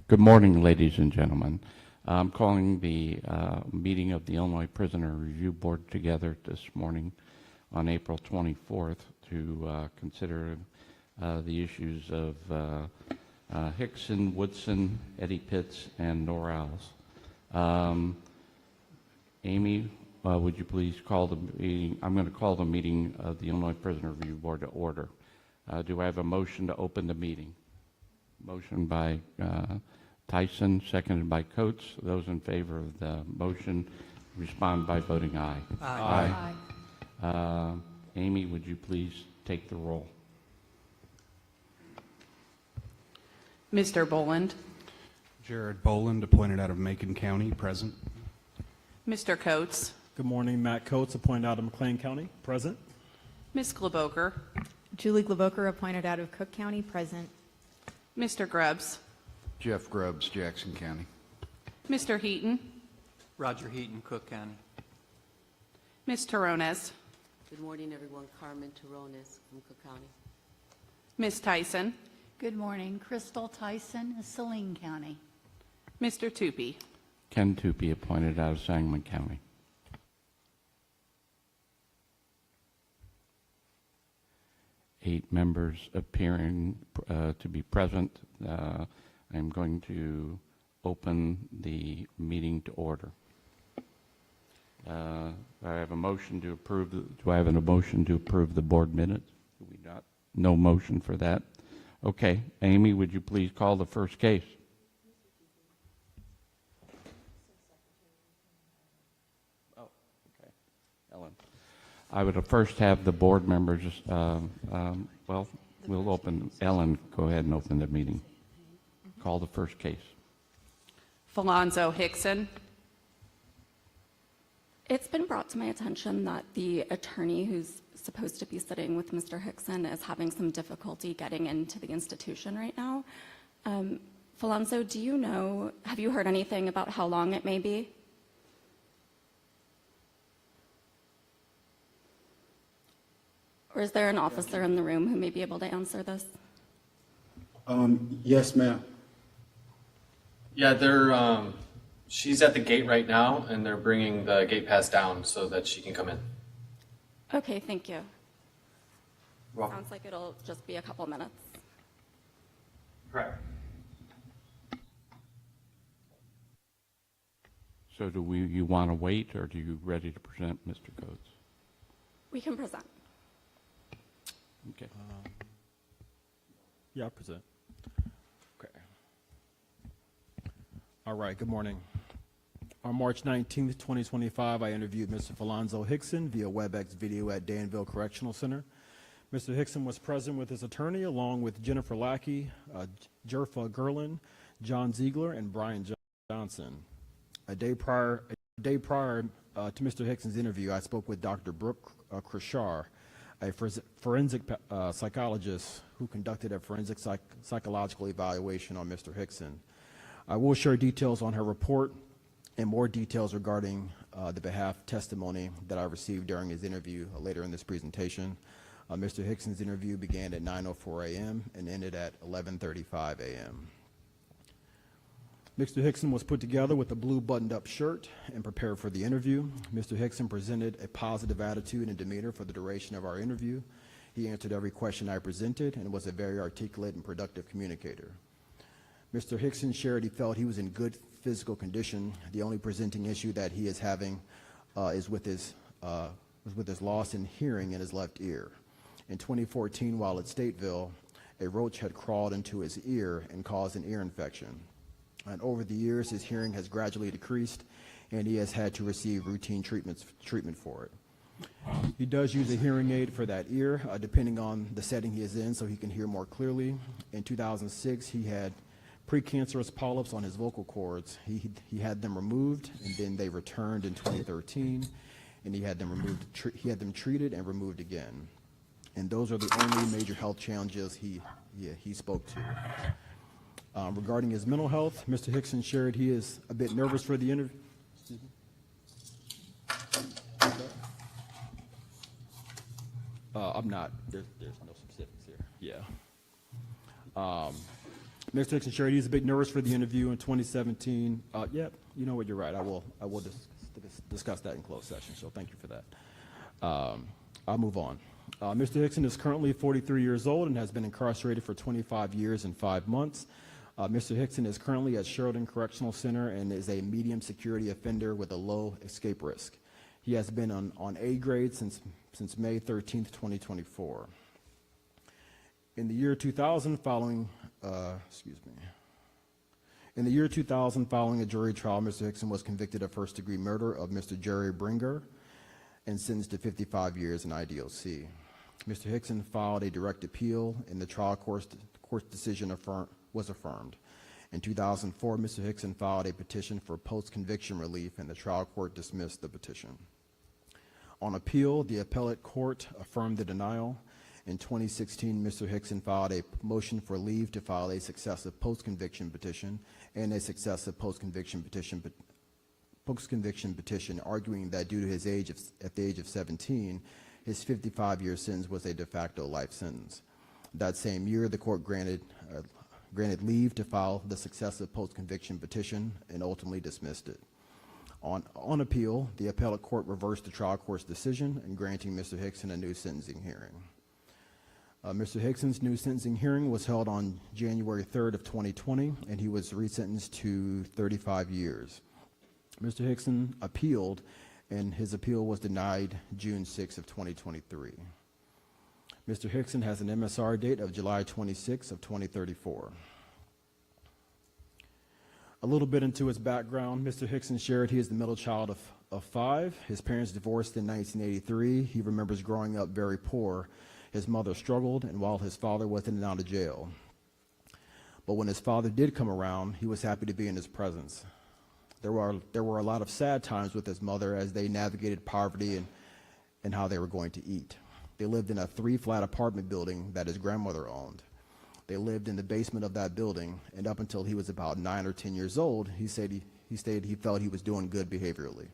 Good morning, ladies and gentlemen. I'm calling the meeting of the Illinois Prisoner Review Board together this morning on April 24th to consider the issues of Hickson, Woodson, Eddie Pitts, and Norals. Amy, would you please call the meeting? I'm going to call the meeting of the Illinois Prisoner Review Board to order. Do I have a motion to open the meeting? Motion by Tyson, seconded by Coates. Those in favor of the motion respond by voting aye. Aye. Aye. Amy, would you please take the roll? Mr. Boland. Jared Boland, appointed out of Macon County, present. Mr. Coates. Good morning, Matt Coates, appointed out of McLean County, present. Ms. Globoker. Julie Globoker, appointed out of Cook County, present. Mr. Grubbs. Jeff Grubbs, Jackson County. Mr. Heaton. Roger Heaton, Cook County. Ms. Terronez. Good morning, everyone. Carmen Terronez from Cook County. Ms. Tyson. Good morning. Crystal Tyson, Saline County. Mr. Tupy. Ken Tupy, appointed out of Sangamon County. Eight members appearing to be present. I'm going to open the meeting to order. I have a motion to approve. Do I have a motion to approve the board minutes? Do we not? No motion for that. Okay, Amy, would you please call the first case? Oh, okay, Ellen. I would first have the board members. Well, we'll open. Ellen, go ahead and open the meeting. Call the first case. Falonzo Hickson. It's been brought to my attention that the attorney who's supposed to be sitting with Mr. Hickson is having some difficulty getting into the institution right now. Falonzo, do you know, have you heard anything about how long it may be? Or is there an officer in the room who may be able to answer this? Yes, ma'am. Yeah, they're, she's at the gate right now, and they're bringing the gate pass down so that she can come in. Okay, thank you. Well, Sounds like it'll just be a couple minutes. correct. So do you want to wait, or do you ready to present, Mr. Coates? We can present. Okay. Yeah, I'll present. Okay. All right, good morning. On March 19th, 2025, I interviewed Mr. Falonzo Hickson via WebEx video at Danville Correctional Center. Mr. Hickson was present with his attorney, along with Jennifer Lackey, Jerfa Gerlin, John Ziegler, and Brian Johnson. A day prior to Mr. Hickson's interview, I spoke with Dr. Brooke Krishar, a forensic psychologist who conducted a forensic psychological evaluation on Mr. Hickson. I will share details on her report and more details regarding the behalf testimony that I received during his interview later in this presentation. Mr. Hickson's interview began at 9:04 a.m. and ended at 11:35 a.m. Mr. Hickson was put together with a blue buttoned-up shirt and prepared for the interview. Mr. Hickson presented a positive attitude and demeanor for the duration of our interview. He answered every question I presented and was a very articulate and productive communicator. Mr. Hickson shared he felt he was in good physical condition. The only presenting issue that he is having is with his loss in hearing in his left ear. In 2014, while at Stateville, a roach had crawled into his ear and caused an ear infection. And over the years, his hearing has gradually decreased, and he has had to receive routine treatment for it. He does use a hearing aid for that ear, depending on the setting he is in, so he can hear more clearly. In 2006, he had precancerous polyps on his vocal cords. He had them removed, and then they returned in 2013, and he had them removed. He had them treated and removed again. And those are the only major health challenges he spoke to. Regarding his mental health, Mr. Hickson shared he is a bit nervous for the interview. I'm not. There's no specifics here. Yeah. Mr. Hickson shared he's a bit nervous for the interview in 2017. Yeah, you know what, you're right. I will discuss that in closed session, so thank you for that. I'll move on. Mr. Hickson is currently 43 years old and has been incarcerated for 25 years and 5 months. Mr. Hickson is currently at Sheridan Correctional Center and is a medium security offender with a low escape risk. He has been on A grade since May 13th, 2024. In the year 2000, following a jury trial, Mr. Hickson was convicted of first-degree murder of Mr. Jerry Bringer and sentenced to 55 years in IDOC. Mr. Hickson filed a direct appeal, and the trial court's decision was affirmed. In 2004, Mr. Hickson filed a petition for post-conviction relief, and the trial court dismissed the petition. On appeal, the appellate court affirmed the denial. In 2016, Mr. Hickson filed a motion for leave to file a successive post-conviction petition and a successive post-conviction petition, arguing that due to his age at the age of 17, his 55-year sentence was a de facto life sentence. That same year, the court granted leave to file the successive post-conviction petition and ultimately dismissed it. On appeal, the appellate court reversed the trial court's decision in granting Mr. Hickson a new sentencing hearing. Mr. Hickson's new sentencing hearing was held on January 3rd of 2020, and he was resentenced to 35 years. Mr. Hickson appealed, and his appeal was denied June 6th of 2023. Mr. Hickson has an MSR date of July 26th of 2034. A little bit into his background, Mr. Hickson shared he is the middle child of 5. His parents divorced in 1983. He remembers growing up very poor. His mother struggled, and while his father was in and out of jail. But when his father did come around, he was happy to be in his presence. There were a lot of sad times with his mother as they navigated poverty and how they were going to eat. They lived in a 3-flat apartment building that his grandmother owned. They lived in the basement of that building, and up until he was about 9 or 10 years old, he stated he felt he was doing good behaviorally.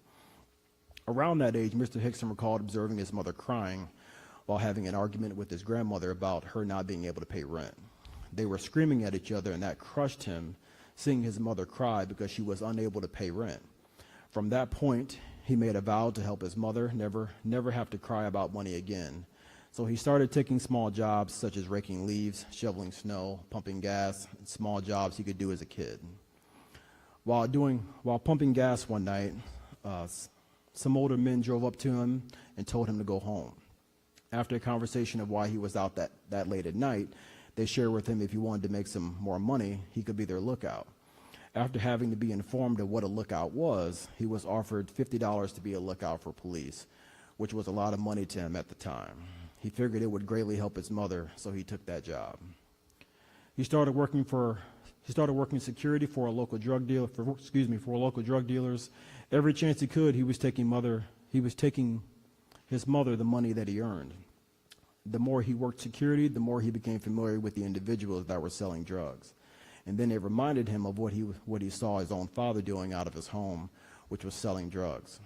Around that age, Mr. Hickson recalled observing his mother crying while having an argument with his grandmother about her not being able to pay rent. They were screaming at each other, and that crushed him, seeing his mother cry because she was unable to pay rent. From that point, he made a vow to help his mother never have to cry about money again. So he started taking small jobs such as raking leaves, shoveling snow, pumping gas, and small jobs he could do as a kid. While pumping gas one night, some older men drove up to him and told him to go home. After a conversation of why he was out that late at night, they shared with him if he wanted to make some more money, he could be their lookout. After having to be informed of what a lookout was, he was offered $50 to be a lookout for police, which was a lot of money to him at the time. He figured it would greatly help his mother, so he took that job. He started working security for local drug dealers. Every chance he could, he was taking his mother the money that he earned. The more he worked security, the more he became familiar with the individuals that were selling drugs. And then it reminded him of what he saw his own father doing out of his home, which was selling drugs.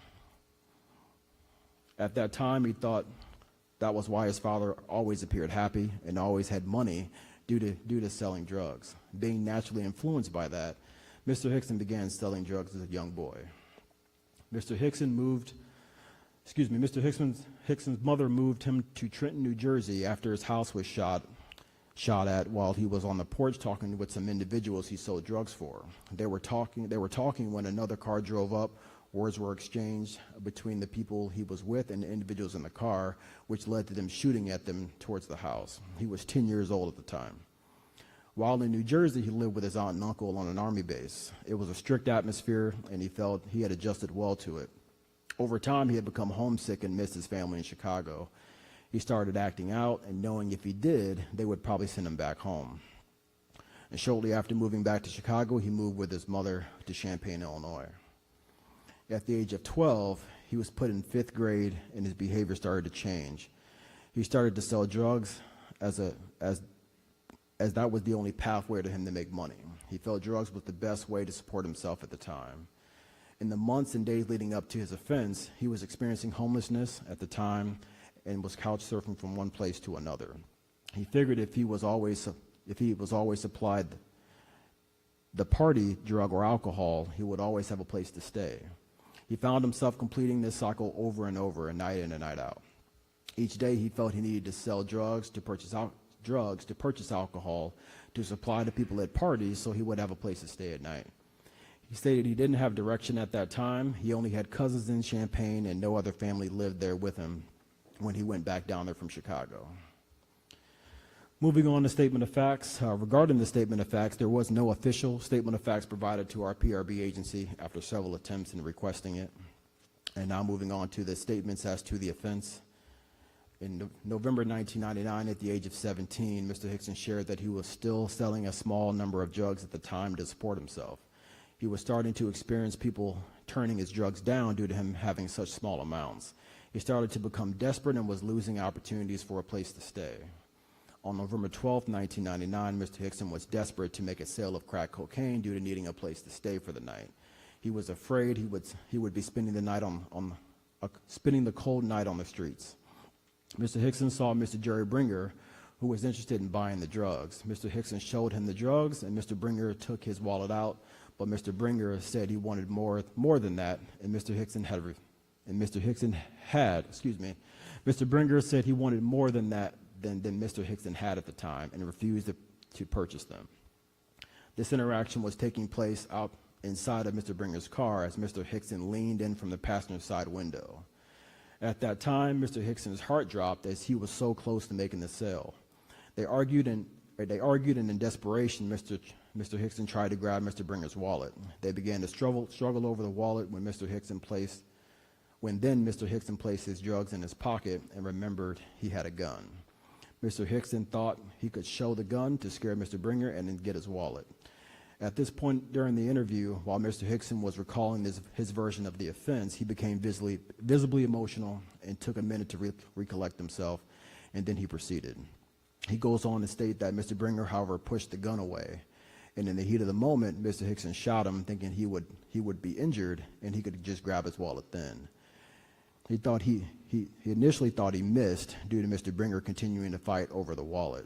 At that time, he thought that was why his father always appeared happy and always had money due to selling drugs. Being naturally influenced by that, Mr. Hickson began selling drugs as a young boy. Mr. Hickson's mother moved him to Trenton, New Jersey after his house was shot at while he was on the porch talking with some individuals he sold drugs for. They were talking when another car drove up. Words were exchanged between the people he was with and the individuals in the car, which led to them shooting at them towards the house. He was 10 years old at the time. While in New Jersey, he lived with his aunt and uncle on an army base. It was a strict atmosphere, and he felt he had adjusted well to it. Over time, he had become homesick and missed his family in Chicago. He started acting out, and knowing if he did, they would probably send him back home. And shortly after moving back to Chicago, he moved with his mother to Champaign, Illinois. At the age of 12, he was put in 5th grade, and his behavior started to change. He started to sell drugs as that was the only pathway to him to make money. He felt drugs was the best way to support himself at the time. In the months and days leading up to his offense, he was experiencing homelessness at the time and was couch surfing from one place to another. He figured if he was always supplied the party, drug, or alcohol, he would always have a place to stay. He found himself completing this cycle over and over, night in and night out. Each day he felt he needed to sell drugs, to purchase alcohol, to supply to people at parties so he would have a place to stay at night. He stated he didn't have direction at that time. He only had cousins in Champaign and no other family lived there with him when he went back down there from Chicago. Moving on to statement of facts. Regarding the statement of facts, there was no official statement of facts provided to our PRB agency after several attempts in requesting it. And now moving on to the statements as to the offense. In November 1999, at the age of 17, Mr. Hickson shared that he was still selling a small number of drugs at the time to support himself. He was starting to experience people turning his drugs down due to him having such small amounts. He started to become desperate and was losing opportunities for a place to stay. On November 12, 1999, Mr. Hickson was desperate to make a sale of crack cocaine due to needing a place to stay for the night. He was afraid he would be spending the night spending the cold night on the streets. Mr. Hickson saw Mr. Jerry Bringer, who was interested in buying the drugs. Mr. Hickson showed him the drugs, and Mr. Bringer took his wallet out, but Mr. Bringer said he wanted more than that, and Mr. Bringer said he wanted more than that than Mr. Hickson had at the time, and refused to purchase them. This interaction was taking place out inside of Mr. Bringer's car as Mr. Hickson leaned in from the passenger side window. At that time, Mr. Hickson's heart dropped as he was so close to making the sale. They argued, and in desperation, Mr. Hickson tried to grab Mr. Bringer's wallet. They began to struggle over the wallet when Mr. Hickson placed his drugs in his pocket and remembered he had a gun. Mr. Hickson thought he could show the gun to scare Mr. Bringer and then get his wallet. At this point during the interview, while Mr. Hickson was recalling his version of the offense, he became visibly emotional and took a minute to recollect himself, and then he proceeded. He goes on to state that Mr. Bringer, however, pushed the gun away, and in the heat of the moment, Mr. Hickson shot him, thinking he would be injured and he could just grab his wallet then. He initially thought he missed due to Mr. Bringer continuing to fight over the wallet,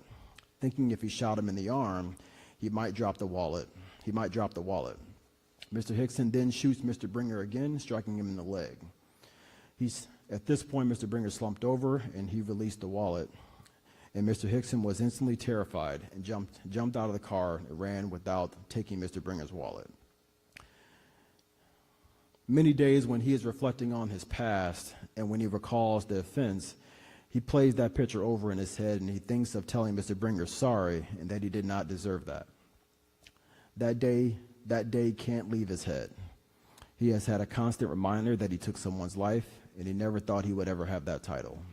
thinking if he shot him in the arm, he might drop the wallet. Mr. Hickson then shoots Mr. Bringer again, striking him in the leg. At this point, Mr. Bringer slumped over and he released the wallet. And Mr. Hickson was instantly terrified and jumped out of the car and ran without taking Mr. Bringer's wallet. Many days when he is reflecting on his past and when he recalls the offense, he plays that picture over in his head and he thinks of telling Mr. Bringer sorry and that he did not deserve that. That day can't leave his head. He has had a constant reminder that he took someone's life and he never thought he would ever have that title.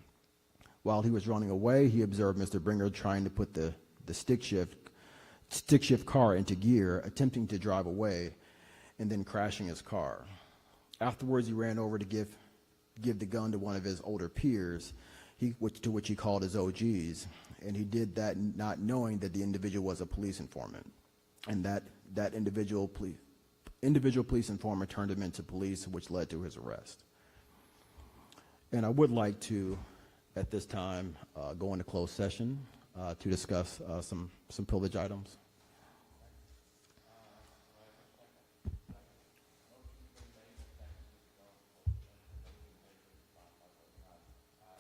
While he was running away, he observed Mr. Bringer trying to put the stick shift car into gear, attempting to drive away, and then crashing his car. Afterwards, he ran over to give the gun to one of his older peers, to which he called his OGs, and he did that not knowing that the individual was a police informant, and that individual police informant turned him into police, which led to his arrest. And I would like to, at this time, go into closed session to discuss some privilege items.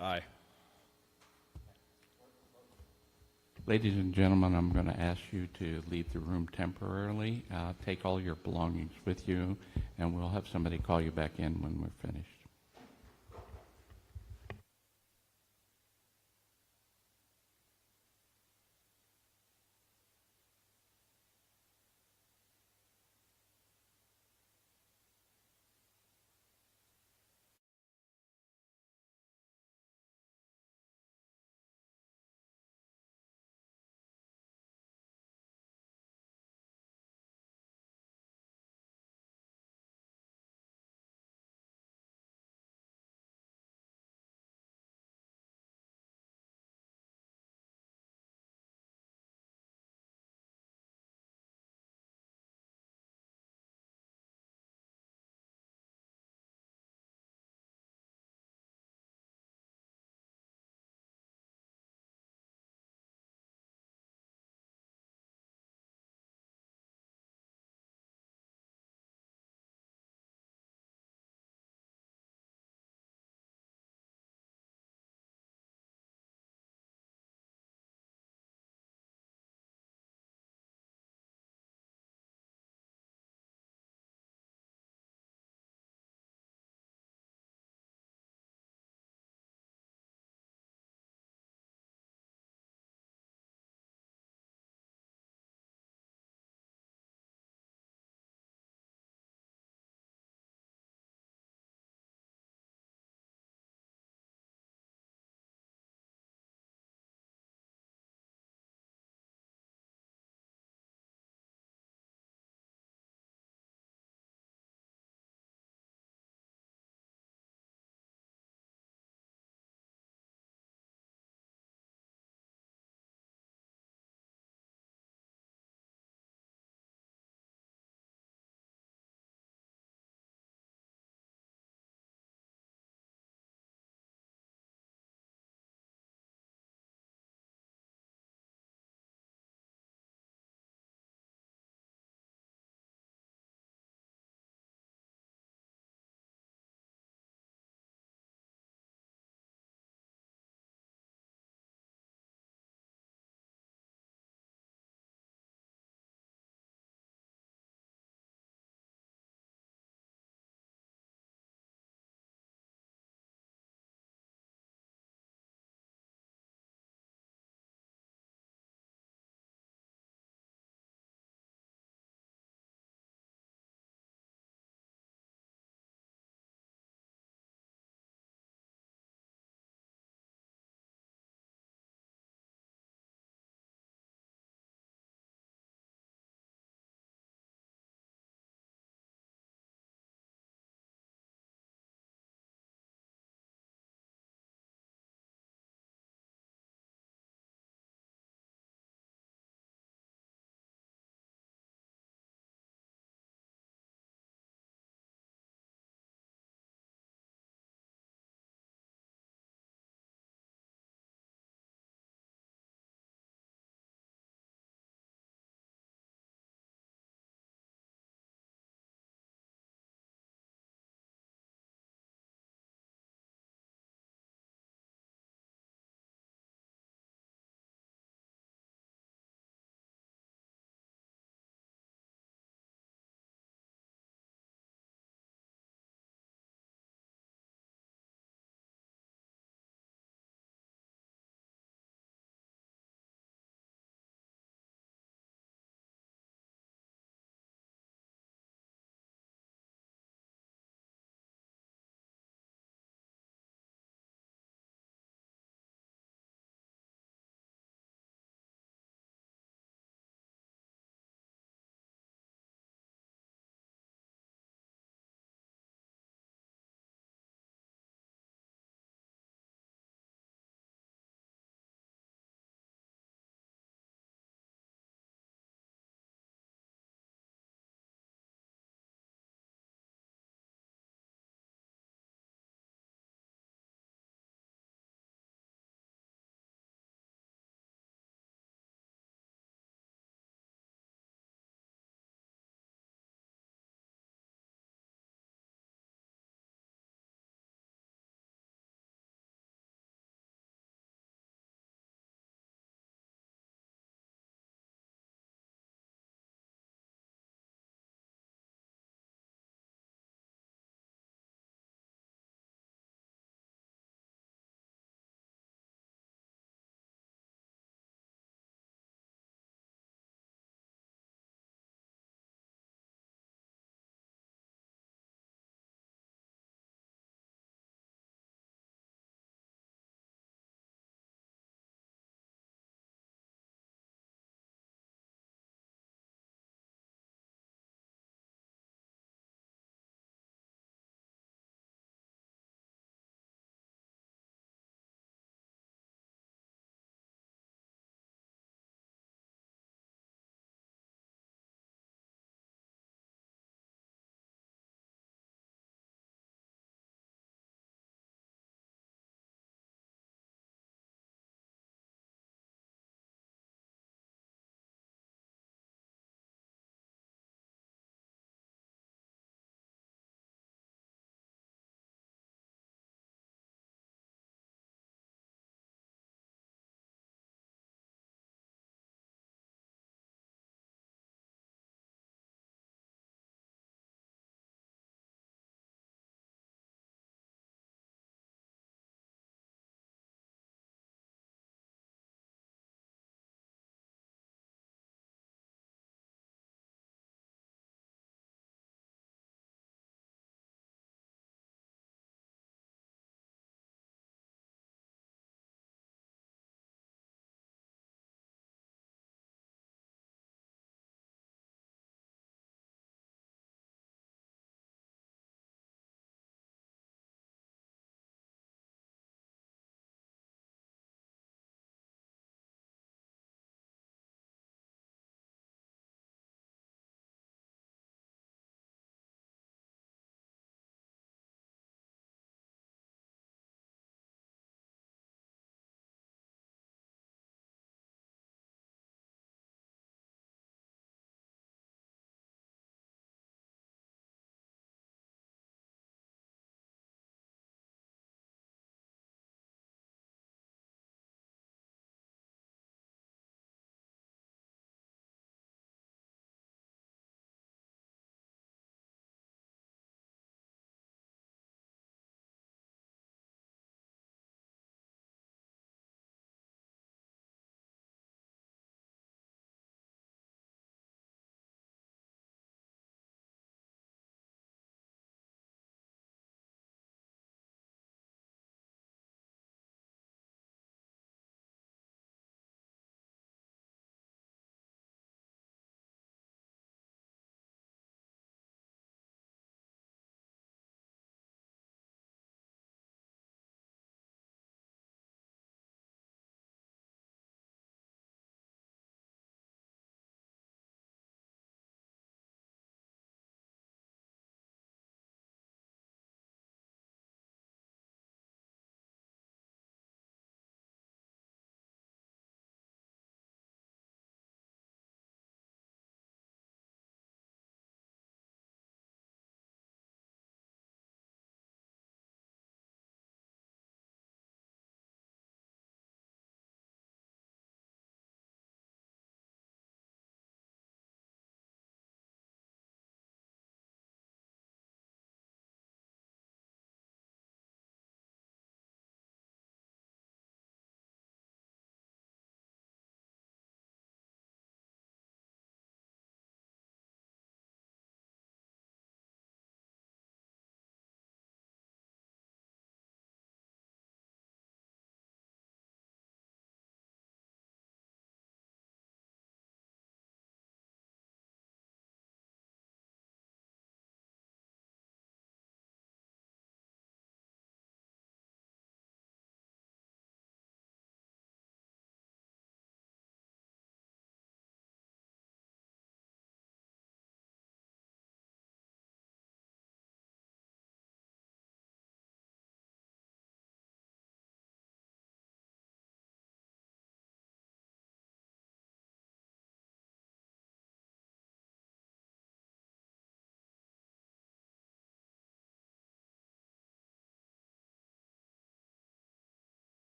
Aye. Ladies and gentlemen, I'm going to ask you to leave the room temporarily. Take all your belongings with you, and we'll have somebody call you back in when we're finished.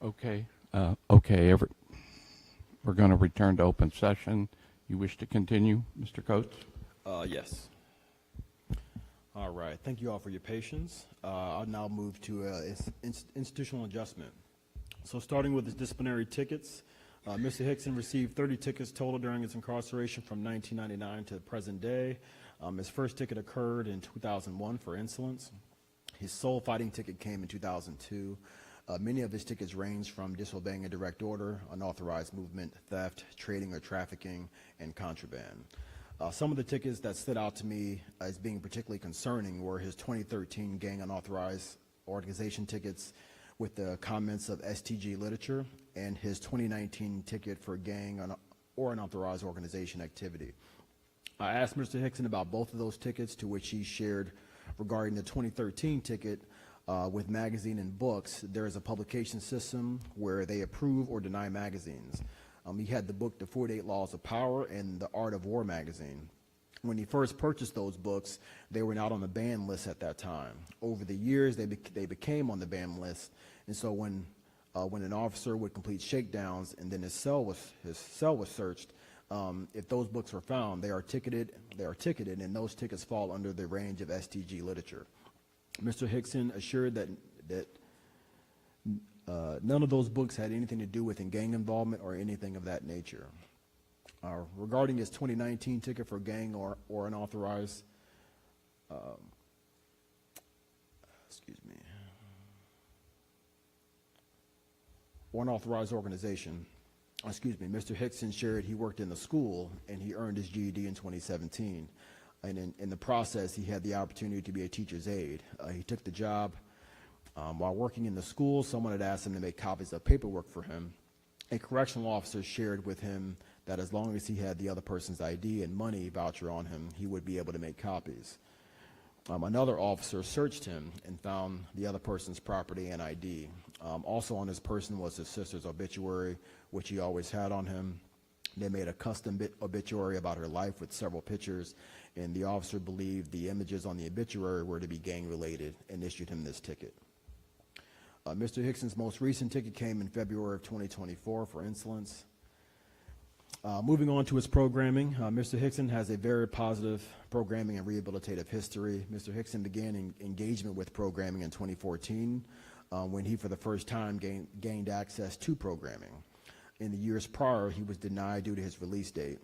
Okay, we're going to return to open session. You wish to continue, Mr. Coates? Yes. All right. Thank you all for your patience. I'll now move to institutional adjustment. So starting with his disciplinary tickets, Mr. Hickson received 30 tickets total during his incarceration from 1999 to the present day. His first ticket occurred in 2001 for insolence. His sole fighting ticket came in 2002. Many of his tickets range from disobeying a direct order, unauthorized movement, theft, trading or trafficking, and contraband. Some of the tickets that stood out to me as being particularly concerning were his 2013 gang unauthorized organization tickets with the comments of STG literature, and his 2019 ticket for gang or unauthorized organization activity. I asked Mr. Hickson about both of those tickets, to which he shared regarding the 2013 ticket with magazine and books. There is a publication system where they approve or deny magazines. He had the book The 48 Laws of Power and The Art of War magazine. When he first purchased those books, they were not on the ban list at that time. Over the years, they became on the ban list, and so when an officer would complete shakedowns and then his cell was searched, if those books were found, they are ticketed, and those tickets fall under the range of STG literature. Mr. Hickson assured that none of those books had anything to do with gang involvement or anything of that nature. Regarding his 2019 ticket for gang or unauthorized, unauthorized organization, Mr. Hickson shared he worked in the school and he earned his GED in 2017. And in the process, he had the opportunity to be a teacher's aide. He took the job. While working in the school, someone had asked him to make copies of paperwork for him. A correctional officer shared with him that as long as he had the other person's ID and money voucher on him, he would be able to make copies. Another officer searched him and found the other person's property and ID. Also on his person was his sister's obituary, which he always had on him. They made a custom obituary about her life with several pictures, and the officer believed the images on the obituary were to be gang-related and issued him this ticket. Mr. Hickson's most recent ticket came in February of 2024 for insolence. Moving on to his programming, Mr. Hickson has a very positive programming and rehabilitative history. Mr. Hickson began engagement with programming in 2014 when he, for the first time, gained access to programming. In the years prior, he was denied due to his release date.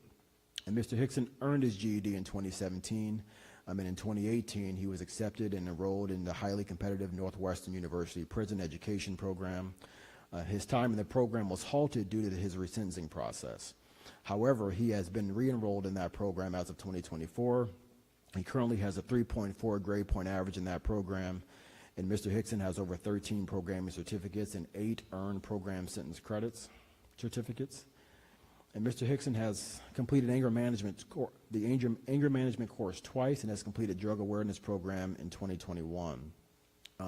And Mr. Hickson earned his GED in 2017. And in 2018, he was accepted and enrolled in the highly competitive Northwestern University Prison Education Program. His time in the program was halted due to his resentencing process. However, he has been re-enrolled in that program as of 2024. He currently has a 3.4 grade point average in that program, and Mr. Hickson has over 13 programming certificates and 8 earned program sentence credits certificates. And Mr. Hickson has completed the anger management course twice and has completed drug awareness program in 2021.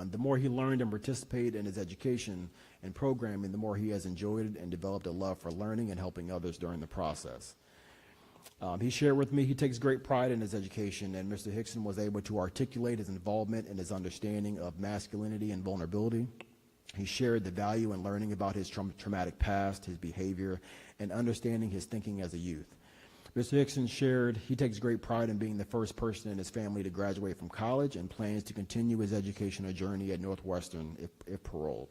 The more he learned and participated in his education and programming, the more he has enjoyed it and developed a love for learning and helping others during the process. He shared with me he takes great pride in his education, and Mr. Hickson was able to articulate his involvement and his understanding of masculinity and vulnerability. He shared the value in learning about his traumatic past, his behavior, and understanding his thinking as a youth. Mr. Hickson shared he takes great pride in being the first person in his family to graduate from college and plans to continue his educational journey at Northwestern if paroled.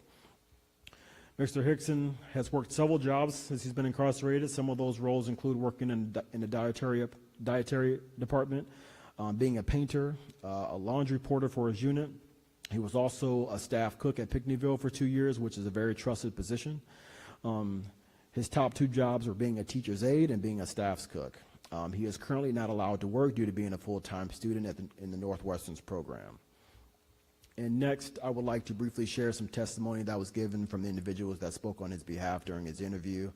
Mr. Hickson has worked several jobs since he's been incarcerated. Some of those roles include working in the dietary department, being a painter, a laundry porter for his unit. He was also a staff cook at Pinckneyville for 2 years, which is a very trusted position. His top 2 jobs were being a teacher's aide and being a staff's cook. He is currently not allowed to work due to being a full-time student in the Northwestern's program. And next, I would like to briefly share some testimony that was given from the individuals that spoke on his behalf during his interview.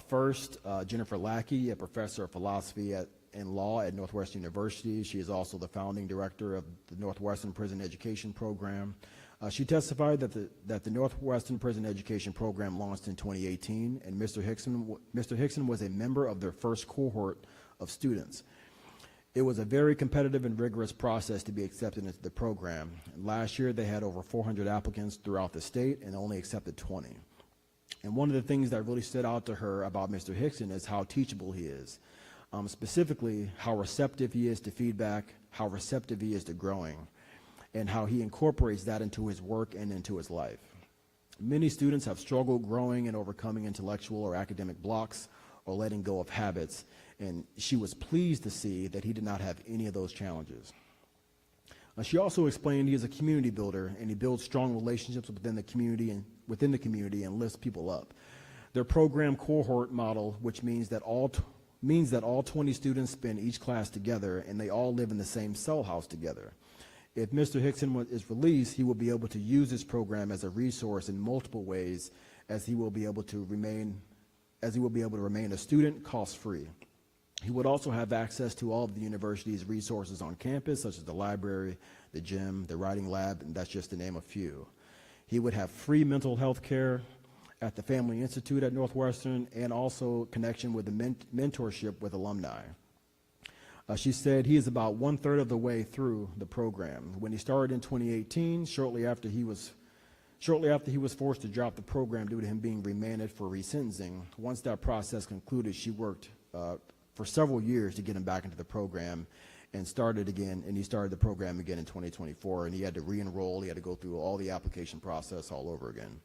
First, Jennifer Lackey, a professor of philosophy and law at Northwestern University. She is also the founding director of the Northwestern Prison Education Program. She testified that the Northwestern Prison Education Program launched in 2018, and Mr. Hickson was a member of their first cohort of students. It was a very competitive and rigorous process to be accepted into the program. Last year, they had over 400 applicants throughout the state and only accepted 20. And one of the things that really stood out to her about Mr. Hickson is how teachable he is. Specifically, how receptive he is to feedback, how receptive he is to growing, and how he incorporates that into his work and into his life. Many students have struggled growing and overcoming intellectual or academic blocks or letting go of habits, and she was pleased to see that he did not have any of those challenges. She also explained he is a community builder, and he builds strong relationships within the community and lifts people up. Their program cohort model, which means that all 20 students spend each class together, and they all live in the same cell house together. If Mr. Hickson is released, he will be able to use this program as a resource in multiple ways, as he will be able to remain a student cost-free. He would also have access to all of the university's resources on campus, such as the library, the gym, the writing lab, and that's just to name a few. He would have free mental health care at the Family Institute at Northwestern, and also connection with the mentorship with alumni. She said he is about 1/3 of the way through the program. When he started in 2018, shortly after he was forced to drop the program due to him being remanded for resentencing. Once that process concluded, she worked for several years to get him back into the program, and he started the program again in 2024, and he had to re-enroll. He had to go through all the application process all over again.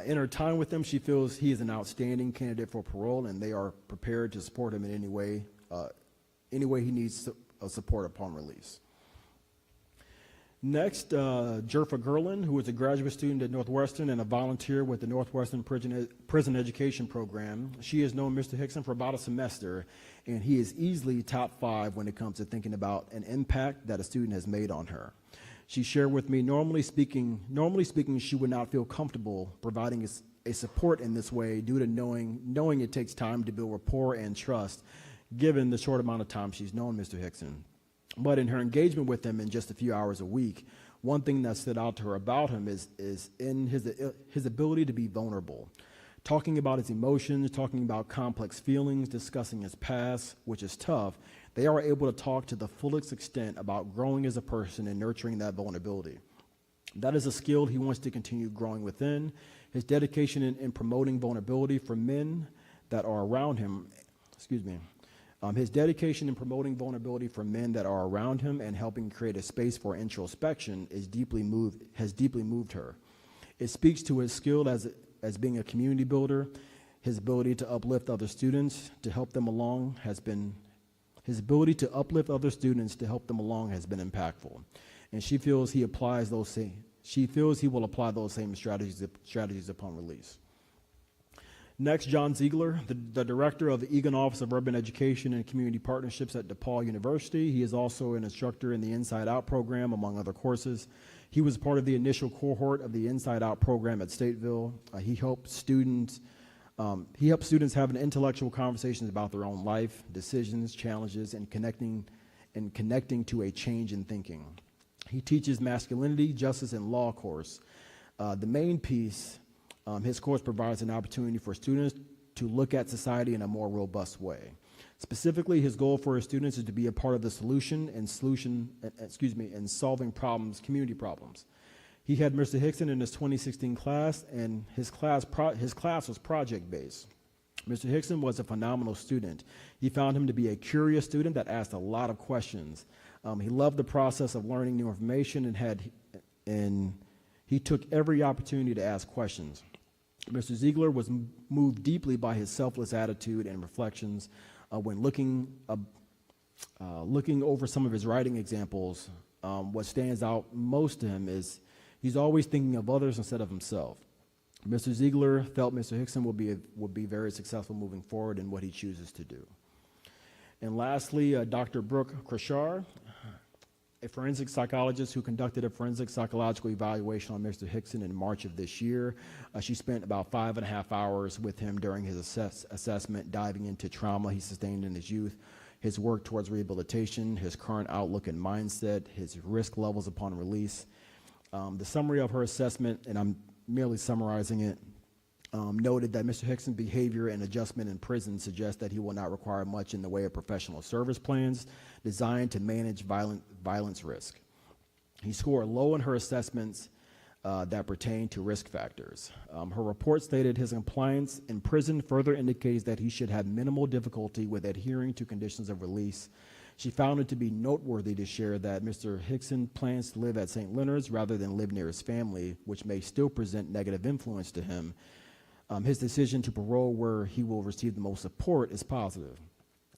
In her time with him, she feels he is an outstanding candidate for parole, and they are prepared to support him in any way he needs support upon release. Next, Jerfa Gerlin, who is a graduate student at Northwestern and a volunteer with the Northwestern Prison Education Program. She has known Mr. Hickson for about a semester, and he is easily top 5 when it comes to thinking about an impact that a student has made on her. She shared with me, normally speaking, she would not feel comfortable providing a support in this way due to knowing it takes time to build rapport and trust, given the short amount of time she's known Mr. Hickson. But in her engagement with him in just a few hours a week, one thing that stood out to her about him is in his ability to be vulnerable. Talking about his emotions, talking about complex feelings, discussing his past, which is tough, they are able to talk to the fullest extent about growing as a person and nurturing that vulnerability. That is a skill he wants to continue growing within. His dedication in promoting vulnerability for men that are around him, his dedication in promoting vulnerability for men that are around him and helping create a space for introspection has deeply moved her. It speaks to his skill as being a community builder. His ability to uplift other students to help them along has been impactful. And she feels he will apply those same strategies upon release. Next, John Ziegler, the director of the Egan Office of Urban Education and Community Partnerships at DePaul University. He is also an instructor in the Inside Out program, among other courses. He was part of the initial cohort of the Inside Out program at Stateville. He helped students have an intellectual conversations about their own life, decisions, challenges, and connecting to a change in thinking. He teaches masculinity, justice, and law course. The main piece, his course provides an opportunity for students to look at society in a more robust way. Specifically, his goal for his students is to be a part of the solution in solving problems, community problems. He had Mr. Hickson in his 2016 class, and his class was project-based. Mr. Hickson was a phenomenal student. He found him to be a curious student that asked a lot of questions. He loved the process of learning new information and he took every opportunity to ask questions. Mr. Ziegler was moved deeply by his selfless attitude and reflections when looking over some of his writing examples. What stands out most to him is he's always thinking of others instead of himself. Mr. Ziegler felt Mr. Hickson will be very successful moving forward in what he chooses to do. And lastly, Dr. Brooke Krashar, a forensic psychologist who conducted a forensic psychological evaluation on Mr. Hickson in March of this year. She spent about 5.5 hours with him during his assessment, diving into trauma he sustained in his youth, his work towards rehabilitation, his current outlook and mindset, his risk levels upon release. The summary of her assessment, and I'm merely summarizing it, noted that Mr. Hickson's behavior and adjustment in prison suggests that he will not require much in the way of professional service plans designed to manage violence risk. He scored low in her assessments that pertain to risk factors. Her report stated his compliance in prison further indicates that he should have minimal difficulty with adhering to conditions of release. She found it to be noteworthy to share that Mr. Hickson plans to live at St. Leonard's rather than live near his family, which may still present negative influence to him. His decision to parole where he will receive the most support is positive.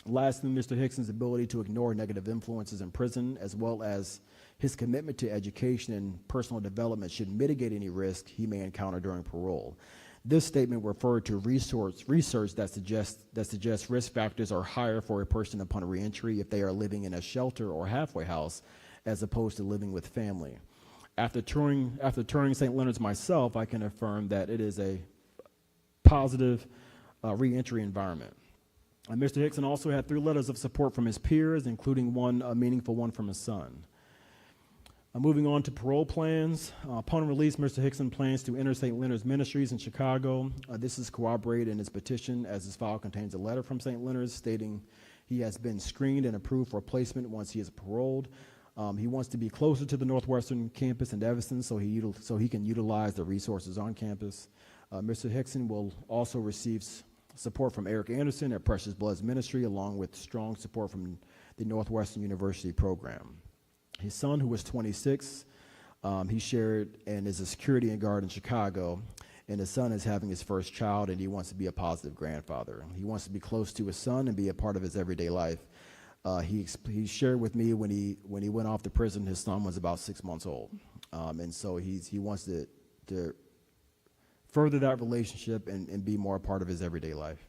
Lastly, Mr. Hickson's ability to ignore negative influences in prison, as well as his commitment to education and personal development, should mitigate any risk he may encounter during parole. This statement referred to research that suggests risk factors are higher for a person upon reentry if they are living in a shelter or halfway house, as opposed to living with family. After touring St. Leonard's myself, I can affirm that it is a positive reentry environment. Mr. Hickson also had 3 letters of support from his peers, including a meaningful one from his son. Moving on to parole plans. Upon release, Mr. Hickson plans to enter St. Leonard's Ministries in Chicago. This is corroborated in his petition, as his file contains a letter from St. Leonard's stating he has been screened and approved for placement once he is paroled. He wants to be closer to the Northwestern campus in Evanston so he can utilize the resources on campus. Mr. Hickson will also receive support from Eric Anderson at Precious Blood's Ministry, along with strong support from the Northwestern University program. His son, who was 26, he shared and is a security guard in Chicago, and his son is having his first child, and he wants to be a positive grandfather. He wants to be close to his son and be a part of his everyday life. He shared with me when he went off to prison, his son was about 6 months old, and so he wants to further that relationship and be more a part of his everyday life.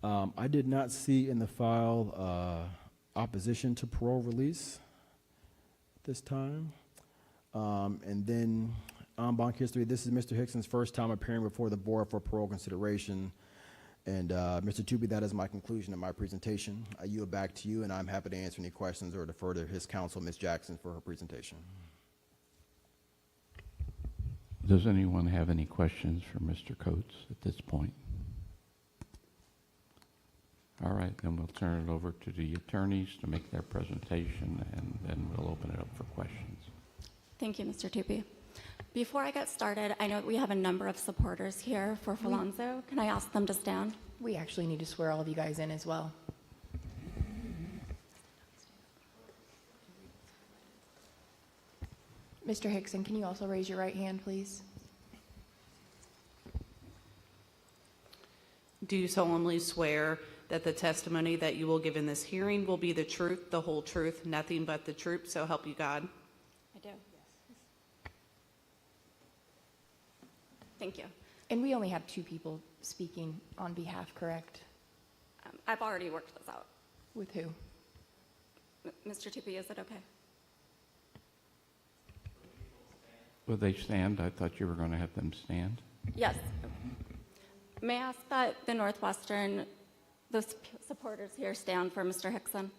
I did not see in the file opposition to parole release at this time. And then on Banc history, this is Mr. Hickson's first time appearing before the board for parole consideration. And Mr. Tooby, that is my conclusion of my presentation. I yield back to you, and I'm happy to answer any questions or defer to his counsel, Ms. Jackson, for her presentation. Does anyone have any questions for Mr. Coates at this point? All right, then we'll turn it over to the attorneys to make their presentation, and then we'll open it up for questions. Thank you, Mr. Tupi. Before I get started, I know we have a number of supporters here for Falonzo. Can I ask them to stand? We actually need to swear all of you guys in as well. Mr. Hickson, can you also raise your right hand, please? Do you solemnly swear that the testimony that you will give in this hearing will be the truth, the whole truth, nothing but the truth, so help you God? I do. Yes. Thank you. And we only have 2 people speaking on behalf, correct? I've already worked this out. With who? Mr. Tupi, is it okay? Will they stand? I thought you were going to have them stand. Yes. May I ask that the Northwestern, the supporters here stand for Mr. Hickson?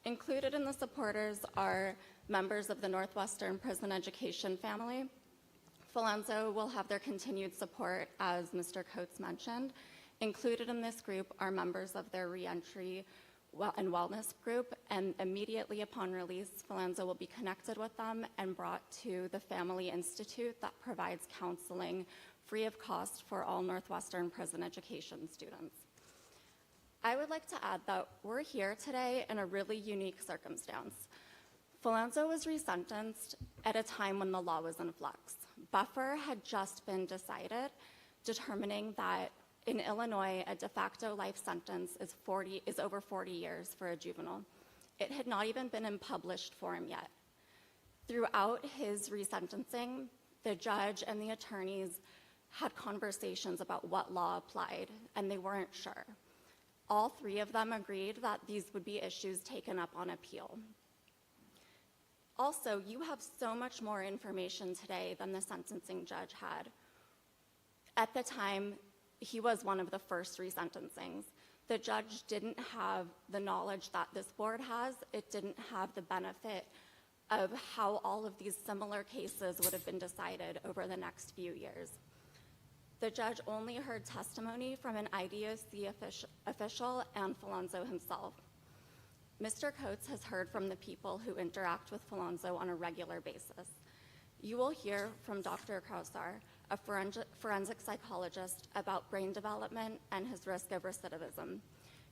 Included in the supporters are members of the Northwestern Prison Education family. Falonzo will have their continued support, as Mr. Coates mentioned. Included in this group are members of their reentry and wellness group, and immediately upon release, Falonzo will be connected with them and brought to the Family Institute that provides counseling free of cost for all Northwestern prison education students. I would like to add that we're here today in a really unique circumstance. Falonzo was resentenced at a time when the law was in flux. Buffer had just been decided, determining that in Illinois, a de facto life sentence is over 40 years for a juvenile. It had not even been in published form yet. Throughout his resentencing, the judge and the attorneys had conversations about what law applied, and they weren't sure. All 3 of them agreed that these would be issues taken up on appeal. Also, you have so much more information today than the sentencing judge had. At the time, he was one of the first resentencings. The judge didn't have the knowledge that this board has. It didn't have the benefit of how all of these similar cases would have been decided over the next few years. The judge only heard testimony from an IDOC official and Falonzo himself. Mr. Coates has heard from the people who interact with Falonzo on a regular basis. You will hear from Dr. Krausar, a forensic psychologist, about brain development and his risk of recidivism.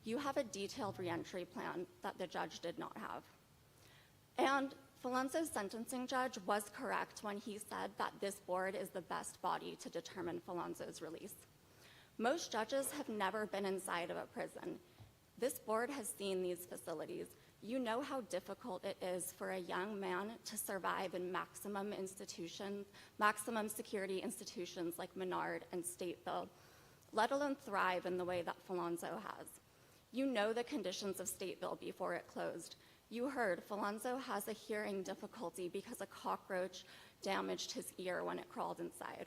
You have a detailed reentry plan that the judge did not have. And Falonzo's sentencing judge was correct when he said that this board is the best body to determine Falonzo's release. Most judges have never been inside of a prison. This board has seen these facilities. You know how difficult it is for a young man to survive in maximum security institutions like Menard and Stateville, let alone thrive in the way that Falonzo has. You know the conditions of Stateville before it closed. You heard Falonzo has a hearing difficulty because a cockroach damaged his ear when it crawled inside.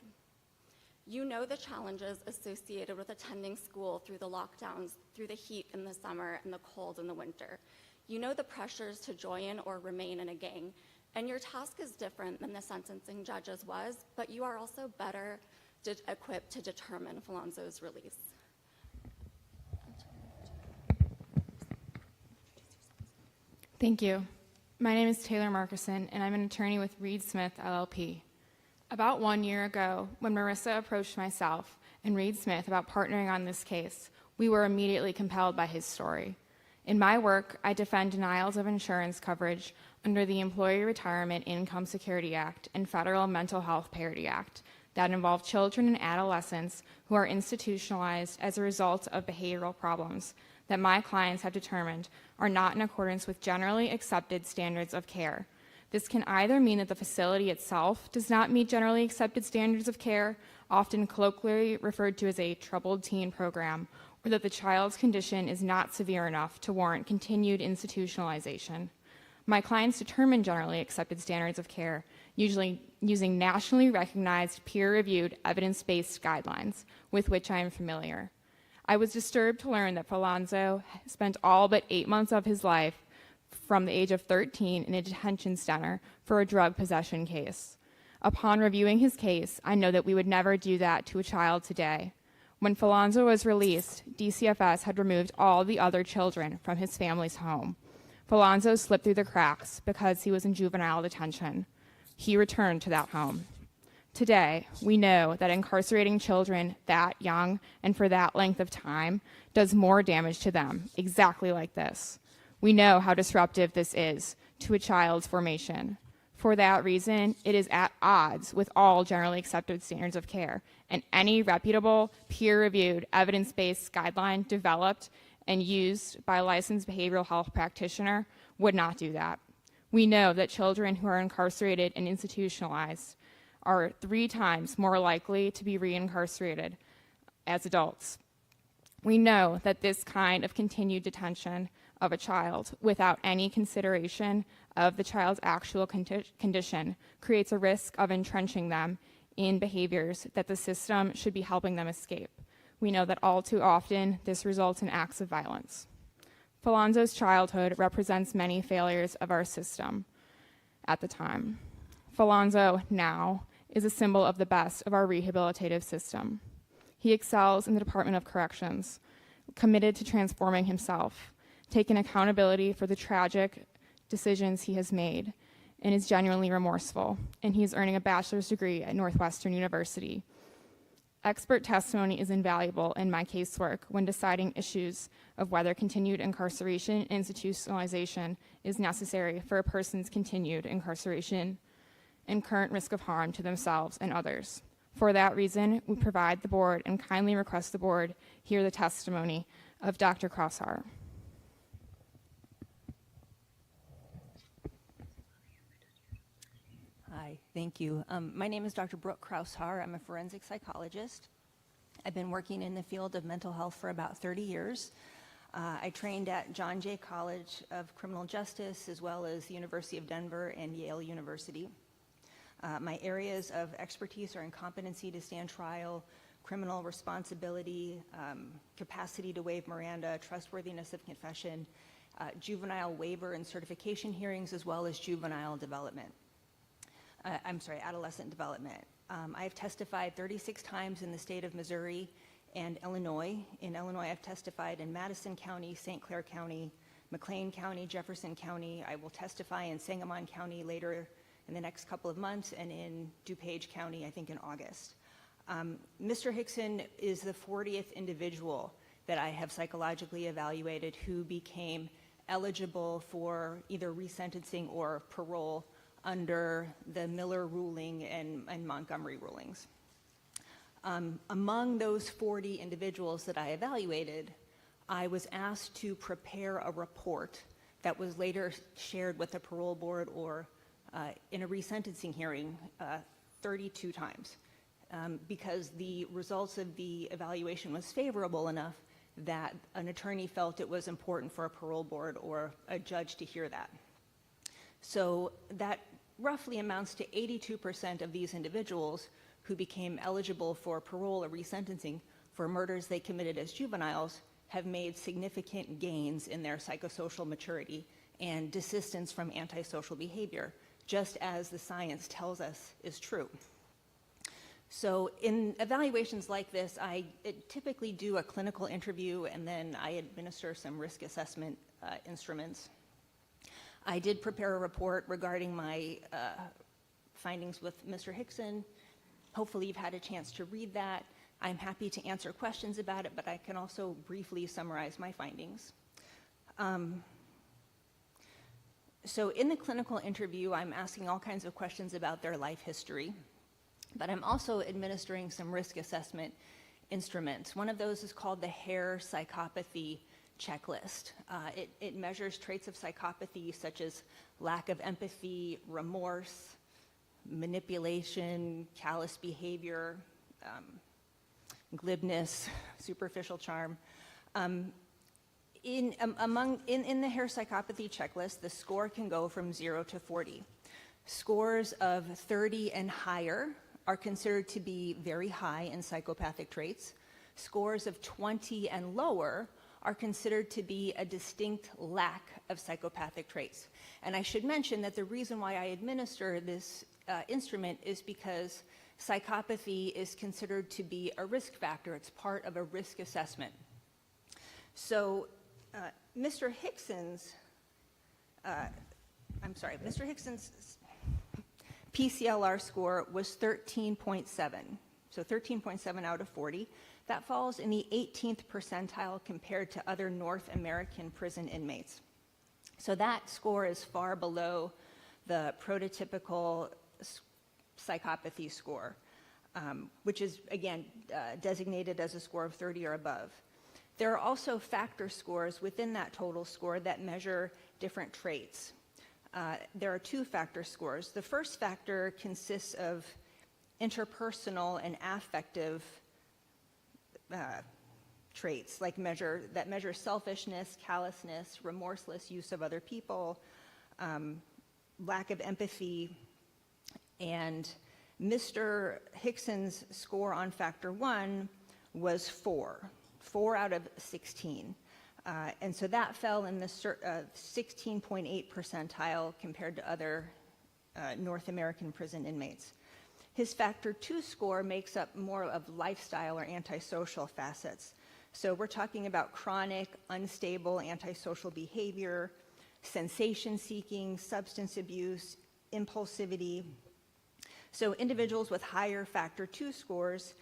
You know the challenges associated with attending school through the lockdowns, through the heat in the summer and the cold in the winter. You know the pressures to join or remain in a gang. And your task is different than the sentencing judge's was, but you are also better equipped to determine Falonzo's release. Thank you. My name is Taylor Markison, and I'm an attorney with Reed Smith, LLP. About 1 year ago, when Marissa approached myself and Reed Smith about partnering on this case, we were immediately compelled by his story. In my work, I defend denials of insurance coverage under the Employee Retirement Income Security Act and Federal Mental Health Parity Act that involve children and adolescents who are institutionalized as a result of behavioral problems that my clients have determined are not in accordance with generally accepted standards of care. This can either mean that the facility itself does not meet generally accepted standards of care, often colloquially referred to as a troubled teen program, or that the child's condition is not severe enough to warrant continued institutionalization. My clients determine generally accepted standards of care, usually using nationally recognized, peer-reviewed, evidence-based guidelines with which I am familiar. I was disturbed to learn that Falonzo spent all but 8 months of his life from the age of 13 in a detention center for a drug possession case. Upon reviewing his case, I know that we would never do that to a child today. When Falonzo was released, DCFS had removed all the other children from his family's home. Falonzo slipped through the cracks because he was in juvenile detention. He returned to that home. Today, we know that incarcerating children that young and for that length of time does more damage to them, exactly like this. We know how disruptive this is to a child's formation. For that reason, it is at odds with all generally accepted standards of care, and any reputable, peer-reviewed, evidence-based guideline developed and used by a licensed behavioral health practitioner would not do that. We know that children who are incarcerated and institutionalized are 3 times more likely to be reincarcerated as adults. We know that this kind of continued detention of a child without any consideration of the child's actual condition creates a risk of entrenching them in behaviors that the system should be helping them escape. We know that all too often this results in acts of violence. Falonzo's childhood represents many failures of our system at the time. Falonzo now is a symbol of the best of our rehabilitative system. He excels in the Department of Corrections, committed to transforming himself, taking accountability for the tragic decisions he has made, and is genuinely remorseful, and he is earning a bachelor's degree at Northwestern University. Expert testimony is invaluable in my casework when deciding issues of whether continued incarceration and institutionalization is necessary for a person's continued incarceration and current risk of harm to themselves and others. For that reason, we provide the board and kindly request the board hear the testimony of Dr. Krausar. Hi, thank you. My name is Dr. Brooke Krausar. I'm a forensic psychologist. I've been working in the field of mental health for about 30 years. I trained at John Jay College of Criminal Justice, as well as the University of Denver and Yale University. My areas of expertise are incompetency to stand trial, criminal responsibility, capacity to waive Miranda, trustworthiness of confession, juvenile waiver and certification hearings, as well as juvenile development. Adolescent development. I have testified 36 times in the state of Missouri and Illinois. In Illinois, I've testified in Madison County, St. Clair County, McLean County, Jefferson County. I will testify in Sangamon County later in the next couple of months, and in DuPage County, I think in August. Mr. Hickson is the 40th individual that I have psychologically evaluated who became eligible for either resentencing or parole under the Miller ruling and Montgomery rulings. Among those 40 individuals that I evaluated, I was asked to prepare a report that was later shared with the parole board or in a resentencing hearing 32 times because the results of the evaluation was favorable enough that an attorney felt it was important for a parole board or a judge to hear that. So that roughly amounts to 82% of these individuals who became eligible for parole or resentencing for murders they committed as juveniles have made significant gains in their psychosocial maturity and desistance from antisocial behavior, just as the science tells us is true. So in evaluations like this, I typically do a clinical interview and then I administer some risk assessment instruments. I did prepare a report regarding my findings with Mr. Hickson. Hopefully you've had a chance to read that. I'm happy to answer questions about it, but I can also briefly summarize my findings. So in the clinical interview, I'm asking all kinds of questions about their life history, but I'm also administering some risk assessment instruments. One of those is called the Hare Psychopathy Checklist. It measures traits of psychopathy such as lack of empathy, remorse, manipulation, callous behavior, glibness, superficial charm. In the Hare Psychopathy Checklist, the score can go from 0 to 40. Scores of 30 and higher are considered to be very high in psychopathic traits. Scores of 20 and lower are considered to be a distinct lack of psychopathic traits. And I should mention that the reason why I administer this instrument is because psychopathy is considered to be a risk factor. It's part of a risk assessment. So Mr. Hickson's PCLR score was 13.7, so 13.7 out of 40. That falls in the 18th percentile compared to other North American prison inmates. So that score is far below the prototypical psychopathy score, which is, again, designated as a score of 30 or above. There are also factor scores within that total score that measure different traits. There are 2 factor scores. The first factor consists of interpersonal and affective traits that measure selfishness, callousness, remorseless use of other people, lack of empathy, and Mr. Hickson's score on factor 1 was 4 out of 16. And so that fell in the 16.8 percentile compared to other North American prison inmates. His factor 2 score makes up more of lifestyle or antisocial facets. So we're talking about chronic, unstable antisocial behavior, sensation seeking, substance abuse, impulsivity. So individuals with higher factor 2 scores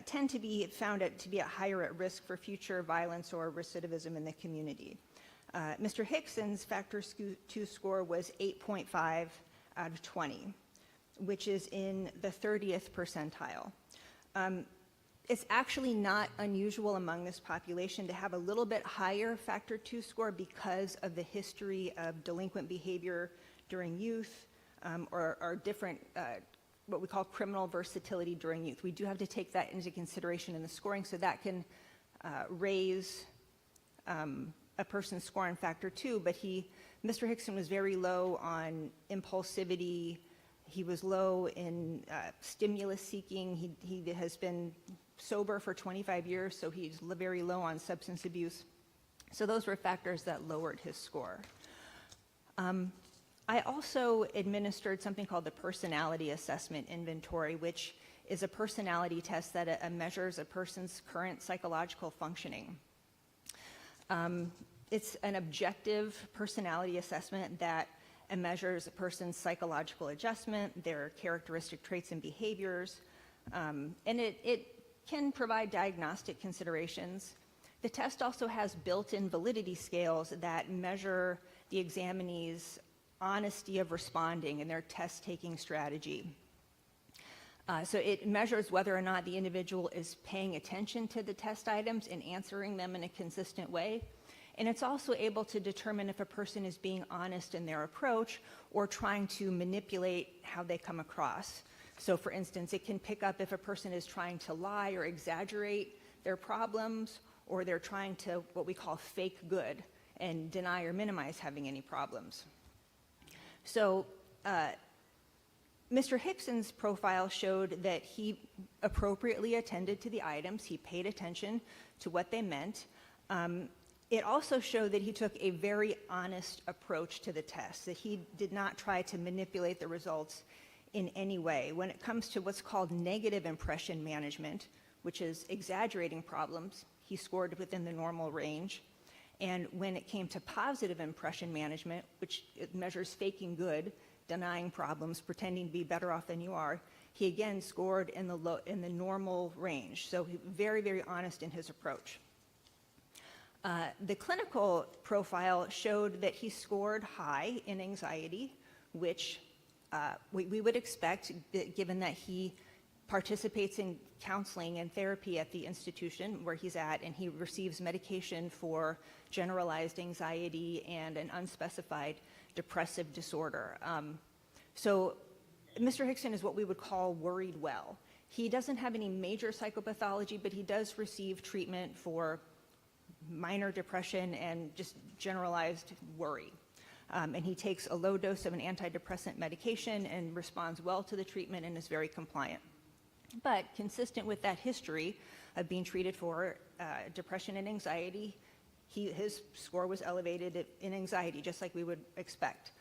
tend to be found to be higher at risk for future violence or recidivism in the community. Mr. Hickson's factor 2 score was 8.5 out of 20, which is in the 30th percentile. It's actually not unusual among this population to have a little bit higher factor 2 score because of the history of delinquent behavior during youth or different what we call criminal versatility during youth. We do have to take that into consideration in the scoring, so that can raise a person's score on factor 2, but Mr. Hickson was very low on impulsivity. He was low in stimulus seeking. He has been sober for 25 years, so he's very low on substance abuse. So those were factors that lowered his score. I also administered something called the Personality Assessment Inventory, which is a personality test that measures a person's current psychological functioning. It's an objective personality assessment that measures a person's psychological adjustment, their characteristic traits and behaviors, and it can provide diagnostic considerations. The test also has built-in validity scales that measure the examinee's honesty of responding and their test-taking strategy. So it measures whether or not the individual is paying attention to the test items and answering them in a consistent way. And it's also able to determine if a person is being honest in their approach or trying to manipulate how they come across. So for instance, it can pick up if a person is trying to lie or exaggerate their problems, or they're trying to what we call fake good and deny or minimize having any problems. So Mr. Hickson's profile showed that he appropriately attended to the items. He paid attention to what they meant. It also showed that he took a very honest approach to the test, that he did not try to manipulate the results in any way. When it comes to what's called negative impression management, which is exaggerating problems, he scored within the normal range. And when it came to positive impression management, which it measures faking good, denying problems, pretending to be better off than you are, he again scored in the normal range. So very, very honest in his approach. The clinical profile showed that he scored high in anxiety, which we would expect given that he participates in counseling and therapy at the institution where he's at, and he receives medication for generalized anxiety and an unspecified depressive disorder. So Mr. Hickson is what we would call worried well. He doesn't have any major psychopathology, but he does receive treatment for minor depression and just generalized worry. And he takes a low dose of an antidepressant medication and responds well to the treatment and is very compliant. But consistent with that history of being treated for depression and anxiety, his score was elevated in anxiety, just like we would expect.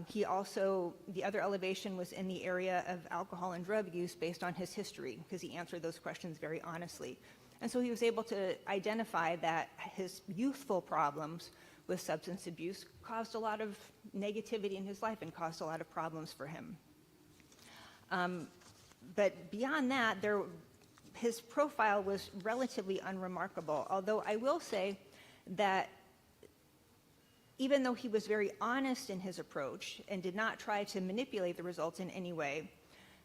He also, the other elevation was in the area of alcohol and drug use based on his history, because he answered those questions very honestly. And so he was able to identify that his youthful problems with substance abuse caused a lot of negativity in his life and caused a lot of problems for him. But beyond that, his profile was relatively unremarkable, although I will say that even though he was very honest in his approach and did not try to manipulate the results in any way,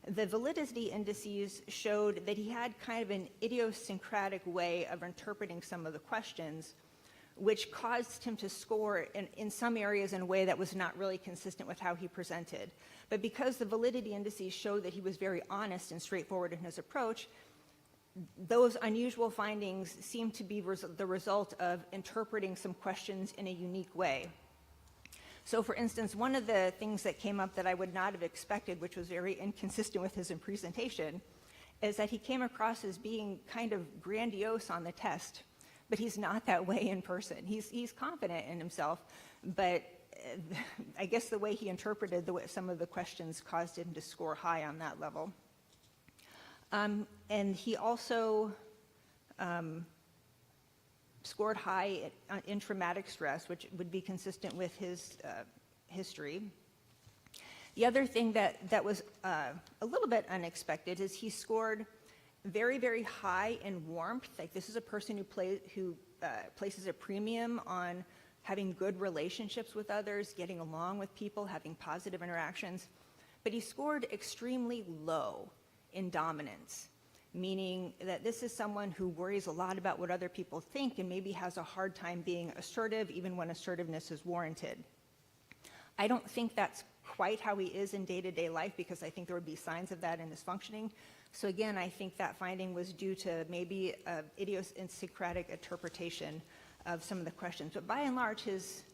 the validity indices showed that he had kind of an idiosyncratic way of interpreting some of the questions, which caused him to score in some areas in a way that was not really consistent with how he presented. But because the validity indices showed that he was very honest and straightforward in his approach, those unusual findings seemed to be the result of interpreting some questions in a unique way. So for instance, one of the things that came up that I would not have expected, which was very inconsistent with his presentation, is that he came across as being kind of grandiose on the test, but he's not that way in person. He's confident in himself, but I guess the way he interpreted some of the questions caused him to score high on that level. And he also scored high in traumatic stress, which would be consistent with his history. The other thing that was a little bit unexpected is he scored very, very high in warmth. Like, this is a person who places a premium on having good relationships with others, getting along with people, having positive interactions. But he scored extremely low in dominance, meaning that this is someone who worries a lot about what other people think and maybe has a hard time being assertive even when assertiveness is warranted. I don't think that's quite how he is in day-to-day life, because I think there would be signs of that in his functioning. So again, I think that finding was due to maybe an idiosyncratic interpretation of some of the questions. But by and large, his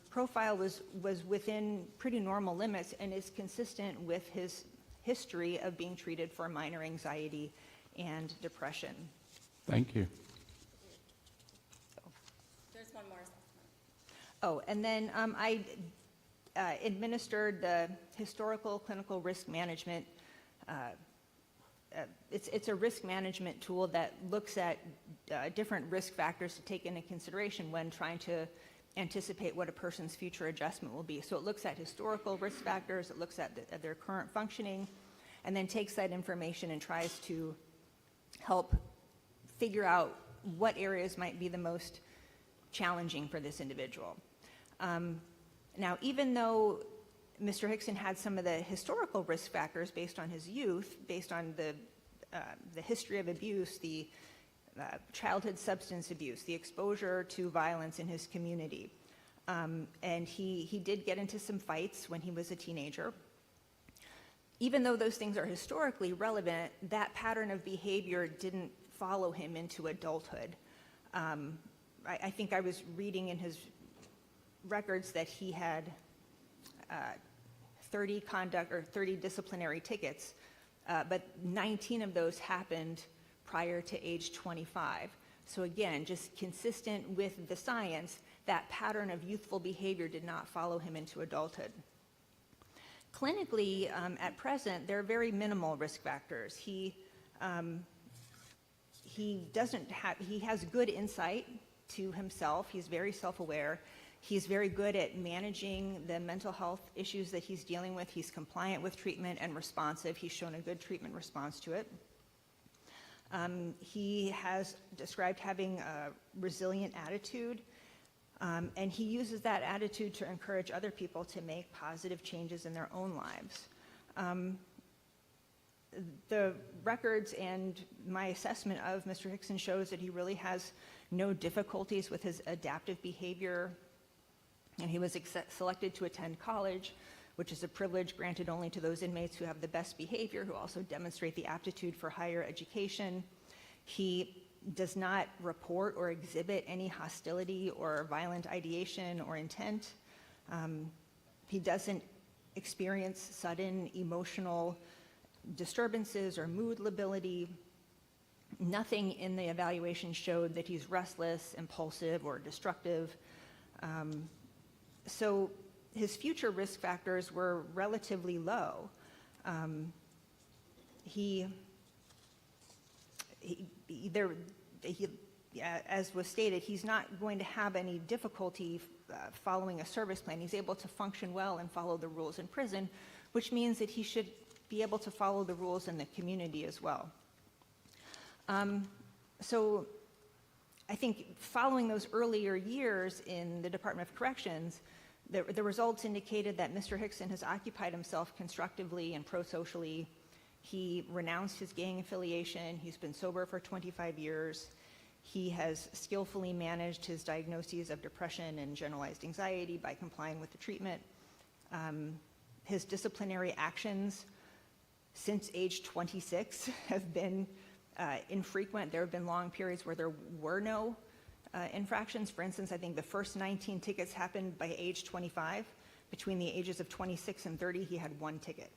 profile was within pretty normal limits and is consistent with his history of being treated for minor anxiety and depression. Thank you. Oh, and then I administered the historical clinical risk management. It's a risk management tool that looks at different risk factors to take into consideration when trying to anticipate what a person's future adjustment will be. So it looks at historical risk factors, it looks at their current functioning, and then takes that information and tries to help figure out what areas might be the most challenging for this individual. Now, even though Mr. Hickson had some of the historical risk factors based on his youth, based on the history of abuse, the childhood substance abuse, the exposure to violence in his community, and he did get into some fights when he was a teenager. Even though those things are historically relevant, that pattern of behavior didn't follow him into adulthood. I think I was reading in his records that he had 30 disciplinary tickets, but 19 of those happened prior to age 25. So again, just consistent with the science, that pattern of youthful behavior did not follow him into adulthood. Clinically, at present, there are very minimal risk factors. He has good insight to himself. He's very self-aware. He's very good at managing the mental health issues that he's dealing with. He's compliant with treatment and responsive. He's shown a good treatment response to it. He has described having a resilient attitude, and he uses that attitude to encourage other people to make positive changes in their own lives. The records and my assessment of Mr. Hickson shows that he really has no difficulties with his adaptive behavior, and he was selected to attend college, which is a privilege granted only to those inmates who have the best behavior, who also demonstrate the aptitude for higher education. He does not report or exhibit any hostility or violent ideation or intent. He doesn't experience sudden emotional disturbances or mood lability. Nothing in the evaluation showed that he's restless, impulsive, or destructive. So his future risk factors were relatively low. As was stated, he's not going to have any difficulty following a service plan. He's able to function well and follow the rules in prison, which means that he should be able to follow the rules in the community as well. So I think following those earlier years in the Department of Corrections, the results indicated that Mr. Hickson has occupied himself constructively and pro-socially. He renounced his gang affiliation. He's been sober for 25 years. He has skillfully managed his diagnoses of depression and generalized anxiety by complying with the treatment. His disciplinary actions since age 26 have been infrequent. There have been long periods where there were no infractions. For instance, I think the first 19 tickets happened by age 25. Between the ages of 26 and 30, he had 1 ticket.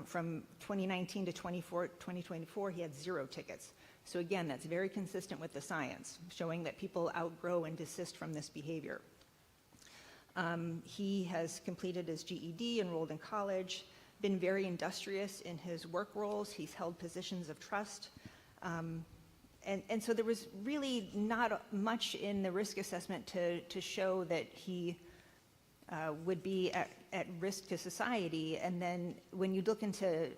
From 2019 to 2024, he had 0 tickets. So again, that's very consistent with the science, showing that people outgrow and desist from this behavior. He has completed his GED, enrolled in college, been very industrious in his work roles. He's held positions of trust. And so there was really not much in the risk assessment to show that he would be at risk to society. And then when you look into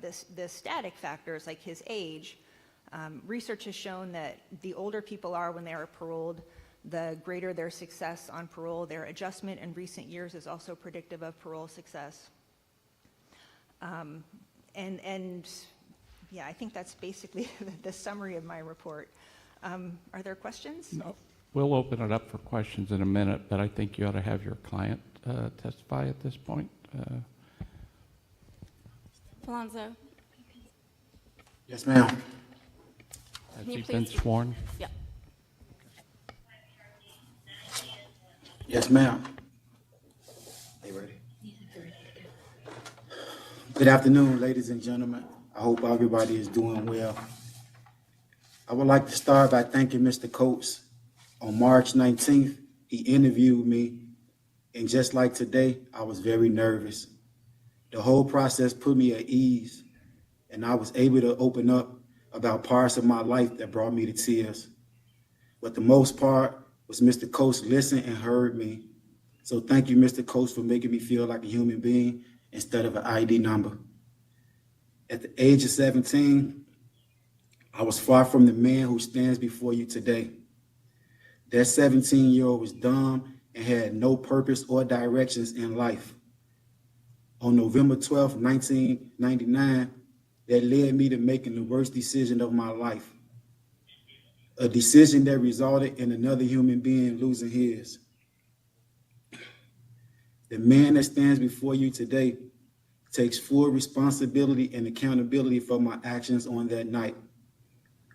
the static factors like his age, research has shown that the older people are when they are paroled, the greater their success on parole. Their adjustment in recent years is also predictive of parole success. Yeah, I think that's basically the summary of my report. Are there questions? No. We'll open it up for questions in a minute, but I think you ought to have your client testify at this point. Alonzo. Yes, ma'am. Has he been sworn? Yeah. Yes, ma'am. Are you ready? Good afternoon, ladies and gentlemen. I hope everybody is doing well. I would like to start by thanking Mr. Coates. On March 19th, He interviewed me, and just like today, I was very nervous. The whole process put me at ease, and I was able to open up about parts of my life that brought me to tears. But the most part was Mr. Coach listened and heard me. So thank you, Mr. Coach, for making me feel like a human being instead of an ID number. At the age of 17, I was far from the man who stands before you today. That 17-year-old was dumb and had no purpose or directions in life. On November 12, 1999, that led me to making the worst decision of my life. A decision that resulted in another human being losing his. The man that stands before you today takes full responsibility and accountability for my actions on that night.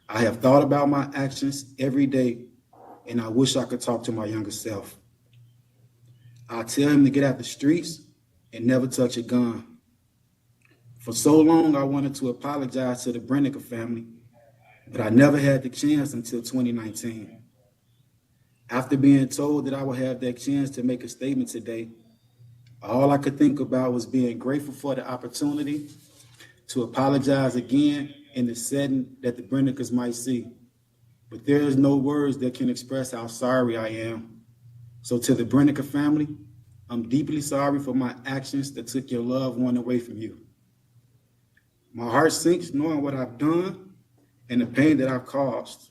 I have thought about my actions every day, and I wish I could talk to my younger self. I tell him to get out the streets and never touch a gun. For so long, I wanted to apologize to the Brenica family, but I never had the chance until 2019. After being told that I would have that chance to make a statement today, all I could think about was being grateful for the opportunity to apologize again in the setting that the Brenicas might see. But there is no words that can express how sorry I am. So to the Brenica family, I'm deeply sorry for my actions that took your loved one away from you. My heart sinks knowing what I've done and the pain that I've caused.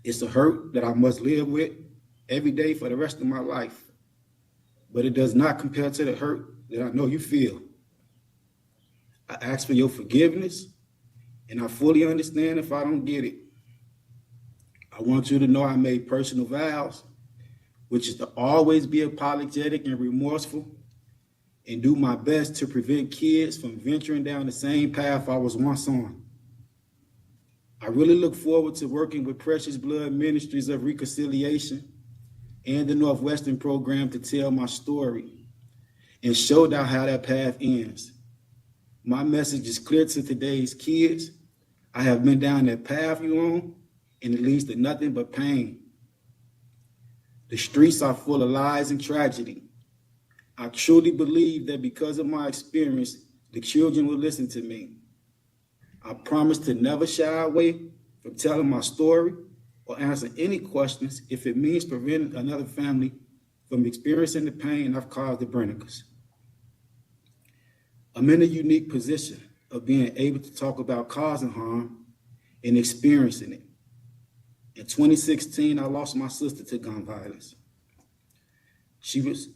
It's a hurt that I must live with every day for the rest of my life. But it does not compare to the hurt that I know you feel. I ask for your forgiveness, and I fully understand if I don't get it. I want you to know I made personal vows, which is to always be apologetic and remorseful, and do my best to prevent kids from venturing down the same path I was once on. I really look forward to working with Precious Blood Ministries of Reconciliation and the Northwestern program to tell my story and show them how that path ends. My message is clear to today's kids. I have been down that path you on, and it leads to nothing but pain. The streets are full of lies and tragedy. I truly believe that because of my experience, the children will listen to me. I promise to never shy away from telling my story or answer any questions if it means preventing another family from experiencing the pain I've caused the Brenicas. I'm in a unique position of being able to talk about causing harm and experiencing it. In 2016, I lost my sister to gun violence. She was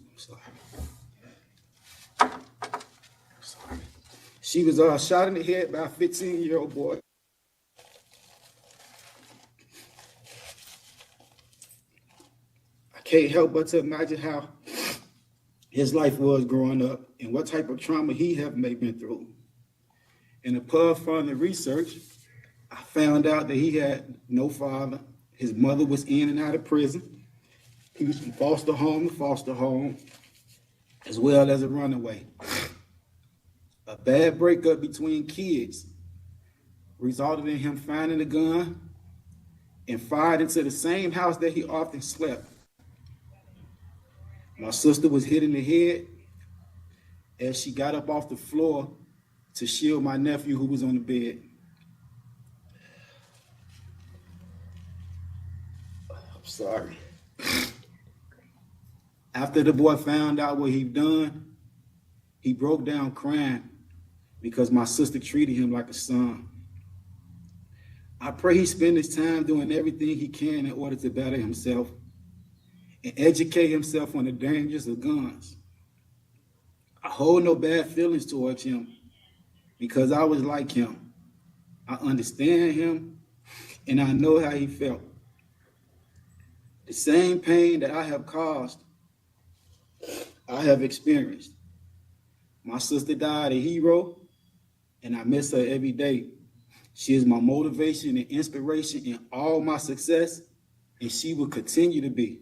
shot in the head by a 15-year-old boy. I can't help but to imagine how his life was growing up and what type of trauma he had been through. In upon further research, I found out that he had no father. His mother was in and out of prison. He was from foster home to foster home, as well as a runaway. A bad breakup between kids resulted in him finding a gun and fired into the same house that he often slept. My sister was hit in the head as she got up off the floor to shield my nephew who was on the bed. I'm sorry. After the boy found out what he'd done, he broke down crying because my sister treated him like a son. I pray he spend his time doing everything he can in order to better himself and educate himself on the dangers of guns. I hold no bad feelings towards him because I was like him. I understand him and I know how he felt. The same pain that I have caused, I have experienced. My sister died a hero, and I miss her every day. She is my motivation and inspiration in all my success, and she will continue to be.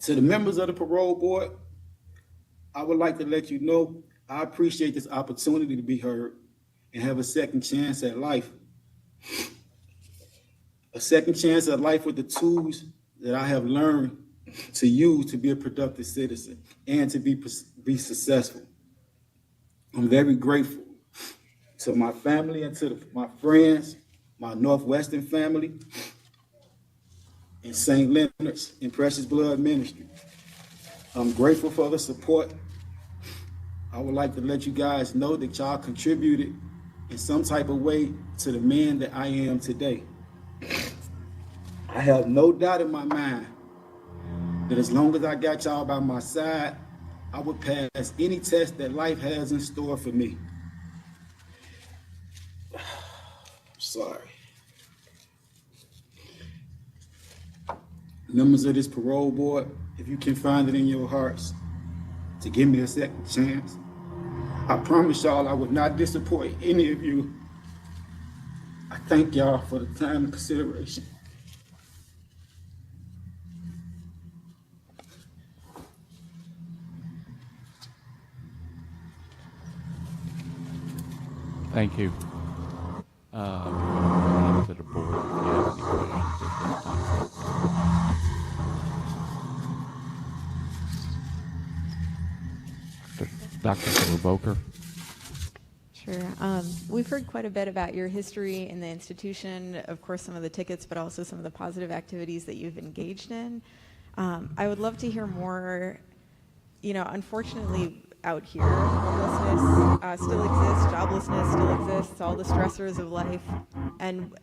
To the members of the parole board, I would like to let you know I appreciate this opportunity to be heard and have a second chance at life. a second chance at life with the tools that I have learned to use to be a productive citizen and to be successful. I'm very grateful to my family and to my friends, my Northwestern family, and St. Leonard's and Precious Blood Ministry. I'm grateful for the support. I would like to let you guys know that y'all contributed in some type of way to the man that I am today. I have no doubt in my mind that as long as I got y'all by my side, I would pass any test that life has in store for me. Sorry. Members of this parole board, if you can find it in your hearts to give me a second chance, I promise y'all I would not disappoint any of you. I thank y'all for the time and consideration. Thank you. To the board, if you have any questions. Dr. Verboker. Sure. We've heard quite a bit about your history in the institution, of course, some of the tickets, but also some of the positive activities that you've engaged in. I would love to hear more. You know, unfortunately, out here, homelessness still exists, joblessness still exists, all the stressors of life, and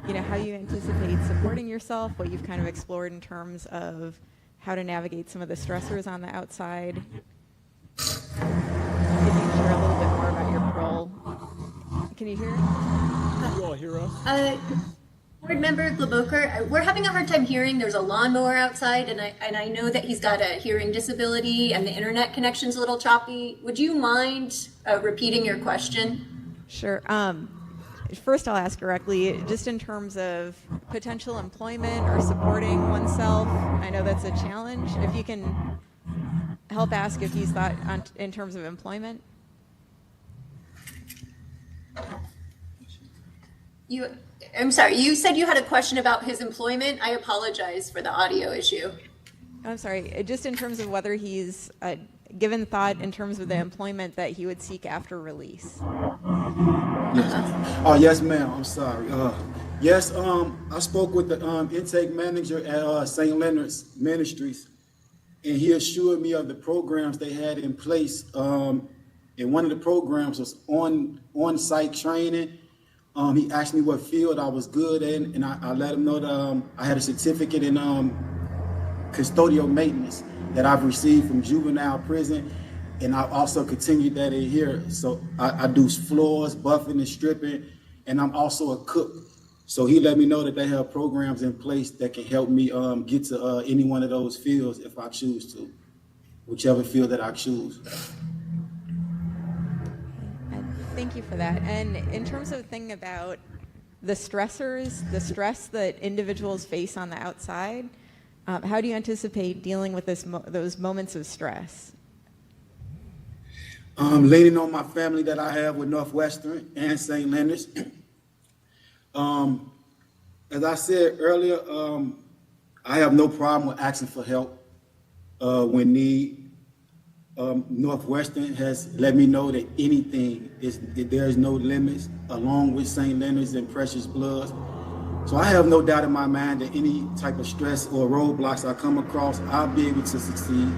you know, how you anticipate supporting yourself, what you've kind of explored in terms of how to navigate some of the stressors on the outside. If you can share a little bit more about your parole. Can you hear? Can you all hear us? Board member Globoker, we're having a hard time hearing. There's a lawnmower outside, and I know that he's got a hearing disability and the internet connection's a little choppy. Would you mind repeating your question? Sure. First, I'll ask directly, just in terms of potential employment or supporting oneself. I know that's a challenge. If you can help ask if he's thought in terms of employment. I'm sorry, you said you had a question about his employment. I apologize for the audio issue. I'm sorry, just in terms of whether he's given thought in terms of the employment that he would seek after release. Yes. Oh, yes, ma'am. I'm sorry. Yes, I spoke with the intake manager at St. Leonard's Ministries, and he assured me of the programs they had in place. And one of the programs was on-site training. He asked me what field I was good in, and I let him know that I had a certificate in custodial maintenance that I've received from juvenile prison, and I also continued that in here. So I do floors, buffing, and stripping, and I'm also a cook. So he let me know that they have programs in place that can help me get to any one of those fields if I choose to, whichever field that I choose. Thank you for that. And in terms of thinking about the stressors, the stress that individuals face on the outside, how do you anticipate dealing with those moments of stress? Leaning on my family that I have with Northwestern and St. Leonard's. As I said earlier, I have no problem with asking for help when need. Northwestern has let me know that anything there's no limits, along with St. Leonard's and Precious Bloods. So I have no doubt in my mind that any type of stress or roadblocks I come across, I'll be able to succeed.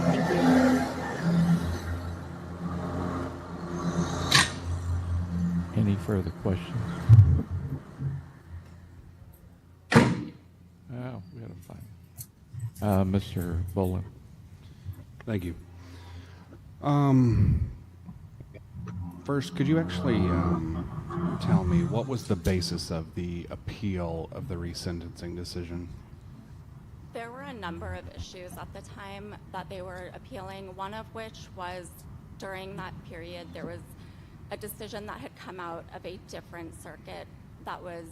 Thank you. Any further questions? Oh, we got to find Mr. Bolin. Thank you. First, could you actually tell me what was the basis of the appeal of the resentencing decision? There were a number of issues at the time that they were appealing, one of which was during that period there was a decision that had come out of a different circuit that was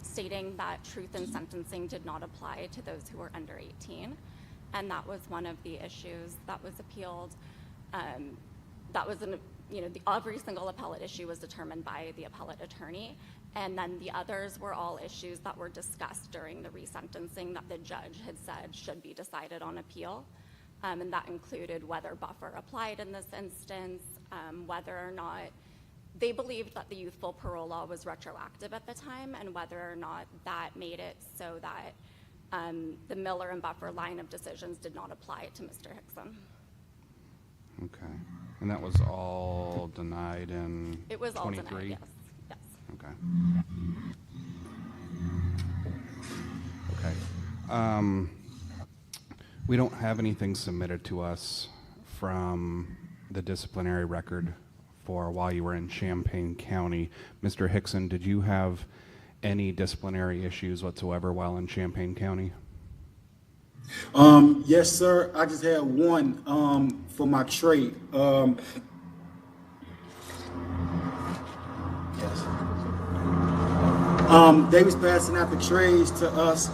stating that truth in sentencing did not apply to those who were under 18. And that was one of the issues that was appealed. That was every single appellate issue was determined by the appellate attorney, and then the others were all issues that were discussed during the resentencing that the judge had said should be decided on appeal. And that included whether buffer applied in this instance, whether or not they believed that the youthful parole law was retroactive at the time, and whether or not that made it so that the Miller and Buffer line of decisions did not apply to Mr. Hickson. Okay. And that was all denied in It was 23? all denied, yes. Yes. Okay. Okay. We don't have anything submitted to us from the disciplinary record for while you were in Champaign County. Mr. Hickson, did you have any disciplinary issues whatsoever while in Champaign County? Yes, sir. I just had one for my trade. They was passing out the trays to us,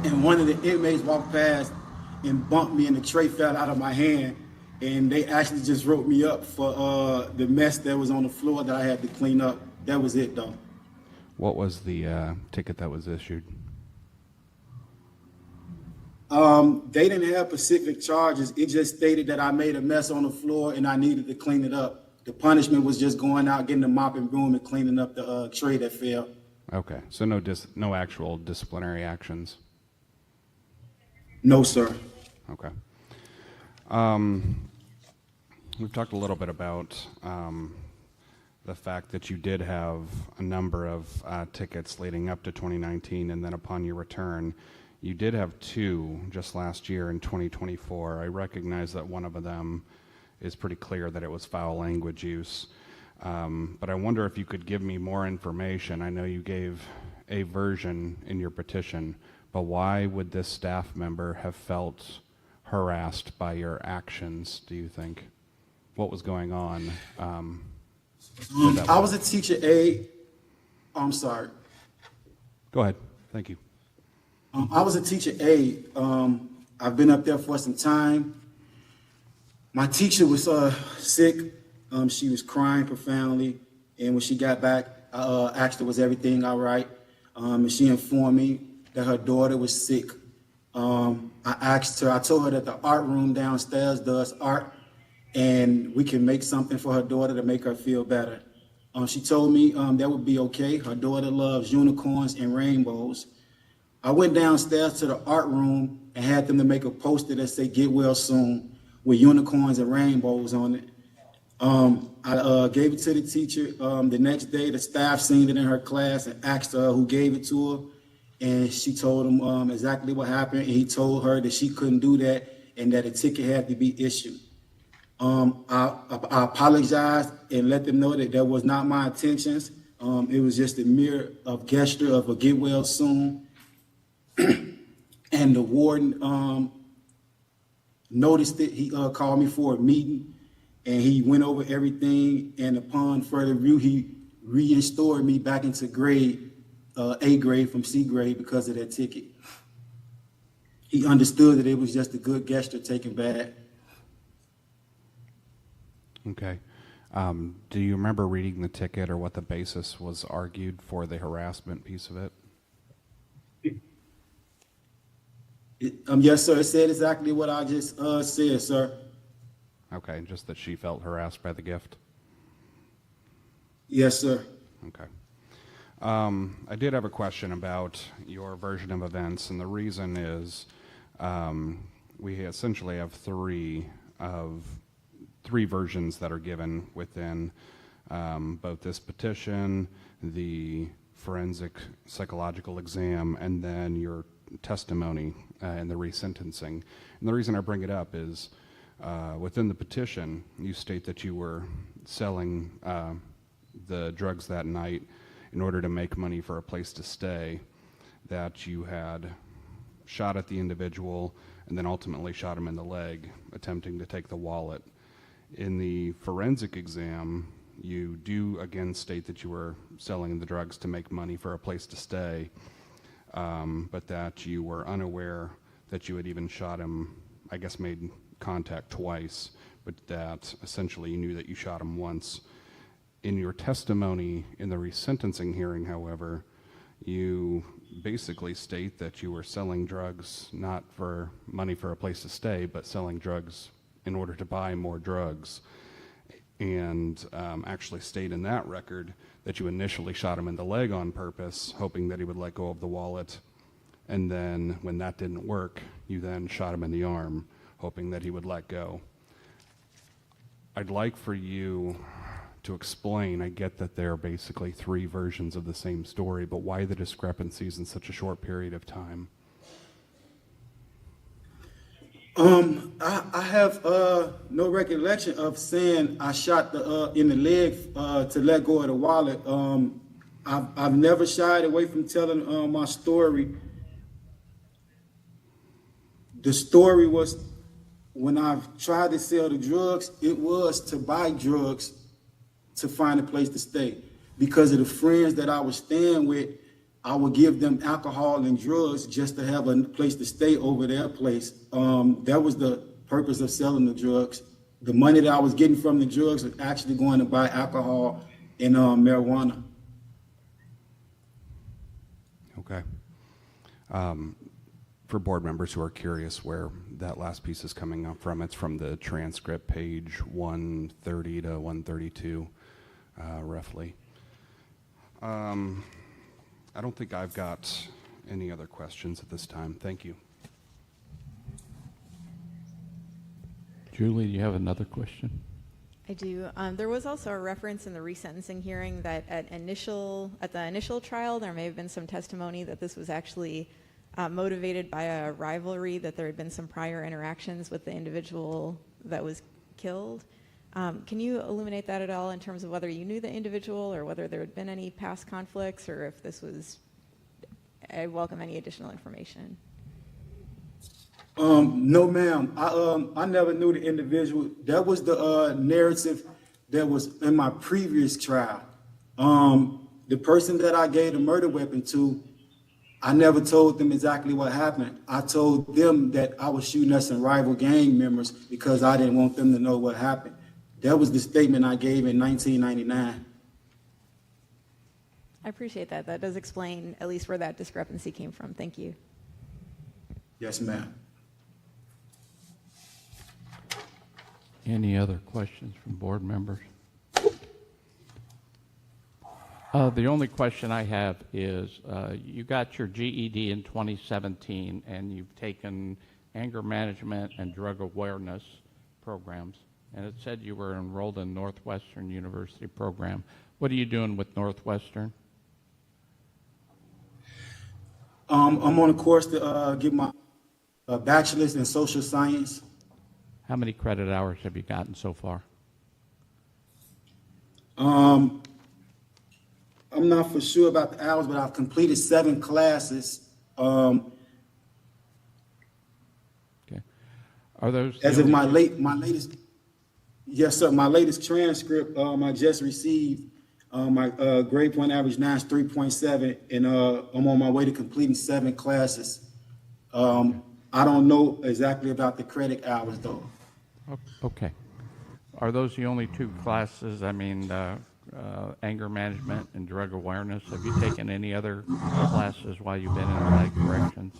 and one of the inmates walked past and bumped me, and the tray fell out of my hand. And they actually just wrote me up for the mess that was on the floor that I had to clean up. That was it, though. What was the ticket that was issued? They didn't have specific charges. It just stated that I made a mess on the floor and I needed to clean it up. The punishment was just going out, getting the mop and broom and cleaning up the tray that fell. Okay, so no actual disciplinary actions? No, sir. Okay. We've talked a little bit about the fact that you did have a number of tickets leading up to 2019, and then upon your return, you did have 2 just last year in 2024. I recognize that one of them is pretty clear that it was foul language use, but I wonder if you could give me more information. I know you gave a version in your petition, but why would this staff member have felt harassed by your actions, do you think? What was going on? I was a teacher aide. I'm sorry. Go ahead. Thank you. I was a teacher aide. I've been up there for some time. My teacher was sick. She was crying profoundly. And when she got back, I asked her, was everything all right? And she informed me that her daughter was sick. I told her that the art room downstairs does art, and we can make something for her daughter to make her feel better. She told me that would be okay. Her daughter loves unicorns and rainbows. I went downstairs to the art room and had them to make a poster that said "Get well soon" with unicorns and rainbows on it. I gave it to the teacher. The next day, the staff seen it in her class and asked her who gave it to her. And she told him exactly what happened. And he told her that she couldn't do that and that a ticket had to be issued. I apologized and let them know that was not my intentions. It was just a mere gesture of a get well soon. And the warden noticed it. He called me for a meeting, and he went over everything. And upon further review, he reinstored me back into grade, A grade from C grade because of that ticket. He understood that it was just a good gesture taken back. Okay. Do you remember reading the ticket or what the basis was argued for the harassment piece of it? Yes, sir. It said exactly what I just said, sir. Okay, just that she felt harassed by the gift? Yes, sir. Okay. I did have a question about your version of events, and the reason is we essentially have three versions that are given within both this petition, the forensic psychological exam, and then your testimony and the resentencing. And the reason I bring it up is within the petition, you state that you were selling the drugs that night in order to make money for a place to stay, that you had shot at the individual and then ultimately shot him in the leg, attempting to take the wallet. In the forensic exam, you do again state that you were selling the drugs to make money for a place to stay, but that you were unaware that you had even shot him, I guess made contact twice but that essentially you knew that you shot him once. In your testimony in the resentencing hearing, however, you basically state that you were selling drugs not for money for a place to stay, but selling drugs in order to buy more drugs. And actually state in that record that you initially shot him in the leg on purpose, hoping that he would let go of the wallet. And then when that didn't work, you then shot him in the arm, hoping that he would let go. I'd like for you to explain, I get that there are basically three versions of the same story, but why the discrepancies in such a short period of time? I have no recollection of saying I shot the in the leg to let go of the wallet. I've never shied away from telling my story. The story was when I tried to sell the drugs, it was to buy drugs to find a place to stay. Because of the friends that I was staying with, I would give them alcohol and drugs just to have a place to stay over their place. That was the purpose of selling the drugs. The money that I was getting from the drugs was actually going to buy alcohol and marijuana. Okay. For board members who are curious where that last piece is coming up from, it's from the transcript, page 130 to 132, roughly. I don't think I've got any other questions at this time. Thank you. Julie, do you have another question? I do. There was also a reference in the resentencing hearing that at the initial trial, there may have been some testimony that this was actually motivated by a rivalry, that there had been some prior interactions with the individual that was killed. Can you illuminate that at all in terms of whether you knew the individual or whether there had been any past conflicts, or if this was, I welcome any additional information. No, ma'am. I never knew the individual. That was the narrative that was in my previous trial. The person that I gave the murder weapon to, I never told them exactly what happened. I told them that I was shooting at some rival gang members because I didn't want them to know what happened. That was the statement I gave in 1999. I appreciate that. That does explain at least where that discrepancy came from. Thank you. Yes, ma'am. Any other questions from board members? The only question I have is, you got your GED in 2017, and you've taken anger management and drug awareness programs, and it said you were enrolled in Northwestern University program. What are you doing with Northwestern? I'm on a course to get my bachelor's in social science. How many credit hours have you gotten so far? I'm not for sure about the hours, but I've completed 7 classes. Okay. Are those as of my latest? Yes, sir. My latest transcript, I just received. My grade point average now is 3.7, and I'm on my way to completing 7 classes. I don't know exactly about the credit hours, though. Okay. Are those the only 2 classes? I mean, anger management and drug awareness. Have you taken any other classes while you've been in Automatic Corrections?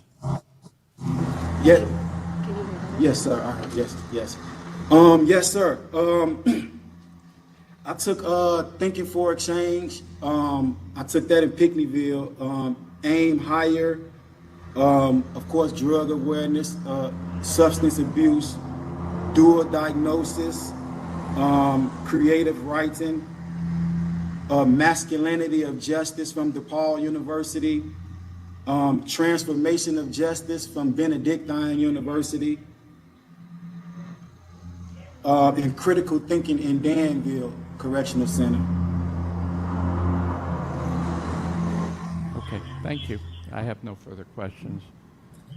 Yeah. Yes, sir. Yes. Yes, sir. I took Thinking for a Change. I took that in Pinckneyville. Aim Higher. Of course, drug awareness, substance abuse, dual diagnosis, creative writing, masculinity of justice from DePaul University, transformation of justice from Benedictine University, and critical thinking in Danville Correctional Center. Okay, thank you. I have no further questions.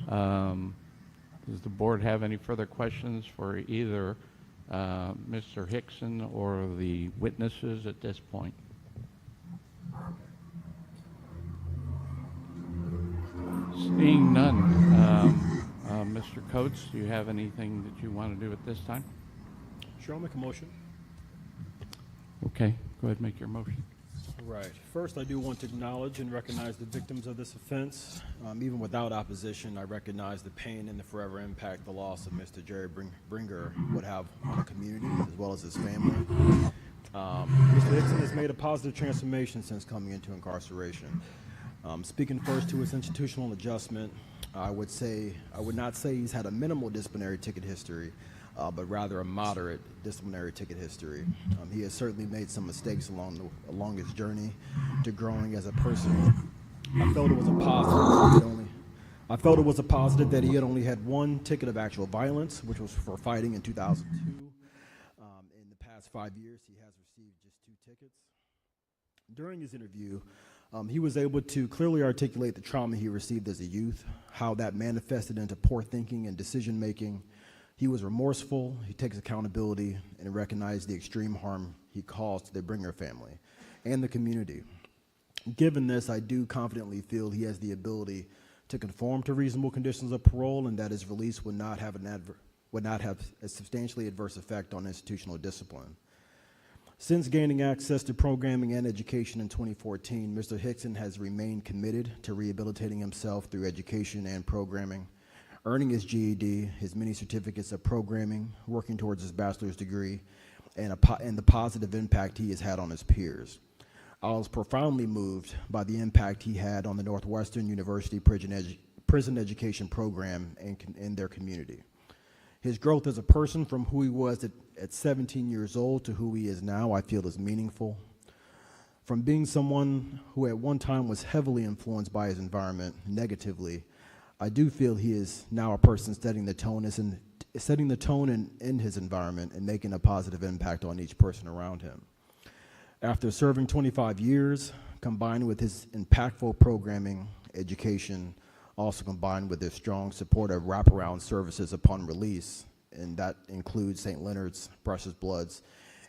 Does the board have any further questions for either Mr. Hickson or the witnesses at this point? Seeing none, Mr. Coates, do you have anything that you want to do at this time? Chair, I'll make a motion. Okay, go ahead and make your motion. Right. First, I do want to acknowledge and recognize the victims of this offense. Even without opposition, I recognize the pain and the forever impact the loss of Mr. Jerry Bringer would have on the community as well as his family. Mr. Hickson has made a positive transformation since coming into incarceration. Speaking first to his institutional adjustment, I would not say he's had a minimal disciplinary ticket history, but rather a moderate disciplinary ticket history. He has certainly made some mistakes along his journey to growing as a person. I felt it was a positive that he had only had one ticket of actual violence, which was for fighting in 2002. In the past 5 years, he has received just 2 tickets. During his interview, he was able to clearly articulate the trauma he received as a youth, how that manifested into poor thinking and decision making. He was remorseful, he takes accountability, and recognized the extreme harm he caused to the Bringer family and the community. Given this, I do confidently feel he has the ability to conform to reasonable conditions of parole and that his release would not have a substantially adverse effect on institutional discipline. Since gaining access to programming and education in 2014, Mr. Hickson has remained committed to rehabilitating himself through education and programming, earning his GED, his many certificates of programming, working towards his bachelor's degree, and the positive impact he has had on his peers. I was profoundly moved by the impact he had on the Northwestern University prison education program and their community. His growth as a person from who he was at 17 years old to who he is now, I feel is meaningful. From being someone who at one time was heavily influenced by his environment negatively, I do feel he is now a person setting the tone in his environment and making a positive impact on each person around him. After serving 25 years, combined with his impactful programming, education, also combined with his strong support of wraparound services upon release, and that includes St. Leonard's, Precious Bloods,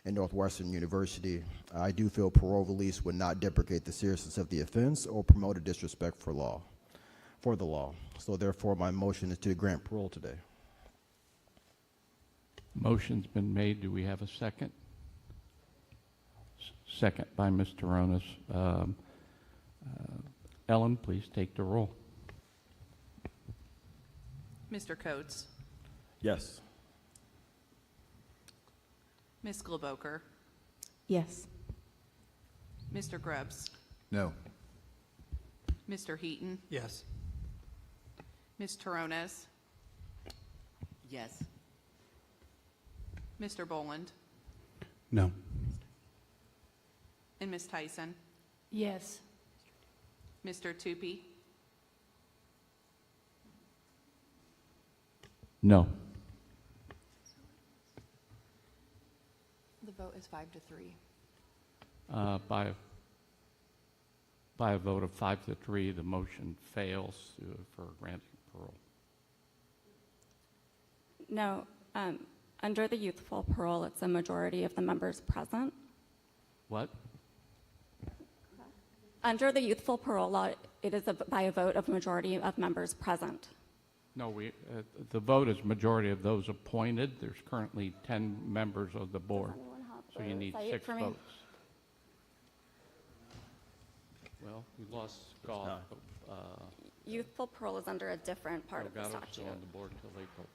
and Northwestern University, I do feel parole release would not deprecate the seriousness of the offense or promote a disrespect for the law. So therefore, my motion is to grant parole today. Motion's been made. Do we have a second? Second by Mr. Ronas. Ellen, please take the roll. Mr. Coates, Yes. Ms. Globoker, Yes. Mr. Grubbs, No. Mr. Heaton, Yes. Ms. Tarones, Yes. Mr. Boland, No. and Ms. Tyson. Yes. Mr. Tupy, No. The vote is 5-3. By a vote of 5-3, the motion fails for granting parole. No, under the youthful parole, it's a majority of the members present. What? Under the youthful parole law, it is by a vote of majority of members present. No, the vote is majority of those appointed. There's currently 10 members of the board, so you need 6 votes. Well, we lost golf. Youthful parole is under a different part of the Delgado's statute. still on the board until April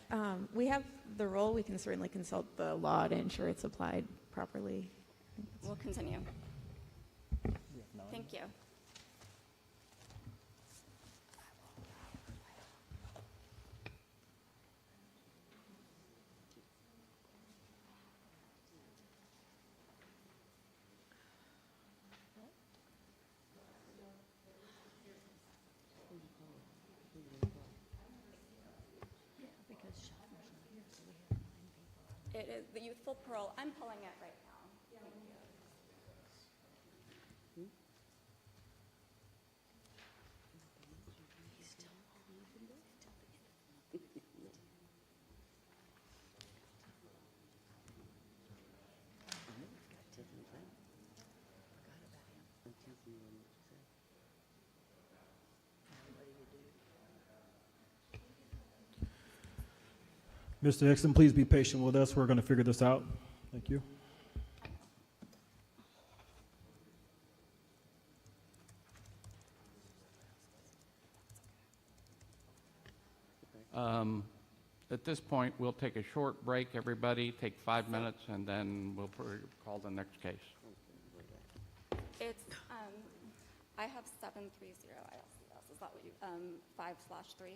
30th. We have the role. We can certainly consult the law to ensure it's applied properly. We'll continue. Thank you. It is the youthful parole. I'm pulling it right now. Thank you. Mr. Hickson, please be patient with us. We're going to figure this out. Thank you. At this point, we'll take a short break, everybody, take 5 minutes, and then we'll call the next case. It's, I have 730 ILCS. Is that what you, 5/3?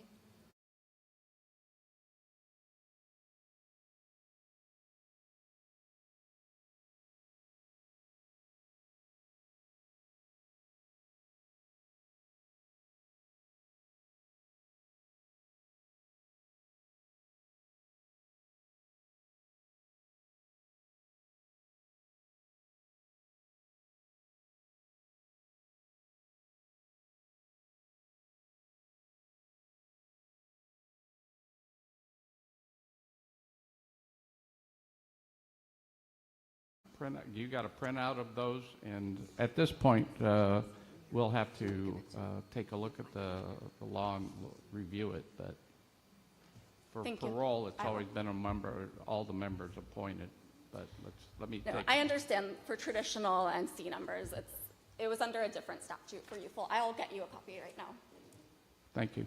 You got a printout of those, and at this point, we'll have to take a look at the law and review it. But for Thank you. parole, it's I will. always been a member, all the members appointed. But let me No, take. I understand for traditional and C numbers, it was under a different statute for youthful. I'll get you a copy right now. Thank you.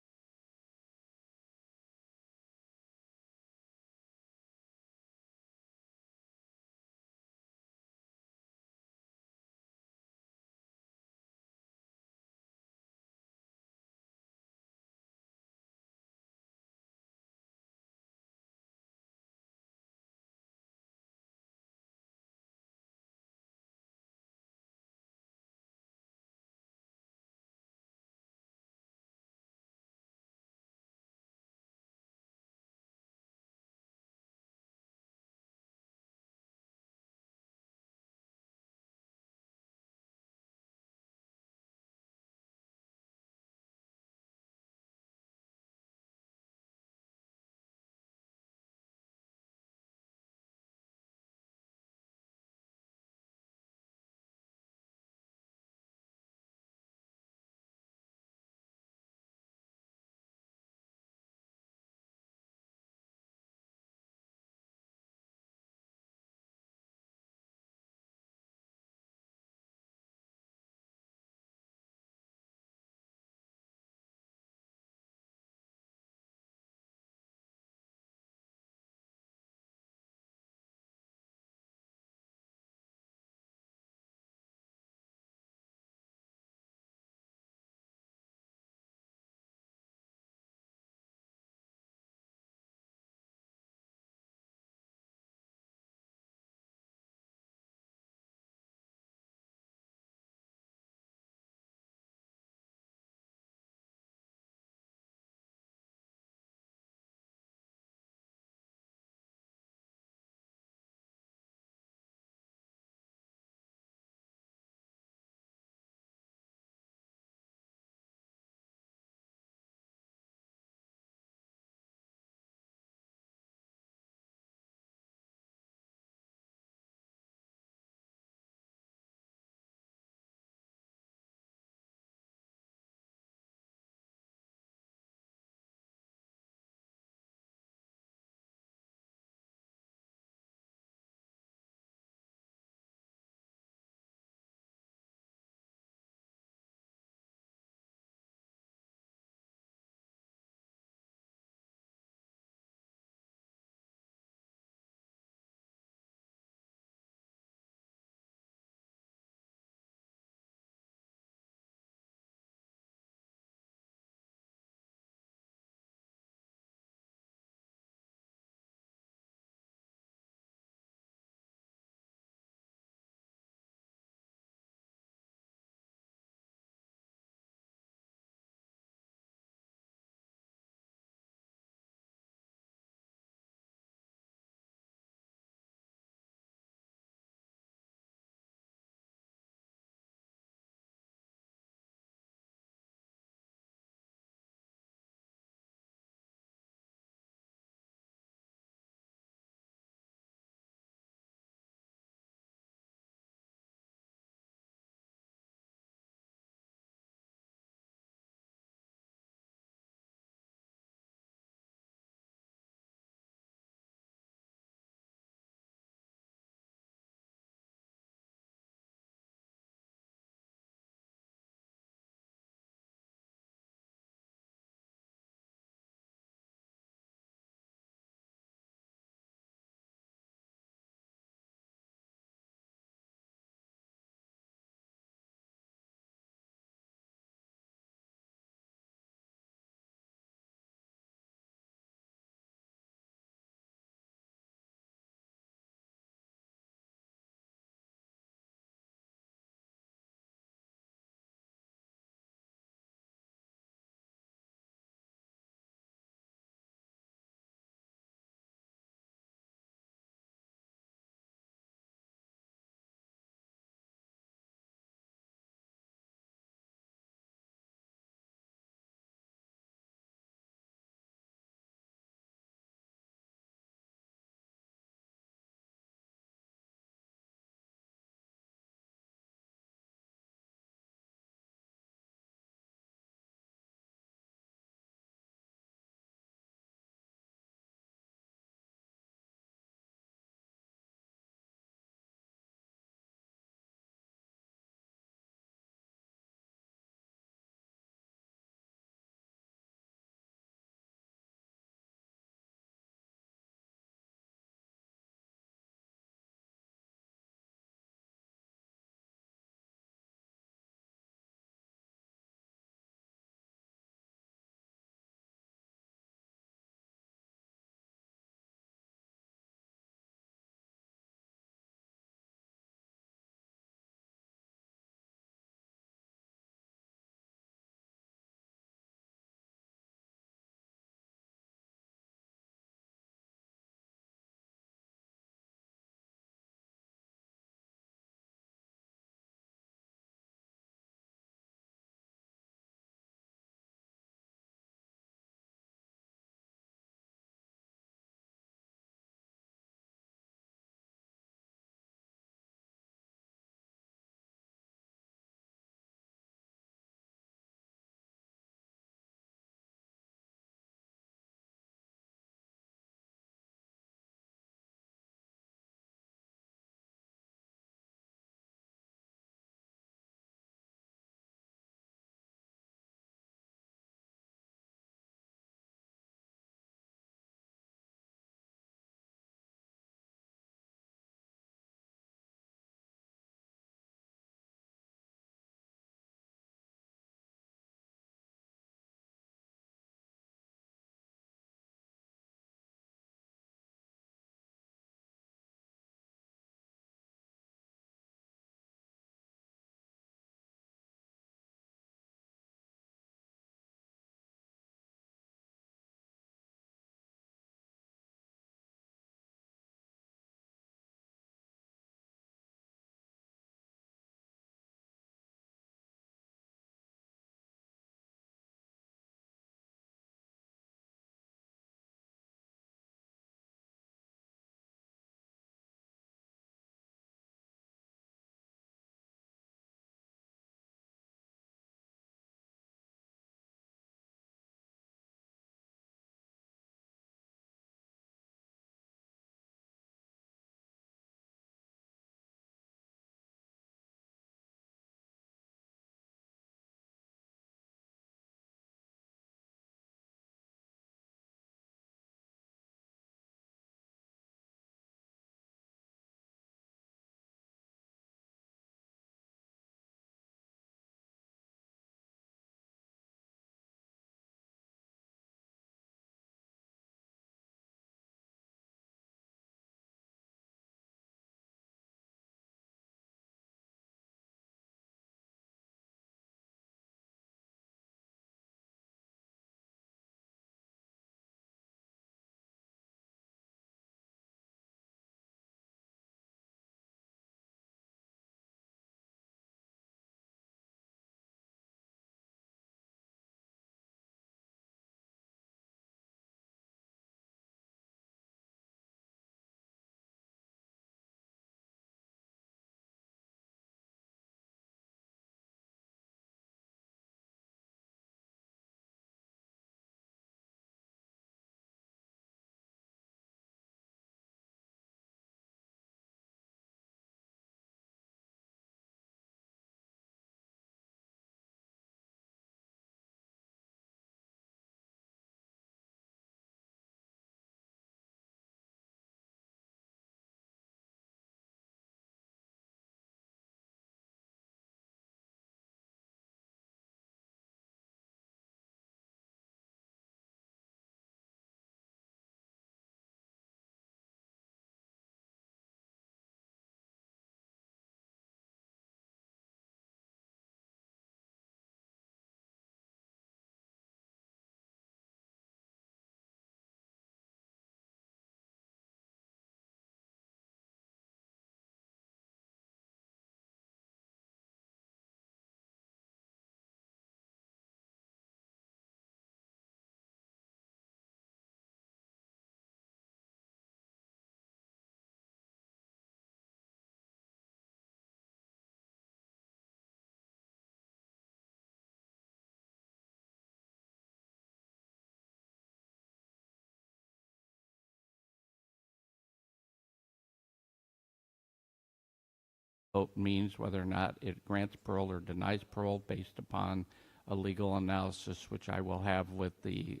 vote means, whether or not it grants parole or denies parole based upon a legal analysis, which I will have with the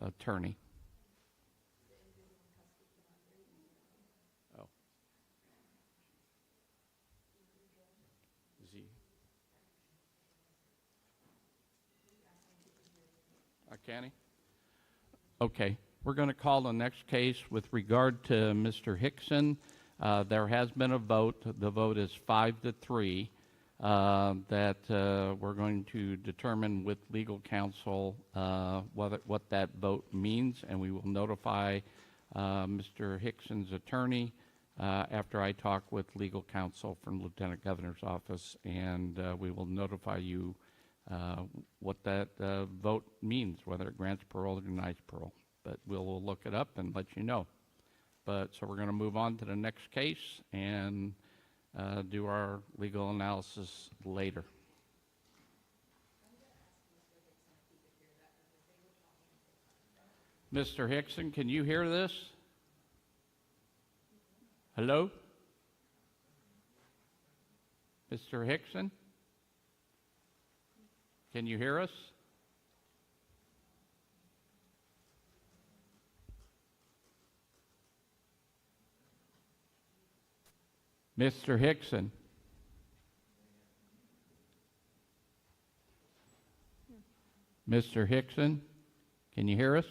attorney. Oh. Is he? Can he? Okay. We're going to call the next case with regard to Mr. Hickson. There has been a vote. The vote is 5-3 that we're going to determine with legal counsel what that vote means, and we will notify Mr. Hickson's attorney after I talk with legal counsel from Lieutenant Governor's office, and we will notify you what that vote means, whether it grants parole or denies parole. But we'll look it up and let you know. But so we're going to move on to the next case and do our legal analysis later. Mr. Hickson, can you hear this? Hello? Mr. Hickson? Can you hear us? Mr. Hickson? Mr. Hickson, can you hear us?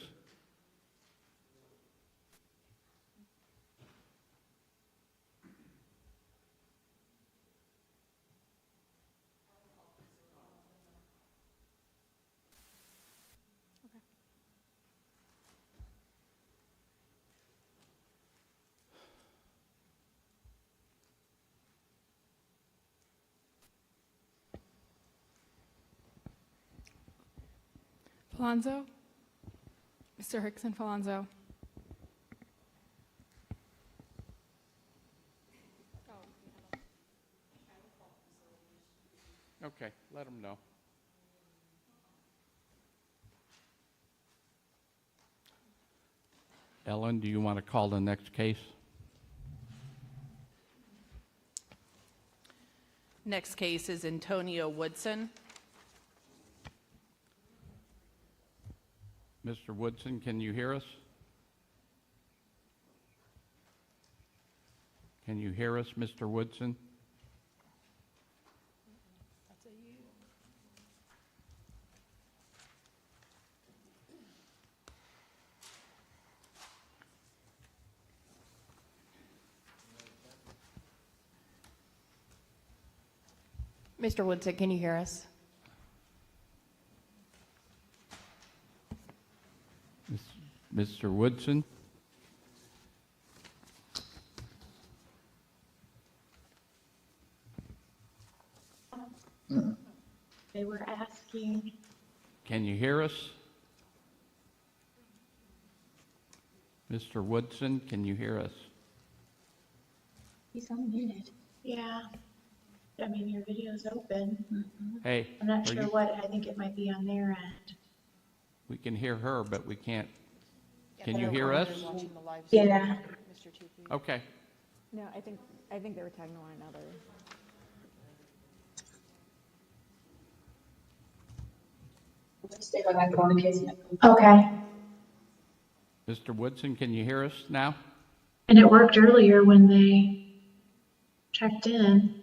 Falonzo? Mr. Hickson Falonzo? Okay, let him know. Ellen, do you want to call the next case? Next case is Antonio Woodson. Mr. Woodson, can you hear us? Can you hear us, Mr. Woodson? Mr. Woodson, can you hear us? Mr. Woodson? They were asking. Can you hear us? Mr. Woodson, can you hear us? He's unmuted. Yeah. I mean, your video's open. Hey. I'm not sure what. I think it might be on their end. We can hear her, but we can't. Can you hear us? Yeah. Okay. No, I think they were tagging one another. Okay. Mr. Woodson, can you hear us now? And it worked earlier when they checked in.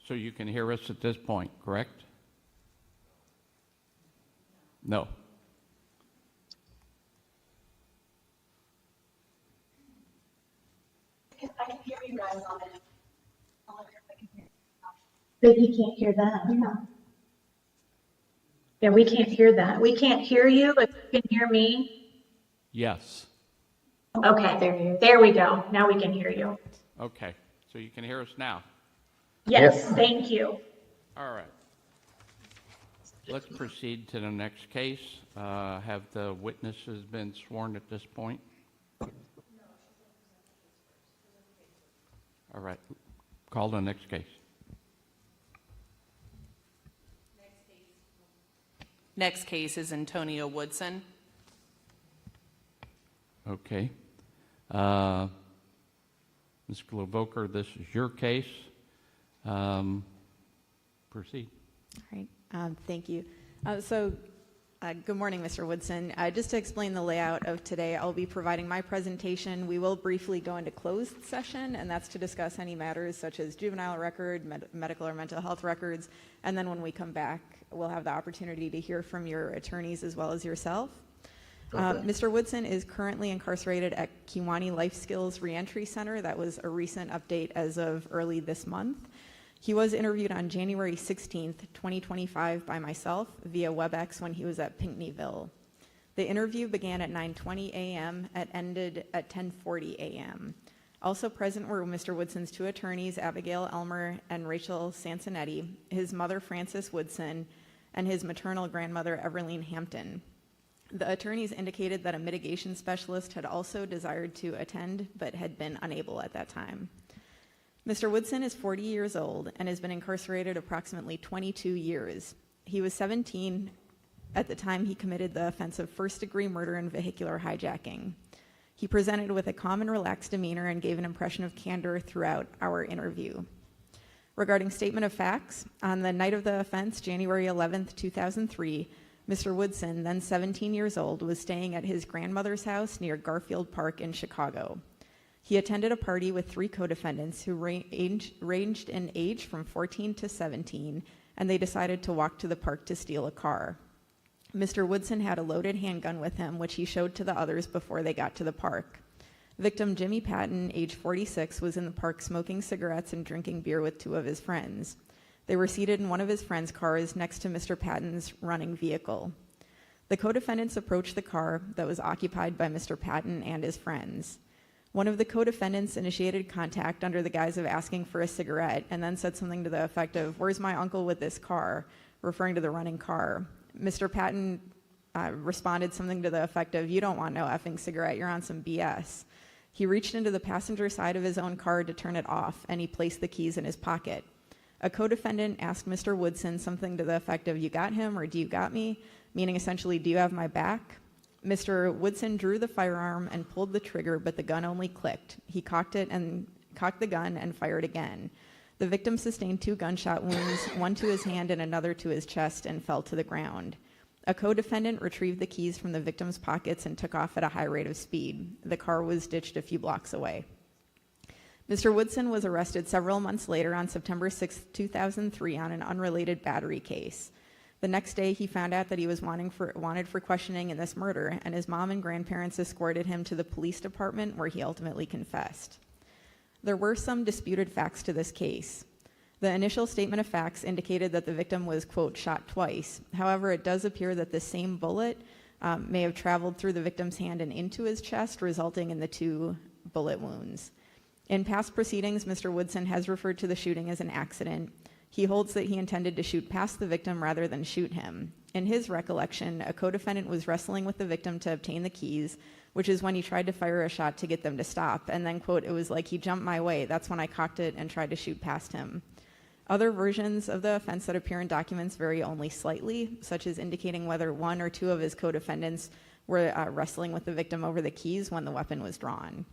So you can hear us at this point, correct? No. I can hear you guys on it. But he can't hear them. Yeah. Yeah, we can't hear that. We can't hear you, but you can hear me. Yes. Okay, there we go. Now we can hear you. Okay. So you can hear us now. Yes, thank you. All right. Let's proceed to the next case. Have the witnesses been sworn at this point? All right. Call the next case. Next case is Antonio Woodson. Okay. Ms. Globoker, this is your case. Proceed. All right, thank you. Good morning, Mr. Woodson. Just to explain the layout of today, I'll be providing my presentation. We will briefly go into closed session, and that's to discuss any matters such as juvenile record, medical or mental health records, and then when we come back, we'll have the opportunity to hear from your attorneys as well as yourself. Okay. Mr. Woodson is currently incarcerated at Kiwani Life Skills Reentry Center. That was a recent update as of early this month. He was interviewed on January 16th, 2025 by myself via WebEx when he was at Pinckneyville. The interview began at 9:20 a.m. and ended at 10:40 a.m. Also present were Mr. Woodson's two attorneys, Abigail Elmer and Rachel Sansonetti, his mother, Frances Woodson, and his maternal grandmother, Everline Hampton. The attorneys indicated that a mitigation specialist had also desired to attend but had been unable at that time. Mr. Woodson is 40 years old and has been incarcerated approximately 22 years. He was 17 at the time he committed the offense of first-degree murder and vehicular hijacking. He presented with a calm and relaxed demeanor and gave an impression of candor throughout our interview. Regarding statement of facts, on the night of the offense, January 11th, 2003, Mr. Woodson, then 17 years old, was staying at his grandmother's house near Garfield Park in Chicago. He attended a party with three co-defendants who ranged in age from 14 to 17, and they decided to walk to the park to steal a car. Mr. Woodson had a loaded handgun with him, which he showed to the others before they got to the park. Victim Jimmy Patton, age 46, was in the park smoking cigarettes and drinking beer with two of his friends. They were seated in one of his friends' cars next to Mr. Patton's running vehicle. The co-defendants approached the car that was occupied by Mr. Patton and his friends. One of the co-defendants initiated contact under the guise of asking for a cigarette and then said something to the effect of, "Where's my uncle with this car?" referring to the running car. Mr. Patton responded something to the effect of, "You don't want no effing cigarette, you're on some BS." He reached into the passenger side of his own car to turn it off, and he placed the keys in his pocket. A co-defendant asked Mr. Woodson something to the effect of, "You got him," or "Do you got me?" meaning essentially, "Do you have my back?" Mr. Woodson drew the firearm and pulled the trigger, but the gun only clicked. He cocked the gun and fired again. The victim sustained 2 gunshot wounds, one to his hand and another to his chest, and fell to the ground. A co-defendant retrieved the keys from the victim's pockets and took off at a high rate of speed. The car was ditched a few blocks away. Mr. Woodson was arrested several months later on September 6, 2003 on an unrelated battery case. The next day, he found out that he was wanted for questioning in this murder, and his mom and grandparents escorted him to the police department where he ultimately confessed. There were some disputed facts to this case. The initial statement of facts indicated that the victim was, quote, shot twice. However, it does appear that the same bullet may have traveled through the victim's hand and into his chest, resulting in the 2 bullet wounds. In past proceedings, Mr. Woodson has referred to the shooting as an accident. He holds that he intended to shoot past the victim rather than shoot him. In his recollection, a co-defendant was wrestling with the victim to obtain the keys, which is when he tried to fire a shot to get them to stop. And then, quote, "It was like he jumped my way. That's when I cocked it and tried to shoot past him." Other versions of the offense that appear in documents vary only slightly, such as indicating whether 1 or 2 of his co-defendants were wrestling with the victim over the keys when the weapon was drawn.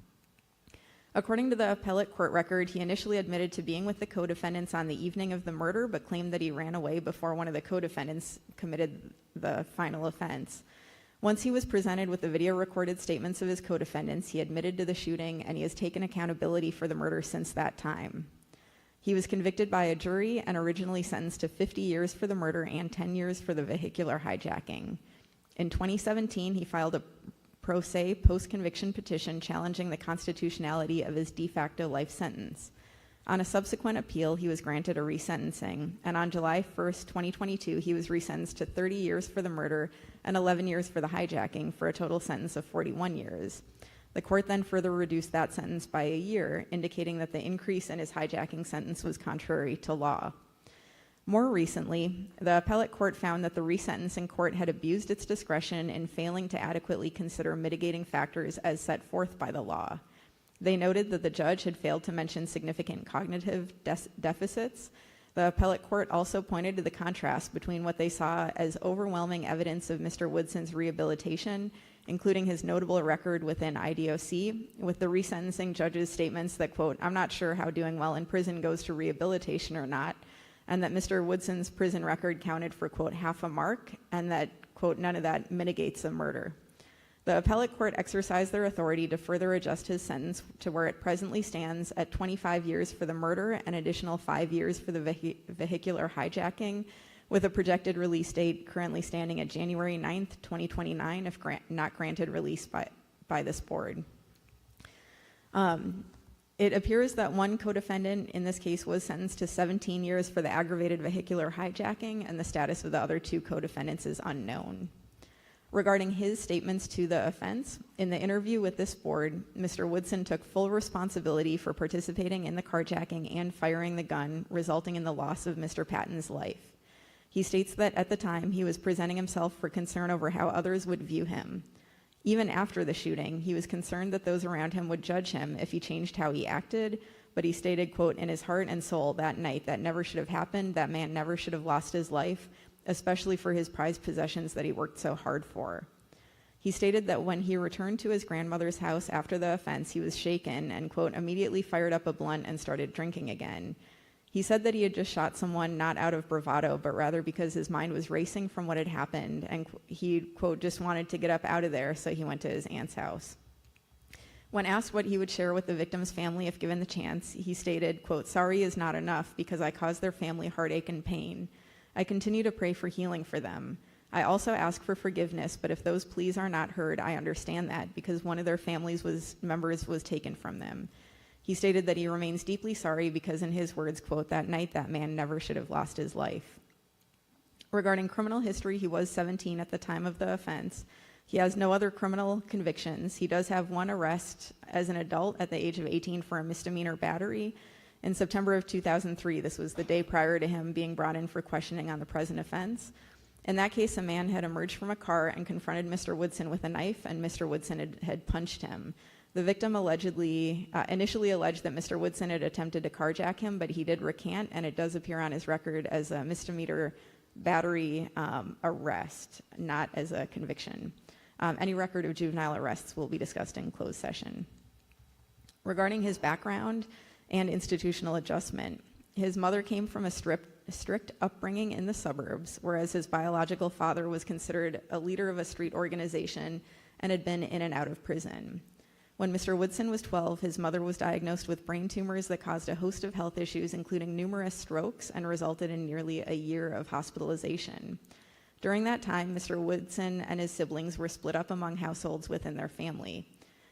According to the appellate court record, he initially admitted to being with the co-defendants on the evening of the murder, but claimed that he ran away before one of the co-defendants committed the final offense. Once he was presented with the video-recorded statements of his co-defendants, he admitted to the shooting, and he has taken accountability for the murder since that time. He was convicted by a jury and originally sentenced to 50 years for the murder and 10 years for the vehicular hijacking. In 2017, he filed a pro se post-conviction petition challenging the constitutionality of his de facto life sentence. On a subsequent appeal, he was granted a resentencing, and on July 1st, 2022, he was resentenced to 30 years for the murder and 11 years for the hijacking, for a total sentence of 41 years. The court then further reduced that sentence by a year, indicating that the increase in his hijacking sentence was contrary to law. More recently, the appellate court found that the resentencing court had abused its discretion in failing to adequately consider mitigating factors as set forth by the law. They noted that the judge had failed to mention significant cognitive deficits, The appellate court also pointed to the contrast between what they saw as overwhelming evidence of Mr. Woodson's rehabilitation, including his notable record within IDOC, with the resentencing judge's statements that, quote, "I'm not sure how doing well in prison goes to rehabilitation or not," and that Mr. Woodson's prison record counted for, quote, "half a mark," and that, quote, "none of that mitigates a murder." The appellate court exercised their authority to further adjust his sentence to where it presently stands at 25 years for the murder and an additional 5 years for the vehicular hijacking, with a projected release date currently standing at January 9th, 2029, if not granted release by this board. It appears that one co-defendant in this case was sentenced to 17 years for the aggravated vehicular hijacking, and the status of the other 2 co-defendants is unknown. Regarding his statements to the offense, in the interview with this board, Mr. Woodson took full responsibility for participating in the carjacking and firing the gun, resulting in the loss of Mr. Patton's life. He states that at the time, he was presenting himself for concern over how others would view him. Even after the shooting, he was concerned that those around him would judge him if he changed how he acted, but he stated, quote, "In his heart and soul that night, that never should have happened, that man never should have lost his life, especially for his prized possessions that he worked so hard for." He stated that when he returned to his grandmother's house after the offense, he was shaken and, quote, "immediately fired up a blunt and started drinking again." He said that he had just shot someone not out of bravado, but rather because his mind was racing from what had happened, and he, quote, "just wanted to get up out of there," so he went to his aunt's house. When asked what he would share with the victim's family if given the chance, he stated, quote, "Sorry is not enough because I caused their family heartache and pain. I continue to pray for healing for them. I also ask for forgiveness, but if those pleas are not heard, I understand that because one of their family's members was taken from them." He stated that he remains deeply sorry because, in his words, quote, "that night that man never should have lost his life." Regarding criminal history, he was 17 at the time of the offense. He has no other criminal convictions. He does have one arrest as an adult at the age of 18 for a misdemeanor battery. In September of 2003, this was the day prior to him being brought in for questioning on the present offense. In that case, a man had emerged from a car and confronted Mr. Woodson with a knife, and Mr. Woodson had punched him. The victim initially alleged that Mr. Woodson had attempted to carjack him, but he did recant, and it does appear on his record as a misdemeanor battery arrest, not as a conviction. Any record of juvenile arrests will be discussed in closed session. Regarding his background and institutional adjustment, his mother came from a strict upbringing in the suburbs, whereas his biological father was considered a leader of a street organization and had been in and out of prison. When Mr. Woodson was 12, his mother was diagnosed with brain tumors that caused a host of health issues, including numerous strokes, and resulted in nearly a year of hospitalization. During that time, Mr. Woodson and his siblings were split up among households within their family.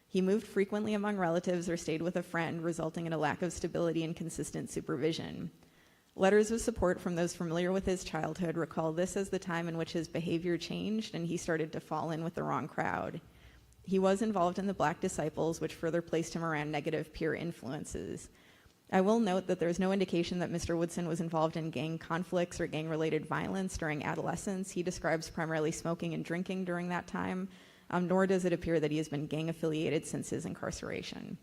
He moved frequently among relatives or stayed with a friend, resulting in a lack of stability and consistent supervision. Letters of support from those familiar with his childhood recall this as the time in which his behavior changed and he started to fall in with the wrong crowd. He was involved in the Black Disciples, which further placed him around negative peer influences. I will note that there's no indication that Mr. Woodson was involved in gang conflicts or gang-related violence during adolescence. He describes primarily smoking and drinking during that time, nor does it appear that he has been gang-affiliated since his incarceration.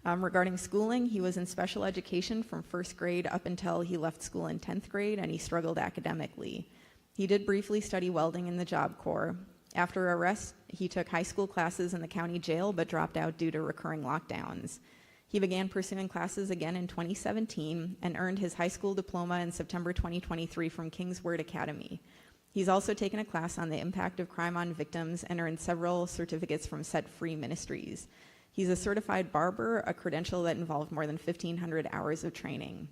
Regarding schooling, he was in special education from first grade up until he left school in 10th grade, and he struggled academically. He did briefly study welding in the Job Corps. After arrest, he took high school classes in the county jail, but dropped out due to recurring lockdowns. He began pursuing classes again in 2017 and earned his high school diploma in September 2023 from King's Word Academy. He's also taken a class on the impact of crime on victims and earned several certificates from Set Free Ministries. He's a certified barber, a credential that involved more than 1,500 hours of training.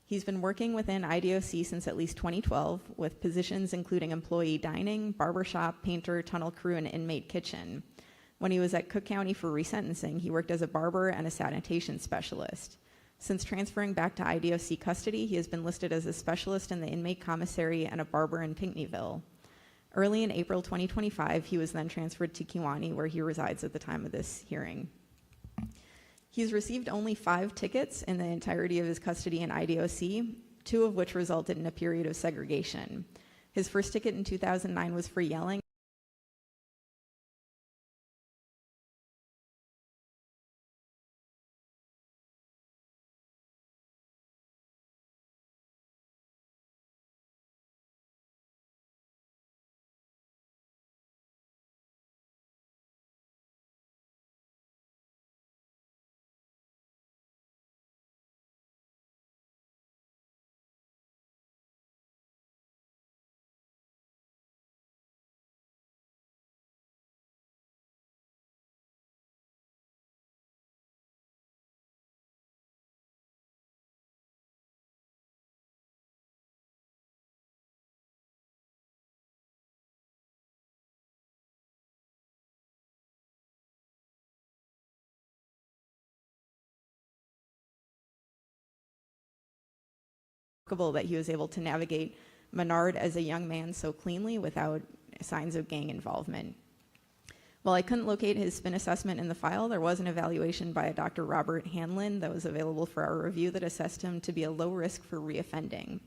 He's been working within IDOC since at least 2012 with positions including employee dining, barbershop, painter, tunnel crew, and inmate kitchen. When he was at Cook County for resentencing, he worked as a barber and a sanitation specialist. Since transferring back to IDOC custody, he has been listed as a specialist in the inmate commissary and a barber in Pinckneyville. Early in April 2025, he was then transferred to Kewanee, where he resides at the time of this hearing. He's received only 5 tickets in the entirety of his custody in IDOC, 2 of which resulted in a period of segregation. His first ticket in 2009 was for yelling remarkable that he was able to navigate Menard as a young man so cleanly without signs of gang involvement. While I couldn't locate his spin assessment in the file, there was an evaluation by a Dr. Robert Hanlon that was available for our review that assessed him to be a low risk for reoffending.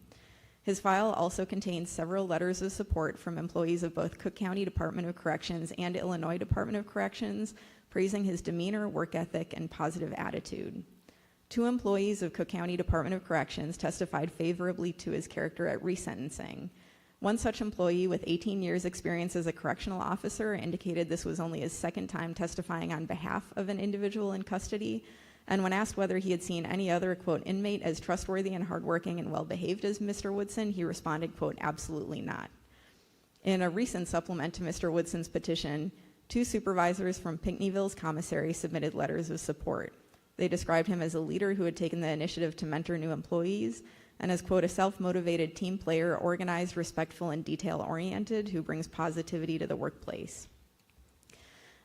His file also contains several letters of support from employees of both Cook County Department of Corrections and Illinois Department of Corrections, praising his demeanor, work ethic, and positive attitude. 2 employees of Cook County Department of Corrections testified favorably to his character at resentencing. One such employee with 18 years experience as a correctional officer indicated this was only his second time testifying on behalf of an individual in custody, and when asked whether he had seen any other, quote, inmate as trustworthy and hardworking and well-behaved as Mr. Woodson, he responded, quote, absolutely not. In a recent supplement to Mr. Woodson's petition, 2 supervisors from Pinckneyville's commissary submitted letters of support. They described him as a leader who had taken the initiative to mentor new employees, and as, quote, a self-motivated team player, organized, respectful, and detail-oriented, who brings positivity to the workplace.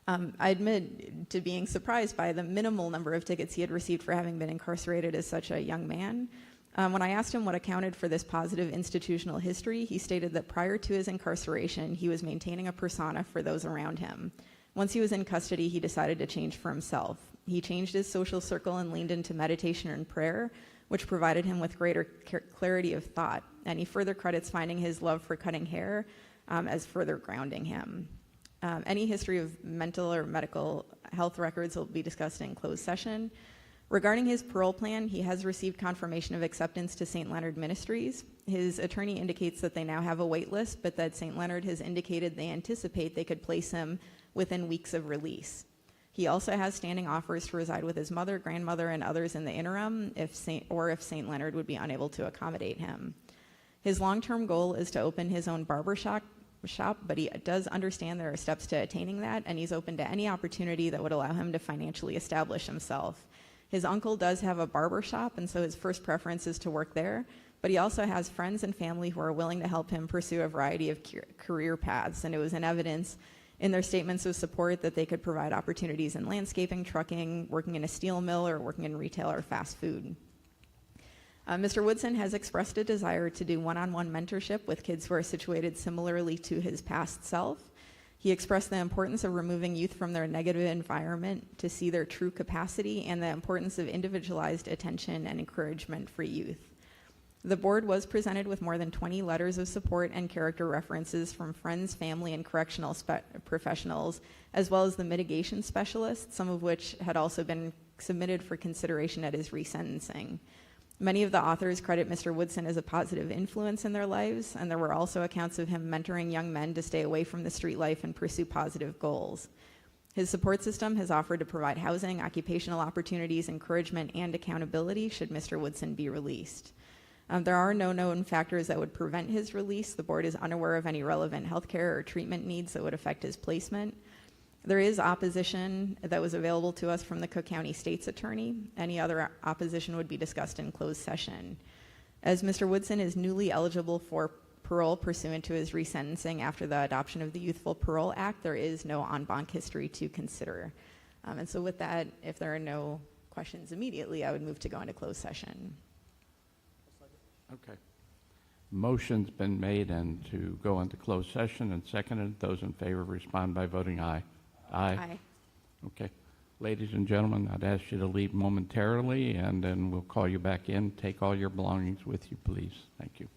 I admit to being surprised by the minimal number of tickets he had received for having been incarcerated as such a young man. When I asked him what accounted for this positive institutional history, he stated that prior to his incarceration, he was maintaining a persona for those around him. Once he was in custody, he decided to change for himself. He changed his social circle and leaned into meditation and prayer, which provided him with greater clarity of thought. And he further credits finding his love for cutting hair as further grounding him. Any history of mental or medical health records will be discussed in closed session. Regarding his parole plan, he has received confirmation of acceptance to St. Leonard Ministries. His attorney indicates that they now have a wait list, but that St. Leonard has indicated they anticipate they could place him within weeks of release. He also has standing offers to reside with his mother, grandmother, and others in the interim if St. Leonard would be unable to accommodate him. His long-term goal is to open his own barber shop, but he does understand there are steps to attaining that, and he's open to any opportunity that would allow him to financially establish himself. His uncle does have a barber shop, and so his first preference is to work there, but he also has friends and family who are willing to help him pursue a variety of career paths, and it was in evidence in their statements of support that they could provide opportunities in landscaping, trucking, working in a steel mill, or working in retail or fast food. Mr. Woodson has expressed a desire to do one-on-one mentorship with kids who are situated similarly to his past self. He expressed the importance of removing youth from their negative environment to see their true capacity and the importance of individualized attention and encouragement for youth. The board was presented with more than 20 letters of support and character references from friends, family, and correctional professionals, as well as the mitigation specialists, some of which had also been submitted for consideration at his resentencing. Many of the authors credit Mr. Woodson as a positive influence in their lives, and there were also accounts of him mentoring young men to stay away from the street life and pursue positive goals. His support system has offered to provide housing, occupational opportunities, encouragement, and accountability should Mr. Woodson be released. There are no known factors that would prevent his release. The board is unaware of any relevant healthcare or treatment needs that would affect his placement. There is opposition that was available to us from the Cook County State's attorney. Any other opposition would be discussed in closed session. As Mr. Woodson is newly eligible for parole pursuant to his resentencing after the adoption of the Youthful Parole Act, there is no en banc history to consider. And so with that, if there are no questions immediately, I would move to go into closed session. Okay. Motion's been made and to go into closed session and seconded. Those in favor respond by voting aye. Aye. Aye. Okay. Ladies and gentlemen, I'd ask you to leave momentarily, and then we'll call you back in. Take all your belongings with you, please. Thank you.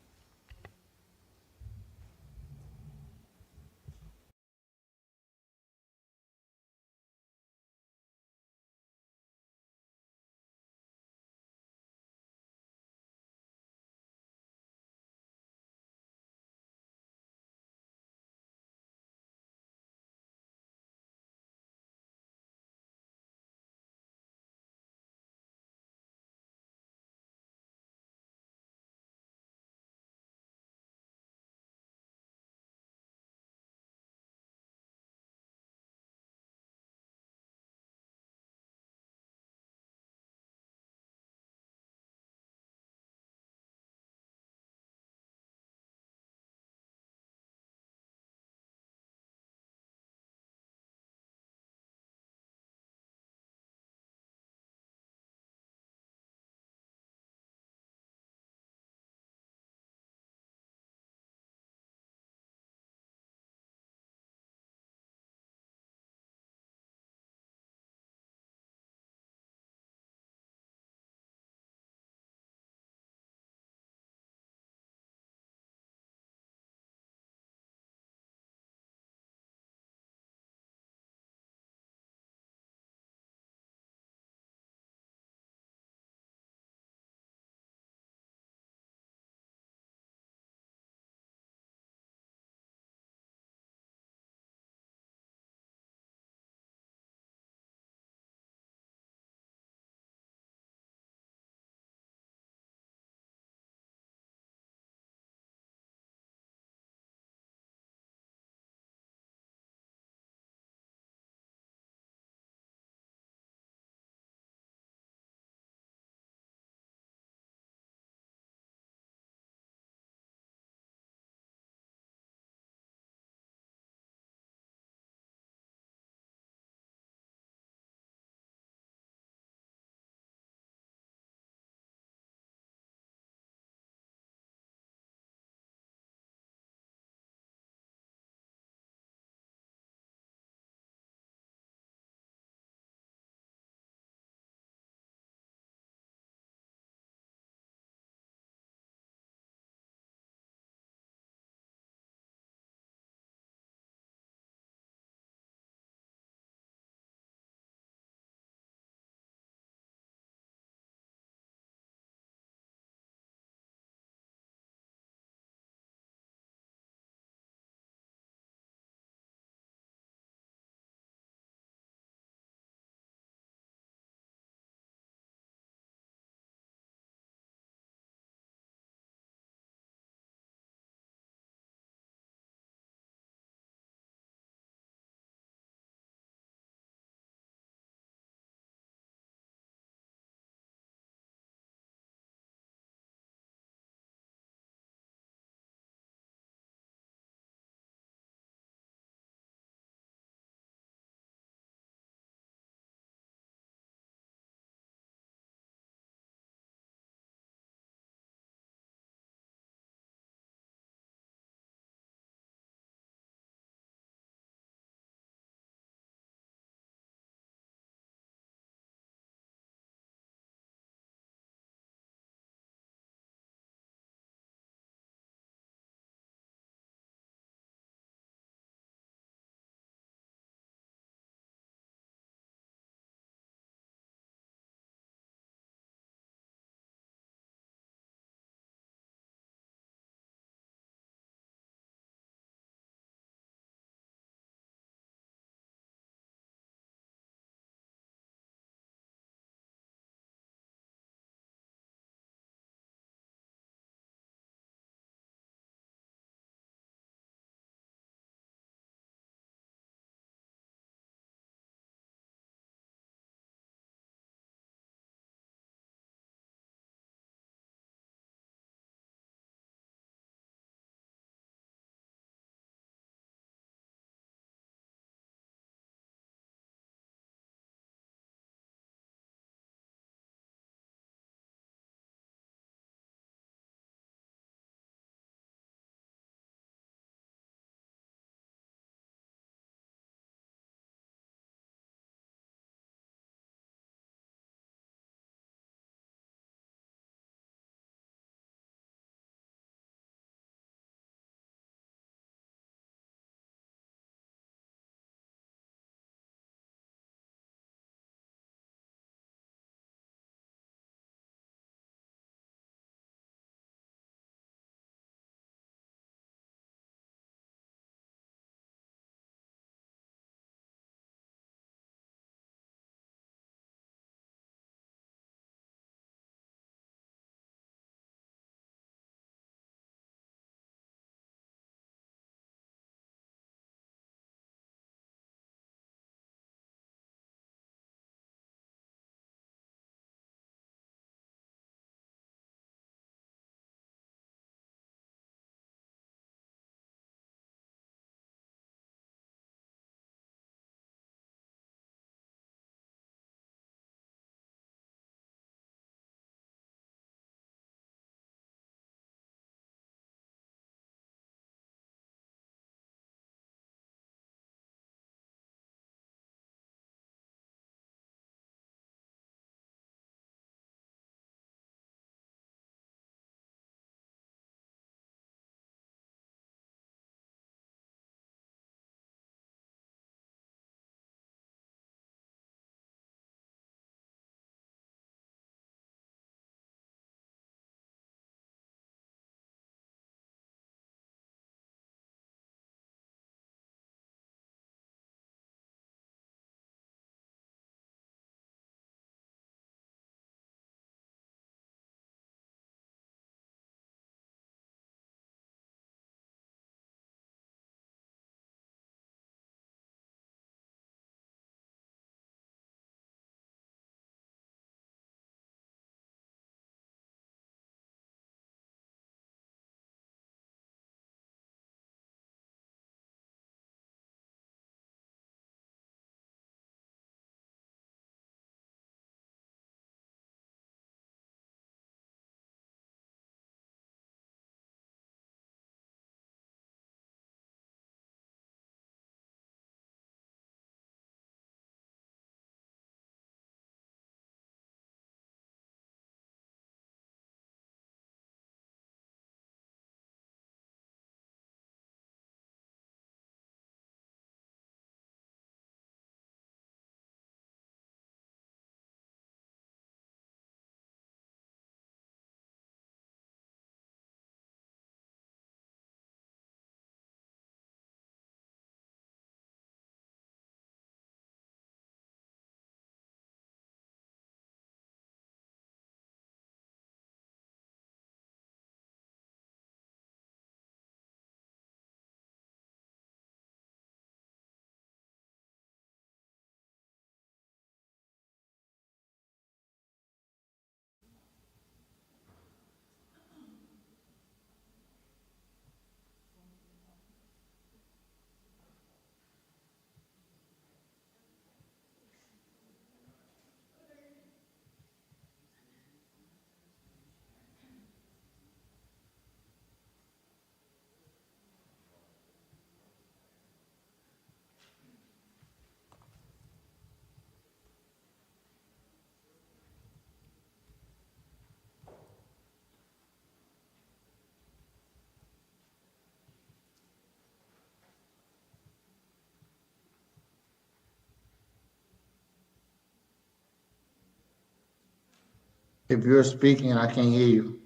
If you're speaking, I can't hear you.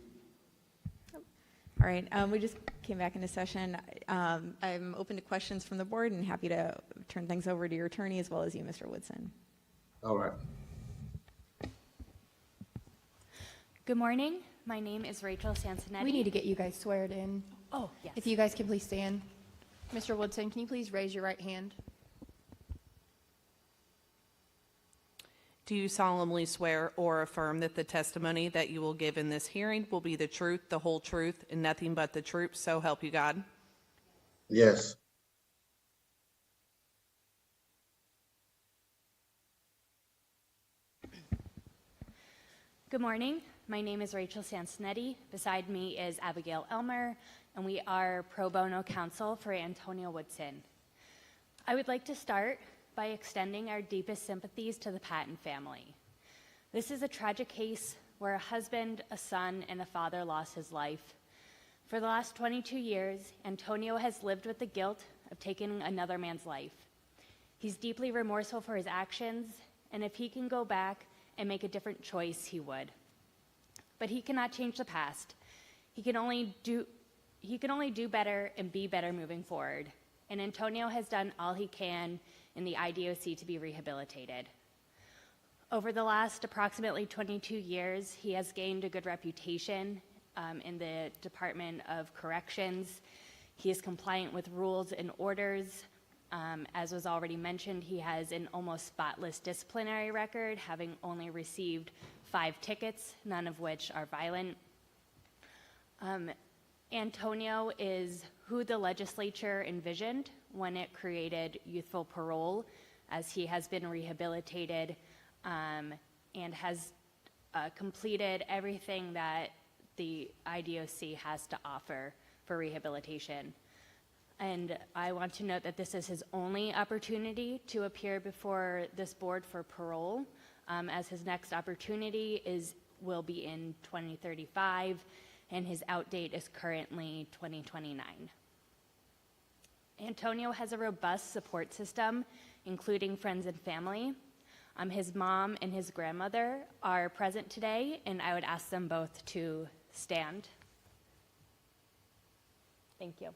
All right, we just came back into session. I'm open to questions from the board and happy to turn things over to your attorney as well as you, Mr. Woodson. All right. Good morning. My name is Rachel Sansonetti. We need to get you guys sweared in. Oh, yes. If you guys can please stand. Mr. Woodson, can you please raise your right hand? Do you solemnly swear or affirm that the testimony that you will give in this hearing will be the truth, the whole truth, and nothing but the truth, so help you God? Yes. Good morning. My name is Rachel Sansonetti. Beside me is Abigail Elmer, and we are pro bono counsel for Antonio Woodson. I would like to start by extending our deepest sympathies to the Patton family. This is a tragic case where a husband, a son, and a father lost his life. For the last 22 years, Antonio has lived with the guilt of taking another man's life. He's deeply remorseful for his actions, and if he can go back and make a different choice, he would. But he cannot change the past. He can only do better and be better moving forward. And Antonio has done all he can in the IDOC to be rehabilitated. Over the last approximately 22 years, he has gained a good reputation in the Department of Corrections. He is compliant with rules and orders. As was already mentioned, he has an almost spotless disciplinary record, having only received 5 tickets, none of which are violent. Antonio is who the legislature envisioned when it created youthful parole, as he has been rehabilitated and has completed everything that the IDOC has to offer for rehabilitation. And I want to note that this is his only opportunity to appear before this board for parole, as his next opportunity will be in 2035, and his out date is currently 2029. Antonio has a robust support system, including friends and family. His mom and his grandmother are present today, and I would ask them both to stand. Thank you.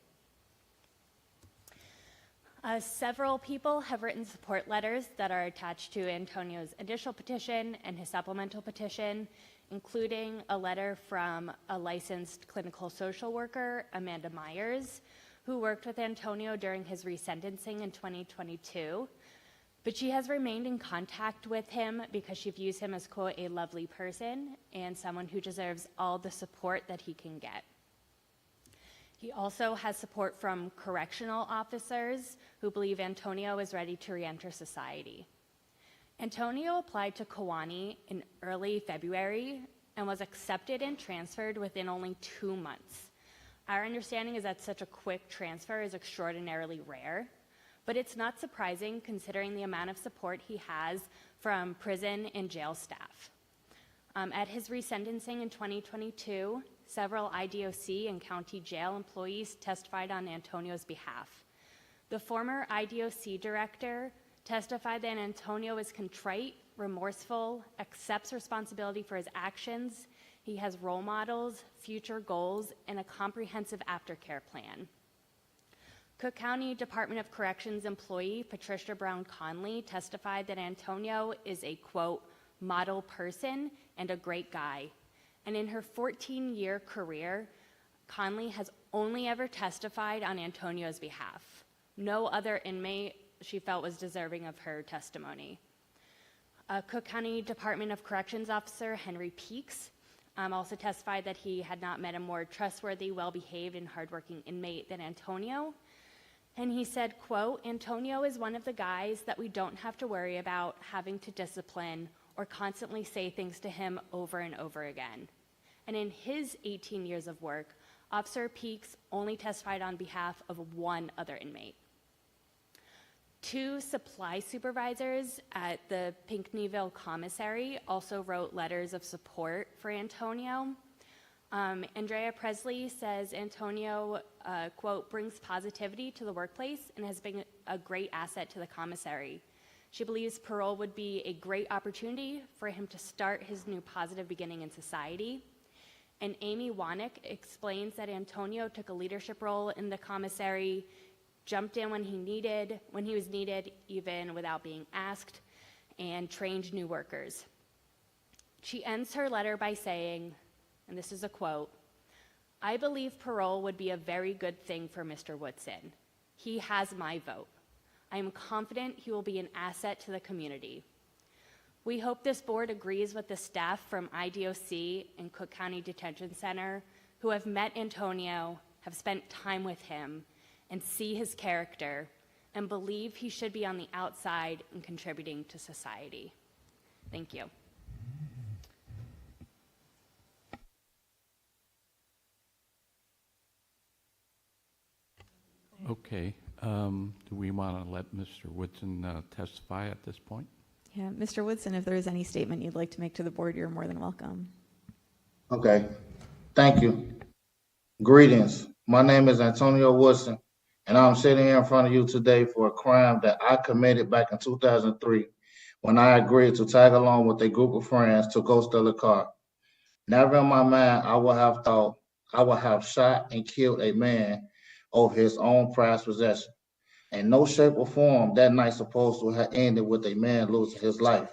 Several people have written support letters that are attached to Antonio's initial petition and his supplemental petition, including a letter from a licensed clinical social worker, Amanda Myers, who worked with Antonio during his resentencing in 2022. But she has remained in contact with him because she views him as, quote, a lovely person and someone who deserves all the support that he can get. He also has support from correctional officers who believe Antonio is ready to reenter society. Antonio applied to Kewanee in early February and was accepted and transferred within only 2 months. Our understanding is that such a quick transfer is extraordinarily rare, but it's not surprising considering the amount of support he has from prison and jail staff. At his resentencing in 2022, several IDOC and county jail employees testified on Antonio's behalf. The former IDOC director testified that Antonio is contrite, remorseful, accepts responsibility for his actions. He has role models, future goals, and a comprehensive aftercare plan. Cook County Department of Corrections employee Patricia Brown Conley testified that Antonio is a, quote, model person and a great guy. And in her 14-year career, Conley has only ever testified on Antonio's behalf. No other inmate she felt was deserving of her testimony. Cook County Department of Corrections officer Henry Peaks also testified that he had not met a more trustworthy, well-behaved, and hardworking inmate than Antonio. And he said, quote, Antonio is one of the guys that we don't have to worry about having to discipline or constantly say things to him over and over again. And in his 18 years of work, Officer Peaks only testified on behalf of one other inmate. 2 supply supervisors at the Pinckneyville Commissary also wrote letters of support for Antonio. Andrea Presley says Antonio, quote, brings positivity to the workplace and has been a great asset to the commissary. She believes parole would be a great opportunity for him to start his new positive beginning in society. And Amy Wanick explains that Antonio took a leadership role in the commissary, jumped in when he was needed, even without being asked, and trained new workers. She ends her letter by saying, and this is a quote, "I believe parole would be a very good thing for Mr. Woodson. He has my vote. I am confident he will be an asset to the community. We hope this board agrees with the staff from IDOC and Cook County Detention Center who have met Antonio, have spent time with him, and see his character, and believe he should be on the outside and contributing to society." Thank you. Okay. Do we want to let Mr. Woodson testify at this point? Yeah, Mr. Woodson, if there is any statement you'd like to make to the board, you're more than welcome. Okay. Thank you. Greetings. My name is Antonio Woodson, and I'm sitting here in front of you today for a crime that I committed back in 2003 when I agreed to tag along with a group of friends to go steal a car. Never in my mind I would have thought I would have shot and killed a man over his own prized possession. In no shape or form that night supposed to have ended with a man losing his life.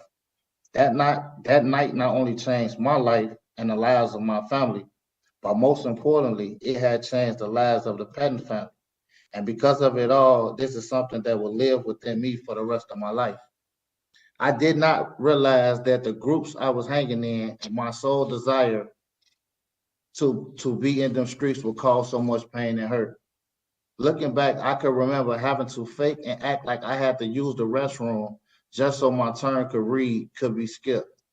That night not only changed my life and the lives of my family, but most importantly, it had changed the lives of the Patton family. And because of it all, this is something that will live within me for the rest of my life. I did not realize that the groups I was hanging in and my sole desire to be in them streets would cause so much pain and hurt. Looking back, I could remember having to fake and act like I had to use the restroom just so my turn could be skipped.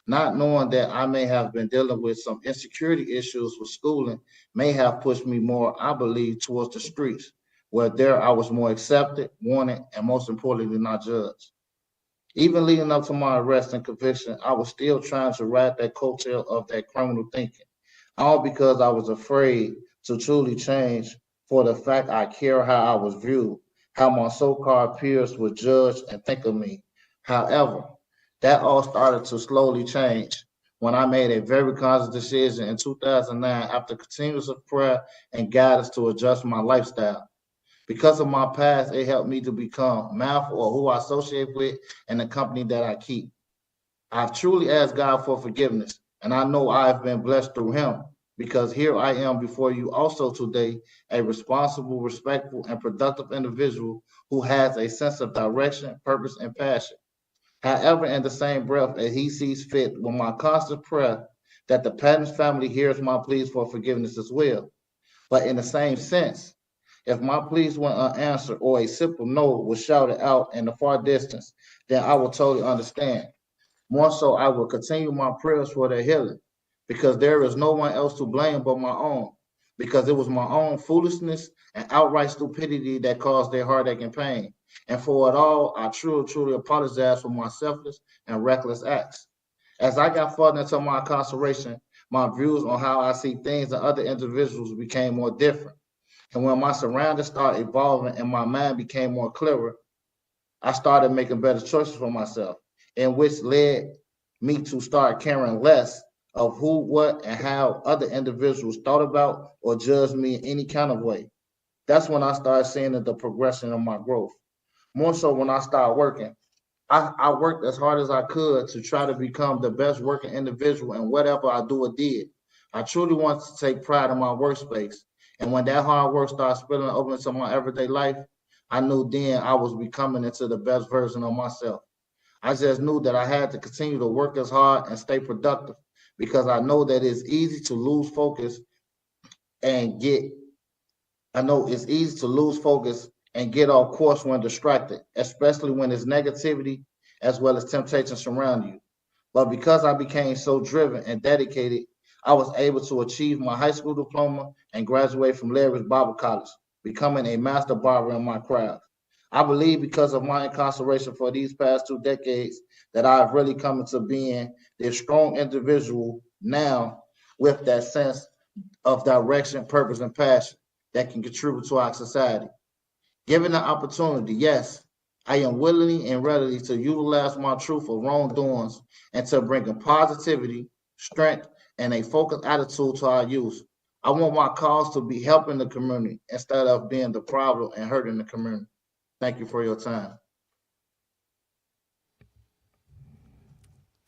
Not knowing that I may have been dealing with some insecurity issues with schooling may have pushed me more, I believe, towards the streets, where there I was more accepted, wanted, and most importantly, not judged. Even leading up to my arrest and conviction, I was still trying to ride that coattail of that criminal thinking, all because I was afraid to truly change for the fact I care how I was viewed, how my so-called peers would judge and think of me. However, that all started to slowly change when I made a very conscious decision in 2009 after continuous prayer and guidance to adjust my lifestyle. Because of my past, it helped me to become mindful of who I associate with and the company that I keep. I've truly asked God for forgiveness, and I know I've been blessed through him, because here I am before you also today, a responsible, respectful, and productive individual who has a sense of direction, purpose, and passion. However, in the same breath as he sees fit, with my constant prayer that the Patton family hears my pleas for forgiveness as well. But in the same sense, if my pleas went unanswered or a simple no was shouted out in the far distance, then I will totally understand. More so, I will continue my prayers for their healing, because there is no one else to blame but my own, because it was my own foolishness and outright stupidity that caused their heartache and pain. And for it all, I truly apologize for my selfless and reckless acts. As I got further into my incarceration, my views on how I see things and other individuals became more different. And when my surroundings started evolving and my mind became more clearer, I started making better choices for myself, and which led me to start caring less of who, what, and how other individuals thought about or judged me in any kind of way. That's when I started seeing the progression of my growth. More so when I started working. I worked as hard as I could to try to become the best working individual in whatever I do or did. I truly wanted to take pride in my workspace. And when that hard work started spilling over into my everyday life, I knew then I was becoming into the best version of myself. I just knew that I had to continue to work as hard and stay productive, because I know that it's easy to lose focus and get off course when distracted, especially when there's negativity as well as temptation surround you. But because I became so driven and dedicated, I was able to achieve my high school diploma and graduate from Larry's Barber College, becoming a master barber in my craft. I believe because of my incarceration for these past 2 decades that I've really come into being this strong individual now with that sense of direction, purpose, and passion that can contribute to our society. Given the opportunity, yes, I am willingly and ready to utilize my truth of wrongdoings and to bring positivity, strength, and a focused attitude to our youth. I want my cause to be helping the community instead of being the problem and hurting the community. Thank you for your time.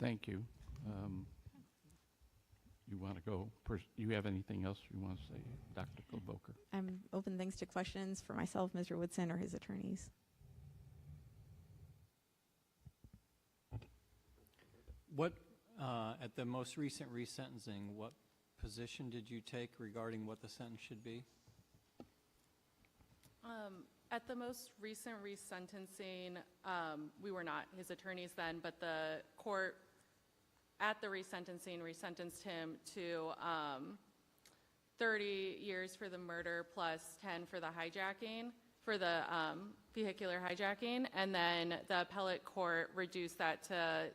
Thank you. You want to go? You have anything else you want to say, Dr. Kloboker? I'm open thanks to questions for myself, Mr. Woodson, or his attorneys. What, at the most recent resentencing, what position did you take regarding what the sentence should be? At the most recent resentencing, we were not his attorneys then, but the court at the resentencing resentenced him to 30 years for the murder plus 10 for the hijacking, for the vehicular hijacking, and then the appellate court reduced that to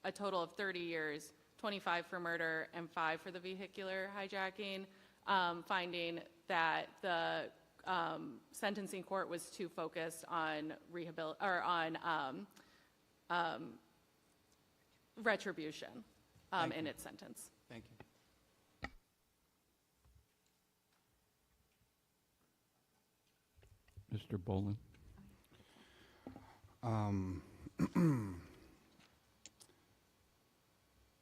a total of 30 years, 25 for murder and 5 for the vehicular hijacking, finding that the sentencing court was too focused on retribution in its sentence. Thank you. Mr. Bolin.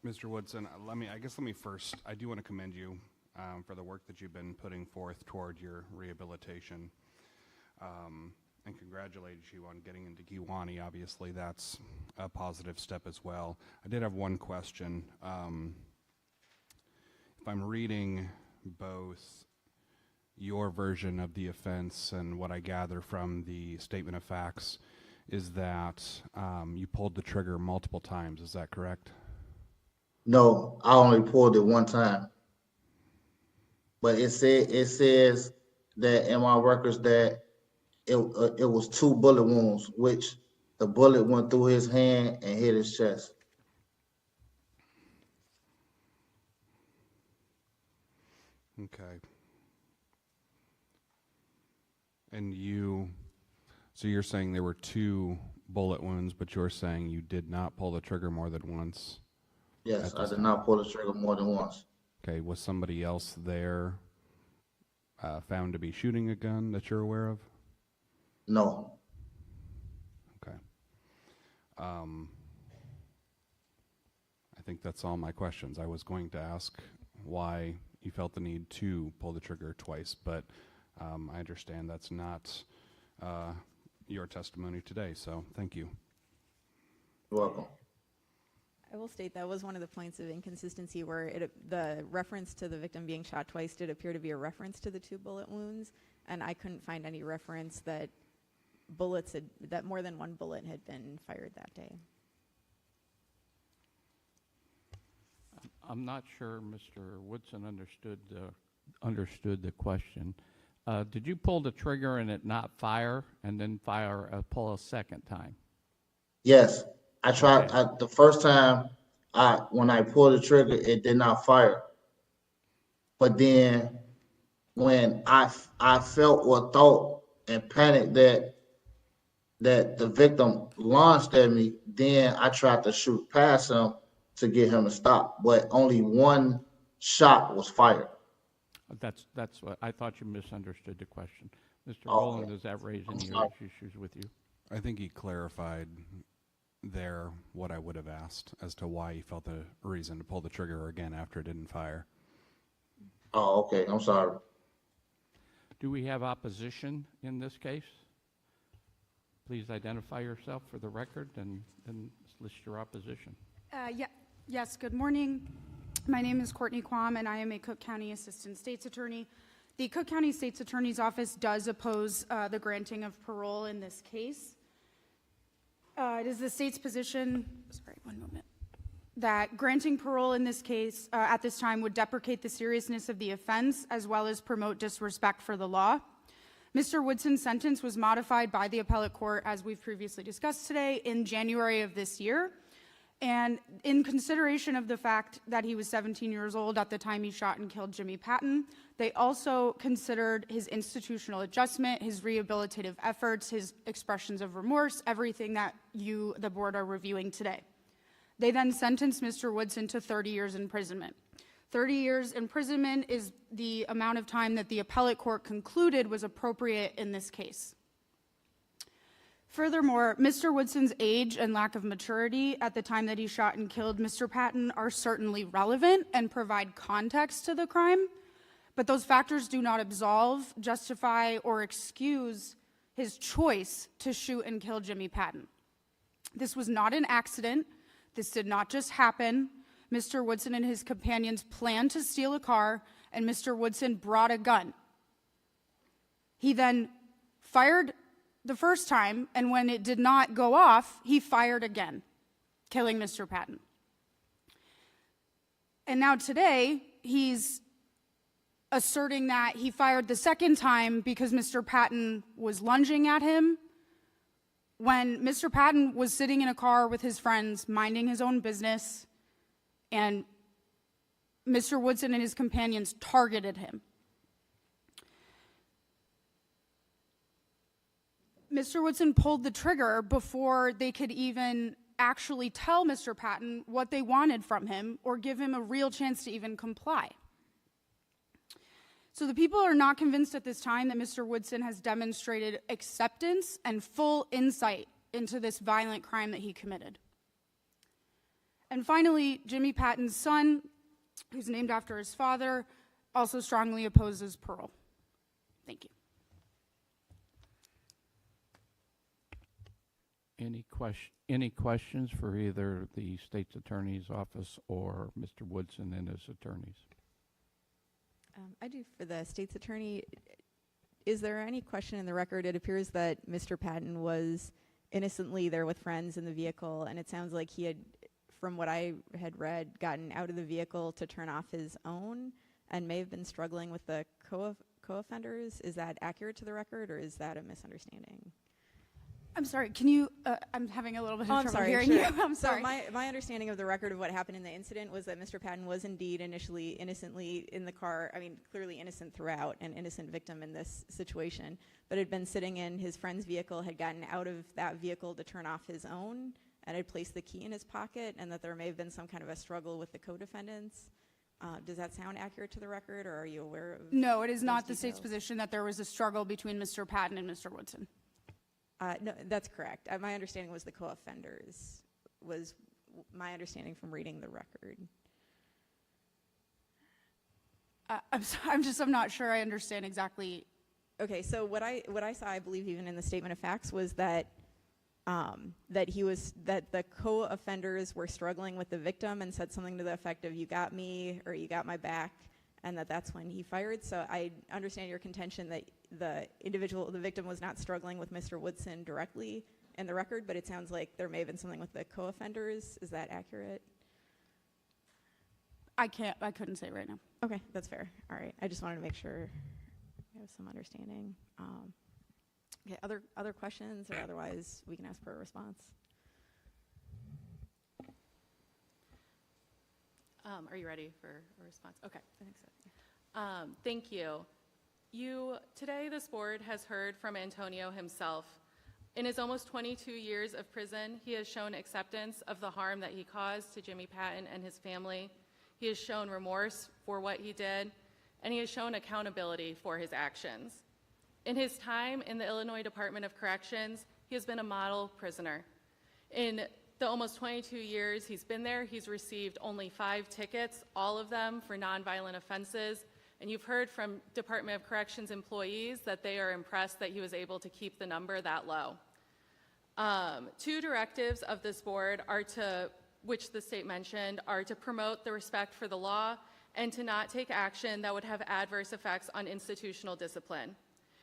Mr. Woodson, let me first, I do want to commend you for the work that you've been putting forth toward your rehabilitation, and congratulate you on getting into Kiwani. Obviously, that's a positive step as well. I did have one question. If I'm reading both your version of the offense and what I gather from the statement of facts, is that you pulled the trigger multiple times. Is that correct? No, I only pulled it one time. But it says that in my records that it was 2 bullet wounds, which the bullet went through his hand and hit his chest. Okay. And so you're saying there were 2 bullet wounds, but you're saying you did not pull the trigger more than once? Yes, I did not pull the trigger more than once. Okay, was somebody else there found to be shooting a gun that you're aware of? No. Okay. I think that's all my questions. I was going to ask why you felt the need to pull the trigger twice, but I understand that's not your testimony today, so thank you. You're welcome. I will state that was one of the points of inconsistency where the reference to the victim being shot twice did appear to be a reference to the 2 bullet wounds, and I couldn't find any reference that that more than 1 bullet had been fired that day. I'm not sure Mr. Woodson understood the question. Did you pull the trigger and it not fire, and then pull a second time? Yes, I tried. Okay. The first time, when I pulled the trigger, it did not fire. But then, when I felt or thought and panicked that the victim launched at me, then I tried to shoot past him to get him to stop. But only 1 shot was fired. That's what I thought. You misunderstood the question. Mr. Bolin, does that raise any issues with you? I think he clarified there what I would have asked as to why he felt the reason to pull the trigger again after it didn't fire. Oh, okay. I'm sorry. Do we have opposition in this case? Please identify yourself for the record and list your opposition. Yes, good morning. My name is Courtney Quam, and I am a Cook County Assistant State's Attorney. The Cook County State's Attorney's Office does oppose the granting of parole in this case. It is the state's position, that granting parole in this case at this time would deprecate the seriousness of the offense as well as promote disrespect for the law. Mr. Woodson's sentence was modified by the appellate court, as we've previously discussed today, in January of this year. And in consideration of the fact that he was 17 years old at the time he shot and killed Jimmy Patton, they also considered his institutional adjustment, his rehabilitative efforts, his expressions of remorse, everything that you, the board, are reviewing today. They then sentenced Mr. Woodson to 30 years imprisonment. 30 years imprisonment is the amount of time that the appellate court concluded was appropriate in this case. Furthermore, Mr. Woodson's age and lack of maturity at the time that he shot and killed Mr. Patton are certainly relevant and provide context to the crime, but those factors do not absolve, justify, or excuse his choice to shoot and kill Jimmy Patton. This was not an accident. This did not just happen. Mr. Woodson and his companions planned to steal a car, and Mr. Woodson brought a gun. He then fired the first time, and when it did not go off, he fired again, killing Mr. Patton. And now today, he's asserting that he fired the second time because Mr. Patton was lunging at him, when Mr. Patton was sitting in a car with his friends, minding his own business, and Mr. Woodson and his companions targeted him. Mr. Woodson pulled the trigger before they could even actually tell Mr. Patton what they wanted from him or give him a real chance to even comply. So the people are not convinced at this time that Mr. Woodson has demonstrated acceptance and full insight into this violent crime that he committed. And finally, Jimmy Patton's son, who's named after his father, also strongly opposes parole. Thank you. Any questions for either the state's attorney's office or Mr. Woodson and his attorneys? I do for the state's attorney. Is there any question in the record? It appears that Mr. Patton was innocently there with friends in the vehicle, and it sounds like he had, from what I had read, gotten out of the vehicle to turn off his own and may have been struggling with the co-offenders. Is that accurate to the record, or is that a misunderstanding? I'm sorry, can you, I'm having a little bit of trouble hearing sure. you. I'm sorry. So my understanding of the record of what happened in the incident was that Mr. Patton was indeed initially innocently in the car, I mean, clearly innocent throughout, an innocent victim in this situation, but had been sitting in his friend's vehicle, had gotten out of that vehicle to turn off his own, and had placed the key in his pocket, and that there may have been some kind of a struggle with the co-defendants. Does that sound accurate to the record, or are you aware of? No, it is not the details? state's position that there was a struggle between Mr. Patton and Mr. Woodson. No, that's correct. My understanding was the co-offenders, was my understanding from reading the record. I'm not sure I understand exactly. Okay, so what I saw, I believe even in the statement of facts, was that that the co-offenders were struggling with the victim and said something to the effect of, "You got me," or "You got my back," and that's when he fired. So I understand your contention that the victim was not struggling with Mr. Woodson directly in the record, but it sounds like there may have been something with the co-offenders. Is that accurate? I couldn't say right now. Okay, that's fair. All right, I just wanted to make sure we have some understanding. Okay, other questions, or otherwise we can ask for a response. Are you ready for a response? Okay, I think so. Thank you. Today this board has heard from Antonio himself. In his almost 22 years of prison, he has shown acceptance of the harm that he caused to Jimmy Patton and his family. He has shown remorse for what he did, and he has shown accountability for his actions. In his time in the Illinois Department of Corrections, he has been a model prisoner. In the almost 22 years he's been there, he's received only 5 tickets, all of them for nonviolent offenses. And you've heard from Department of Corrections employees that they are impressed that he was able to keep the number that low. 2 directives of this board which the state mentioned, are to promote the respect for the law and to not take action that would have adverse effects on institutional discipline.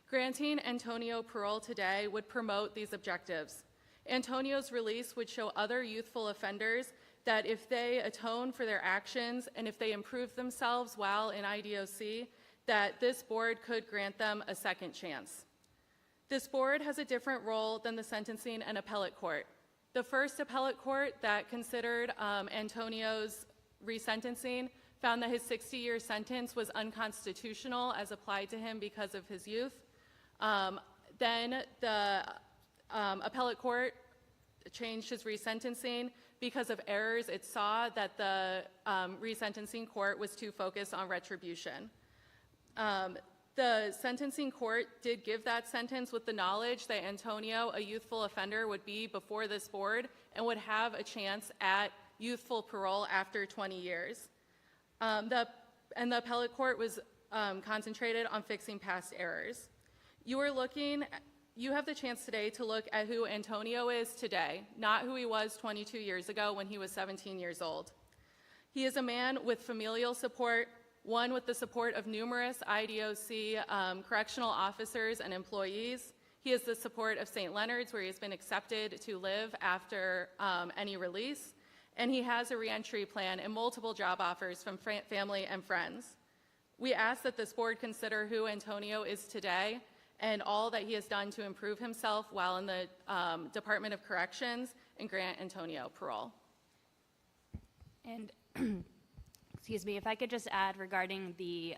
Granting Antonio parole today would promote these objectives. Antonio's release would show other youthful offenders that if they atone for their actions and if they improve themselves while in IDOC, that this board could grant them a second chance. This board has a different role than the sentencing and appellate court. The first appellate court that considered Antonio's resentencing found that his 60-year sentence was unconstitutional as applied to him because of his youth. Then the appellate court changed his resentencing because of errors. It saw that the resentencing court was too focused on retribution. The sentencing court did give that sentence with the knowledge that Antonio, a youthful offender, would be before this board and would have a chance at youthful parole after 20 years. The appellate court was concentrated on fixing past errors. You have the chance today to look at who Antonio is today, not who he was 22 years ago when he was 17 years old. He is a man with familial support, one with the support of numerous IDOC correctional officers and employees. He has the support of St. Leonard's, where he has been accepted to live after any release. And he has a reentry plan and multiple job offers from family and friends. We ask that this board consider who Antonio is today and all that he has done to improve himself while in the Department of Corrections and grant Antonio parole. And excuse me, if I could just add regarding the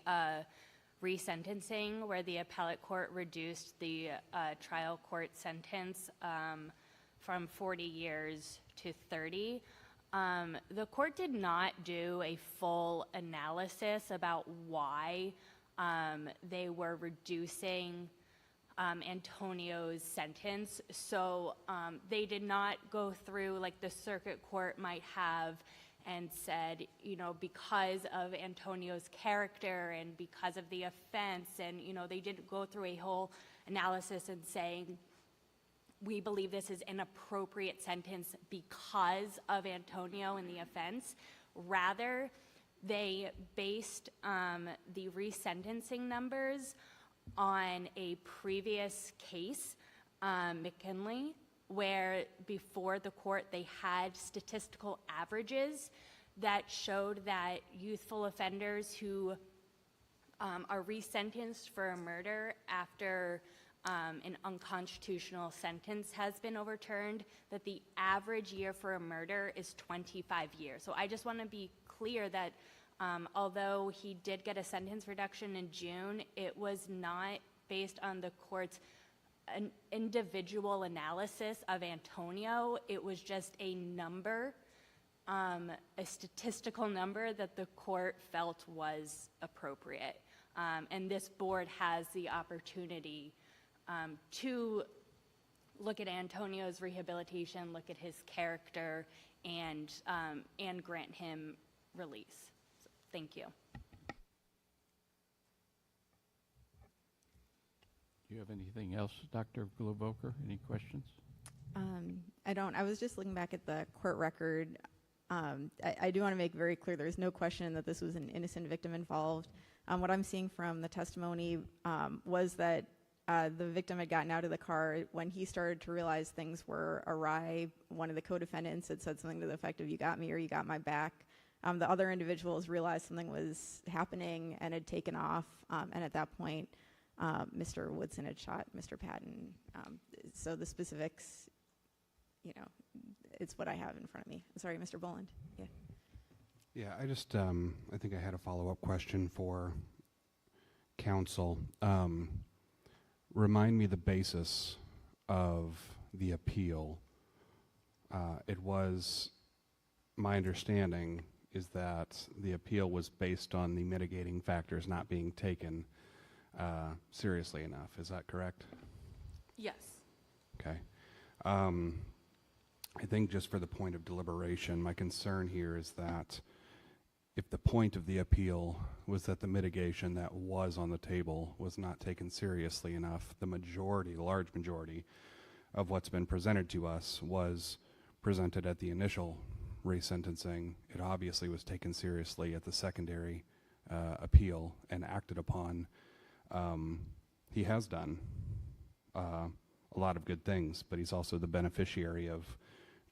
resentencing, where the appellate court reduced the trial court sentence from 40 years to 30. The court did not do a full analysis about why they were reducing Antonio's sentence. So they did not go through like the circuit court might have and said, you know, because of Antonio's character and because of the offense, and, you know, they didn't go through a whole analysis and saying, we believe this is an appropriate sentence because of Antonio and the offense. Rather, they based the resentencing numbers on a previous case, McKinley, where before the court they had statistical averages that showed that youthful offenders who are resentenced for a murder after an unconstitutional sentence has been overturned, that the average year for a murder is 25 years. So I just want to be clear that although he did get a sentence reduction in June, it was not based on the court's an individual analysis of Antonio. It was just a number, a statistical number that the court felt was appropriate. And this board has the opportunity to look at Antonio's rehabilitation, look at his character, and grant him release. So, thank you. Do you have anything else, Dr. Globoker? Any questions? I don't. I was just looking back at the court record. I do want to make very clear there's no question that this was an innocent victim involved. What I'm seeing from the testimony was that the victim had gotten out of the car. When he started to realize things were awry, one of the co-defendants had said something to the effect of, "You got me," or "You got my back." The other individuals realized something was happening and had taken off, and at that point, Mr. Woodson had shot Mr. Patton. So the specifics, you know, it's what I have in front of me. Sorry, Mr. Boland. Yeah. Yeah, I just, I think I had a follow-up question for counsel. Remind me the basis of the appeal. It was, my understanding is that the appeal was based on the mitigating factors not being taken seriously enough. Is that correct? Yes. Okay. I think just for the point of deliberation, my concern here is that if the point of the appeal was that the mitigation that was on the table was not taken seriously enough, the majority, the large majority of what's been presented to us was presented at the initial resentencing. It obviously was taken seriously at the secondary appeal and acted upon. He has done a lot of good things, but he's also the beneficiary of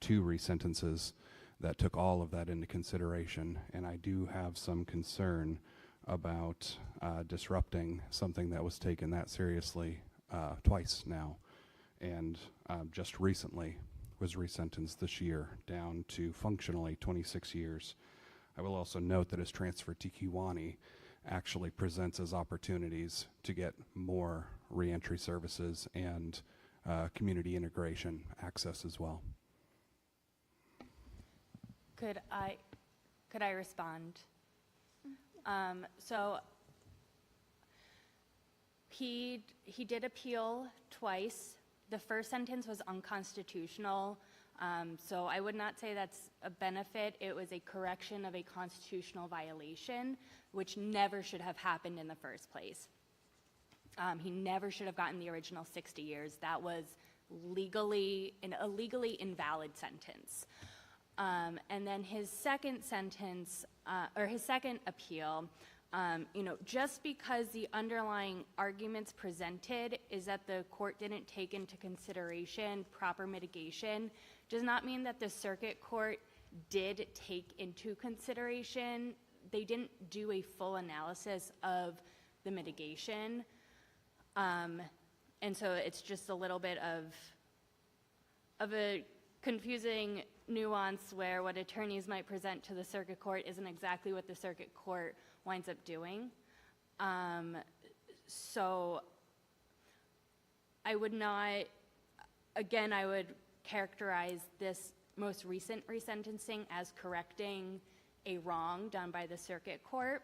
2 resentences that took all of that into consideration, and I do have some concern about disrupting something that was taken that seriously twice now, and just recently was resentenced this year down to functionally 26 years. I will also note that his transfer to Kiwani actually presents as opportunities to get more reentry services and community integration access as well. Could I respond? So he did appeal twice. The first sentence was unconstitutional, so I would not say that's a benefit. It was a correction of a constitutional violation, which never should have happened in the first place. He never should have gotten the original 60 years. That was a legally invalid sentence. And then his second sentence, or his second appeal, just because the underlying arguments presented is that the court didn't take into consideration proper mitigation, does not mean that the circuit court did take into consideration. They didn't do a full analysis of the mitigation. And so it's just a little bit of a confusing nuance where what attorneys might present to the circuit court isn't exactly what the circuit court winds up doing. So I would not, again, I would characterize this most recent resentencing as correcting a wrong done by the circuit court,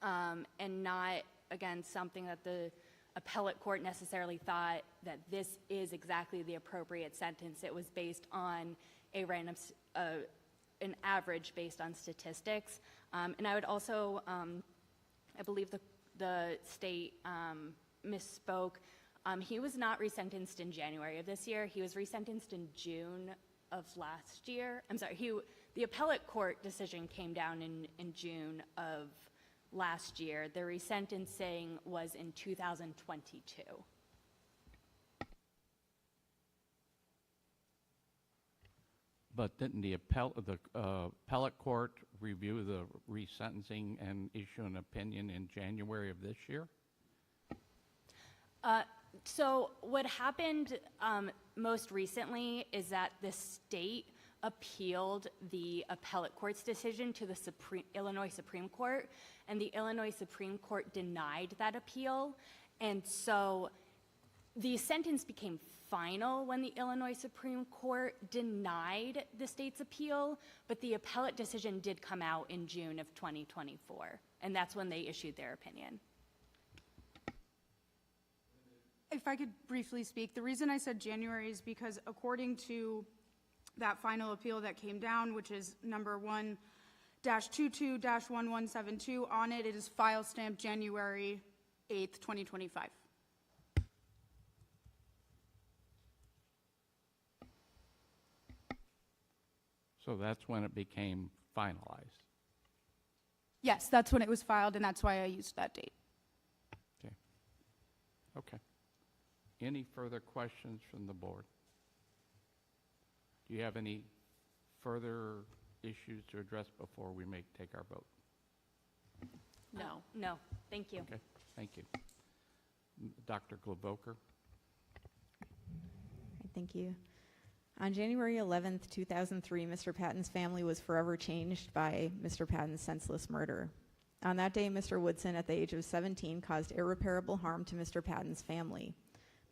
and not, again, something that the appellate court necessarily thought that this is exactly the appropriate sentence. It was based on a random, an average based on statistics. And I would also, I believe the state misspoke. He was not resentenced in January of this year. He was resentenced in June of last year. I'm sorry, the appellate court decision came down in June of last year. The resentencing was in 2022. But didn't the appellate court review the resentencing and issue an opinion in January of this year? So what happened most recently is that the state appealed the appellate court's decision to the Illinois Supreme Court, and the Illinois Supreme Court denied that appeal. And so the sentence became final when the Illinois Supreme Court denied the state's appeal, but the appellate decision did come out in June of 2024, and that's when they issued their opinion. If I could briefly speak, the reason I said January is because according to that final appeal that came down, which is number 1-22-1172, on it, it is file stamped January 8th, 2025. So that's when it became finalized. Yes, that's when it was filed, and that's why I used that date. Okay. Okay. Any further questions from the board? Do you have any further issues to address before we take our vote? No, thank you. Okay, thank you. Dr. Globoker? Thank you. On January 11th, 2003, Mr. Patton's family was forever changed by Mr. Patton's senseless murder. On that day, Mr. Woodson, at the age of 17, caused irreparable harm to Mr. Patton's family.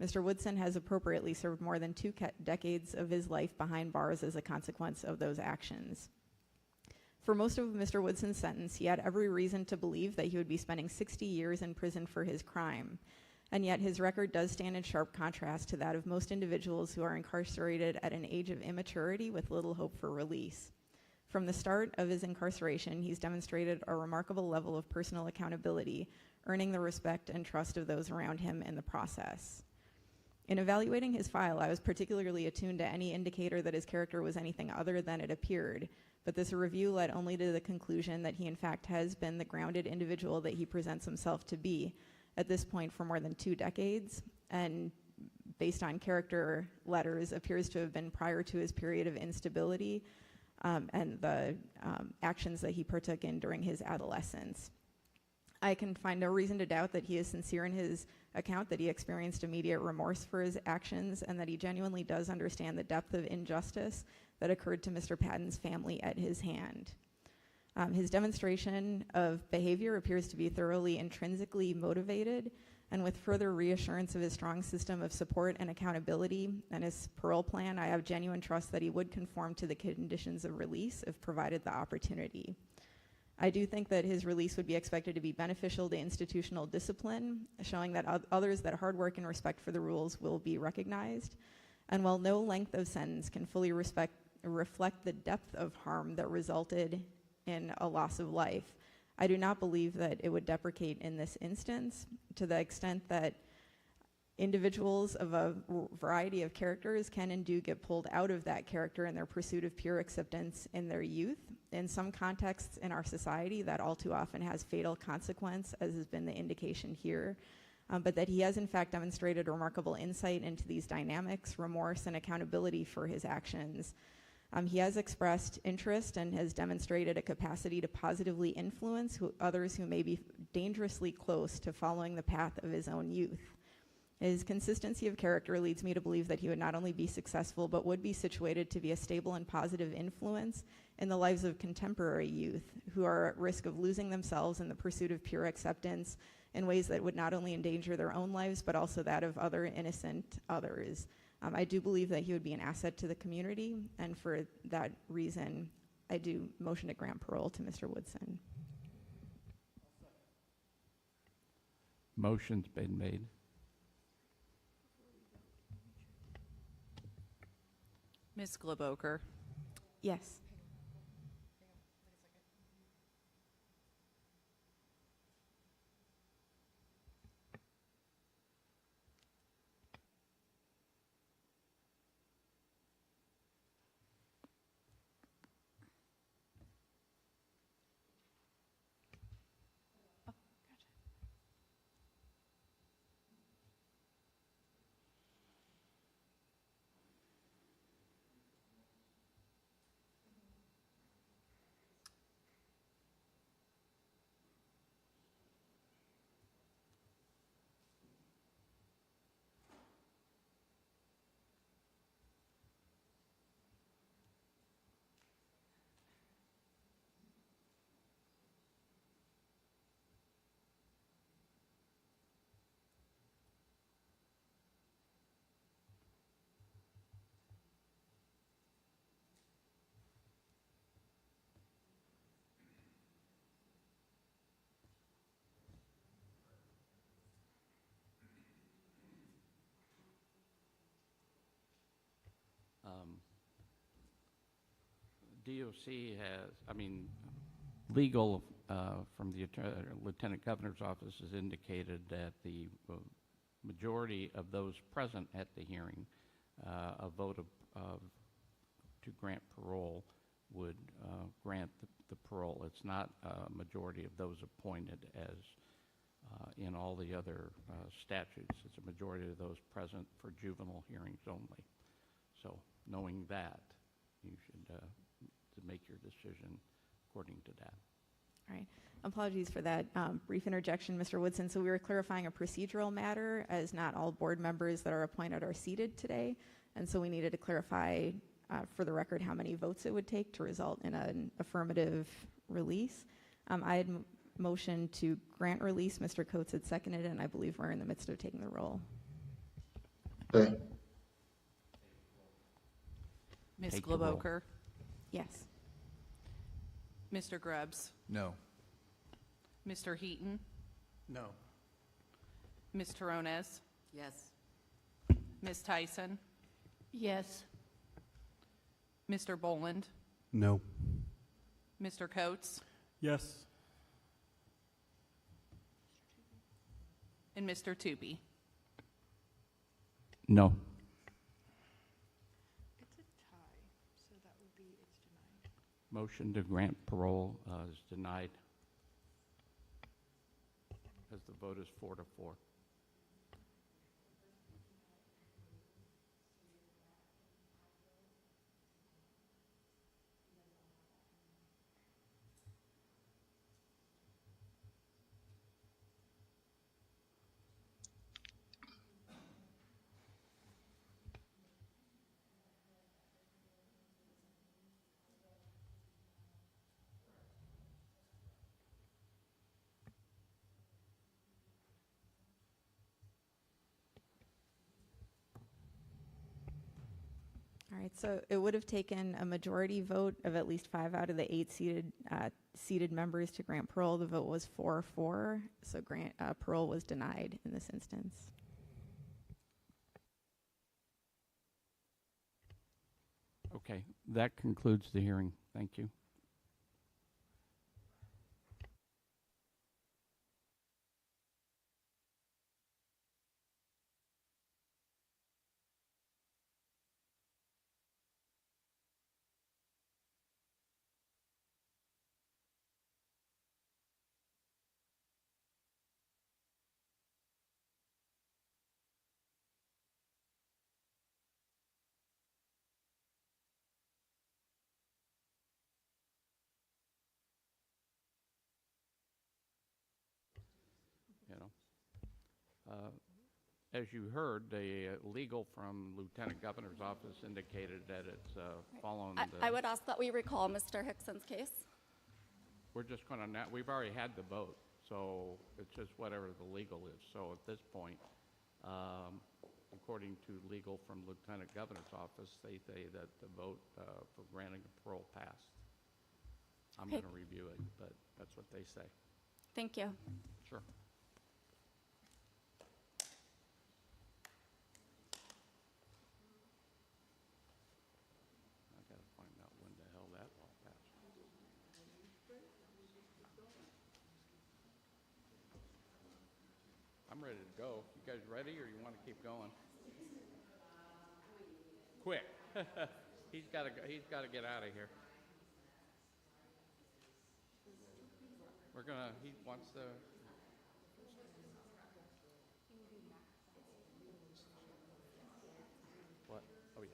Mr. Woodson has appropriately served more than 2 decades of his life behind bars as a consequence of those actions. For most of Mr. Woodson's sentence, he had every reason to believe that he would be spending 60 years in prison for his crime. And yet his record does stand in sharp contrast to that of most individuals who are incarcerated at an age of immaturity with little hope for release. From the start of his incarceration, he's demonstrated a remarkable level of personal accountability, earning the respect and trust of those around him in the process. In evaluating his file, I was particularly attuned to any indicator that his character was anything other than it appeared, but this review led only to the conclusion that he in fact has been the grounded individual that he presents himself to be at this point for more than 2 decades, and based on character letters, appears to have been prior to his period of instability and the actions that he partook in during his adolescence. I can find no reason to doubt that he is sincere in his account that he experienced immediate remorse for his actions and that he genuinely does understand the depth of injustice that occurred to Mr. Patton's family at his hand. His demonstration of behavior appears to be thoroughly intrinsically motivated, and with further reassurance of his strong system of support and accountability and his parole plan, I have genuine trust that he would conform to the conditions of release if provided the opportunity. I do think that his release would be expected to be beneficial to institutional discipline, showing that others that hard work and respect for the rules will be recognized. And while no length of sentence can fully reflect the depth of harm that resulted in a loss of life, I do not believe that it would deprecate in this instance, to the extent that individuals of a variety of characters can and do get pulled out of that character in their pursuit of pure acceptance in their youth. In some contexts in our society, that all too often has fatal consequence, as has been the indication here. But that he has in fact demonstrated remarkable insight into these dynamics, remorse, and accountability for his actions. He has expressed interest and has demonstrated a capacity to positively influence others who may be dangerously close to following the path of his own youth. His consistency of character leads me to believe that he would not only be successful, but would be situated to be a stable and positive influence in the lives of contemporary youth who are at risk of losing themselves in the pursuit of pure acceptance in ways that would not only endanger their own lives, but also that of other innocent others. I do believe that he would be an asset to the community, and for that reason, I do motion to grant parole to Mr. Woodson. Motion's been made. Ms. Globoker? Yes. DOC has, legal from the Lieutenant Governor's office has indicated that the majority of those present at the hearing, a vote to grant parole would grant the parole. It's not a majority of those appointed as in all the other statutes. It's a majority of those present for juvenile hearings only. So knowing that, you should to make your decision according to that. All right. Apologies for that brief interjection, Mr. Woodson. So we were clarifying a procedural matter, as not all board members that are appointed are seated today. And so we needed to clarify for the record how many votes it would take to result in an affirmative release. I had motioned to grant release. Mr. Coates had seconded, and I believe we're in the midst of taking the roll. Okay. Ms. Take the roll. Globoker? Yes. Mr. Grubbs? No. Mr. Heaton? No. Ms. Torrones? Yes. Ms. Tyson? Yes. Mr. Boland? No. Mr. Coates? Yes. And Mr. Tooby? No. It's a tie, so that would be it's denied. Motion to grant parole is denied, as the vote is 4-4. All right, so it would have taken a majority vote of at least 5 out of the 8 seated members to grant parole. The vote was 4-4, so parole was denied in this instance. Okay, that concludes the hearing. Thank you. You know, as you heard, the legal from Lieutenant Governor's office indicated that it's following the. I would ask that we recall Mr. Hickson's case. We're just going to, we've already had the vote, so it's just whatever the legal is. So at this point, according to legal from Lieutenant Governor's office, they say that the vote for granting a parole passed. I'm Okay. going to review it, but that's what they say. Thank you. Sure. I got to find out when the hell that law passed. I'm ready to go. You guys ready, or you want to keep going? Quick. He's got to go. He's got to get out of here. We're gonna. He wants to. What? Oh yeah.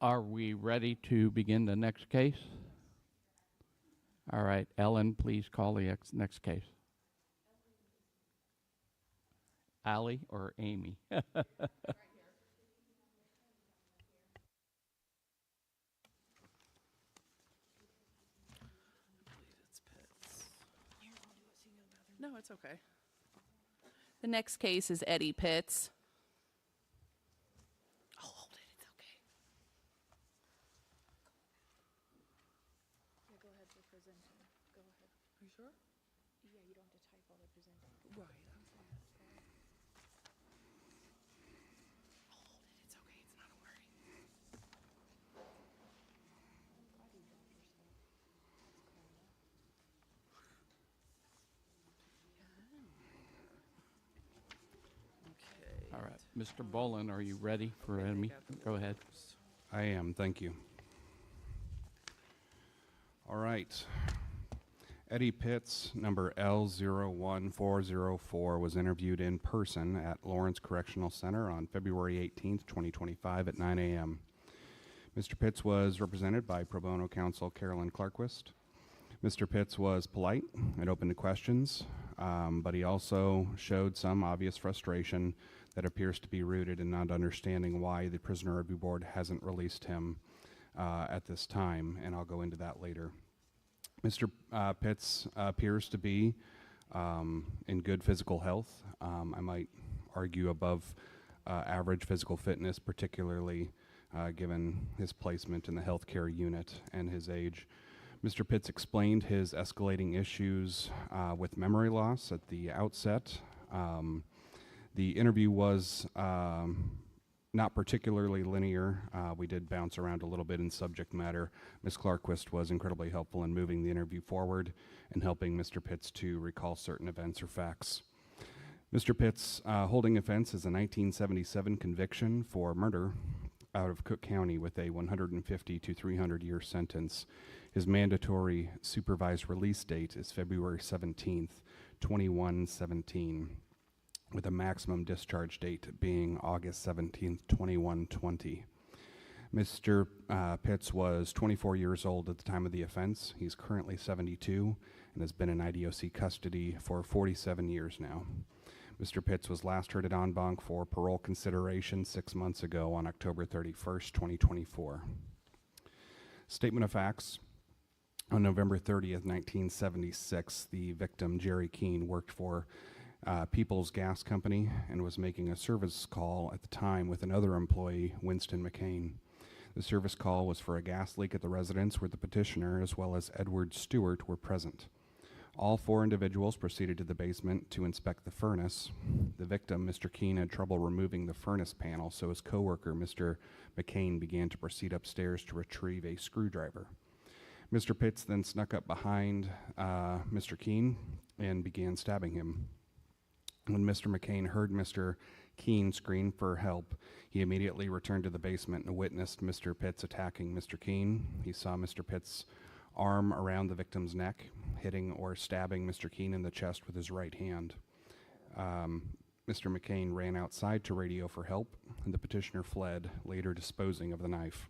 Are we ready to begin the next case? All right, Ellen, please call the next case. Allie or Amy? No, it's okay. The next case is Eddie Pitts. Oh, hold it. It's okay. Yeah, go ahead for presenting. Go ahead. Are you sure? Yeah, you don't have to type while they're presenting. Right. I'm fine. Oh, hold it. It's okay. It's not a worry. All right, Mr. Bolin, are you ready for Amy? Go ahead. I am, thank you. All right. Eddie Pitts, number L01404, was interviewed in person at Lawrence Correctional Center on February 18th, 2025 at 9 a.m. Mr. Pitts was represented by pro bono counsel Carolyn Clarquist. Mr. Pitts was polite and open to questions, but he also showed some obvious frustration that appears to be rooted in not understanding why the prisoner review board hasn't released him at this time, and I'll go into that later. Mr. Pitts appears to be in good physical health. I might argue above average physical fitness, particularly given his placement in the healthcare unit and his age. Mr. Pitts explained his escalating issues with memory loss at the outset. The interview was not particularly linear. We did bounce around a little bit in subject matter. Ms. Clarquist was incredibly helpful in moving the interview forward and helping Mr. Pitts to recall certain events or facts. Mr. Pitts' holding offense is a 1977 conviction for murder out of Cook County with a 150 to 300 year sentence. His mandatory supervised release date is February 17th, 2117, with a maximum discharge date being August 17th, 2120. Mr. Pitts was 24 years old at the time of the offense. He's currently 72 and has been in IDOC custody for 47 years now. Mr. Pitts was last heard at en banc for parole consideration 6 months ago on October 31st, 2024. Statement of facts. On November 30th, 1976, the victim, Jerry Keene, worked for People's Gas Company and was making a service call at the time with another employee, Winston McCain. The service call was for a gas leak at the residence where the petitioner, as well as Edward Stewart, were present. All 4 individuals proceeded to the basement to inspect the furnace. The victim, Mr. Keene, had trouble removing the furnace panel, so his coworker, Mr. McCain, began to proceed upstairs to retrieve a screwdriver. Mr. Pitts then snuck up behind Mr. Keene and began stabbing him. When Mr. McCain heard Mr. Keene scream for help, he immediately returned to the basement and witnessed Mr. Pitts attacking Mr. Keene. He saw Mr. Pitts' arm around the victim's neck, hitting or stabbing Mr. Keene in the chest with his right hand. Mr. McCain ran outside to radio for help, and the petitioner fled, later disposing of the knife.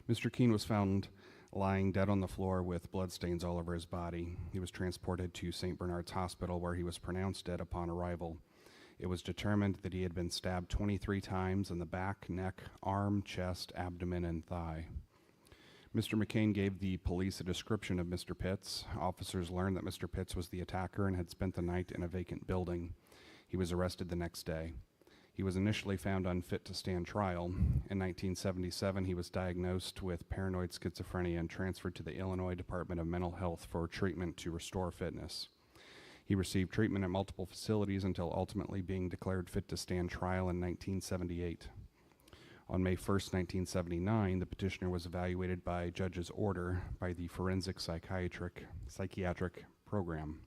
Mr. Keene was found lying dead on the floor with bloodstains all over his body. He was transported to St. Bernard's Hospital, where he was pronounced dead upon arrival. It was determined that he had been stabbed 23 times in the back, neck, arm, chest, abdomen, and thigh. Mr. McCain gave the police a description of Mr. Pitts. Officers learned that Mr. Pitts was the attacker and had spent the night in a vacant building. He was arrested the next day. He was initially found unfit to stand trial. In 1977, he was diagnosed with paranoid schizophrenia and transferred to the Illinois Department of Mental Health for treatment to restore fitness. He received treatment at multiple facilities until ultimately being declared fit to stand trial in 1978. On May 1st, 1979, the petitioner was evaluated by judge's order by the Forensic Psychiatric Program.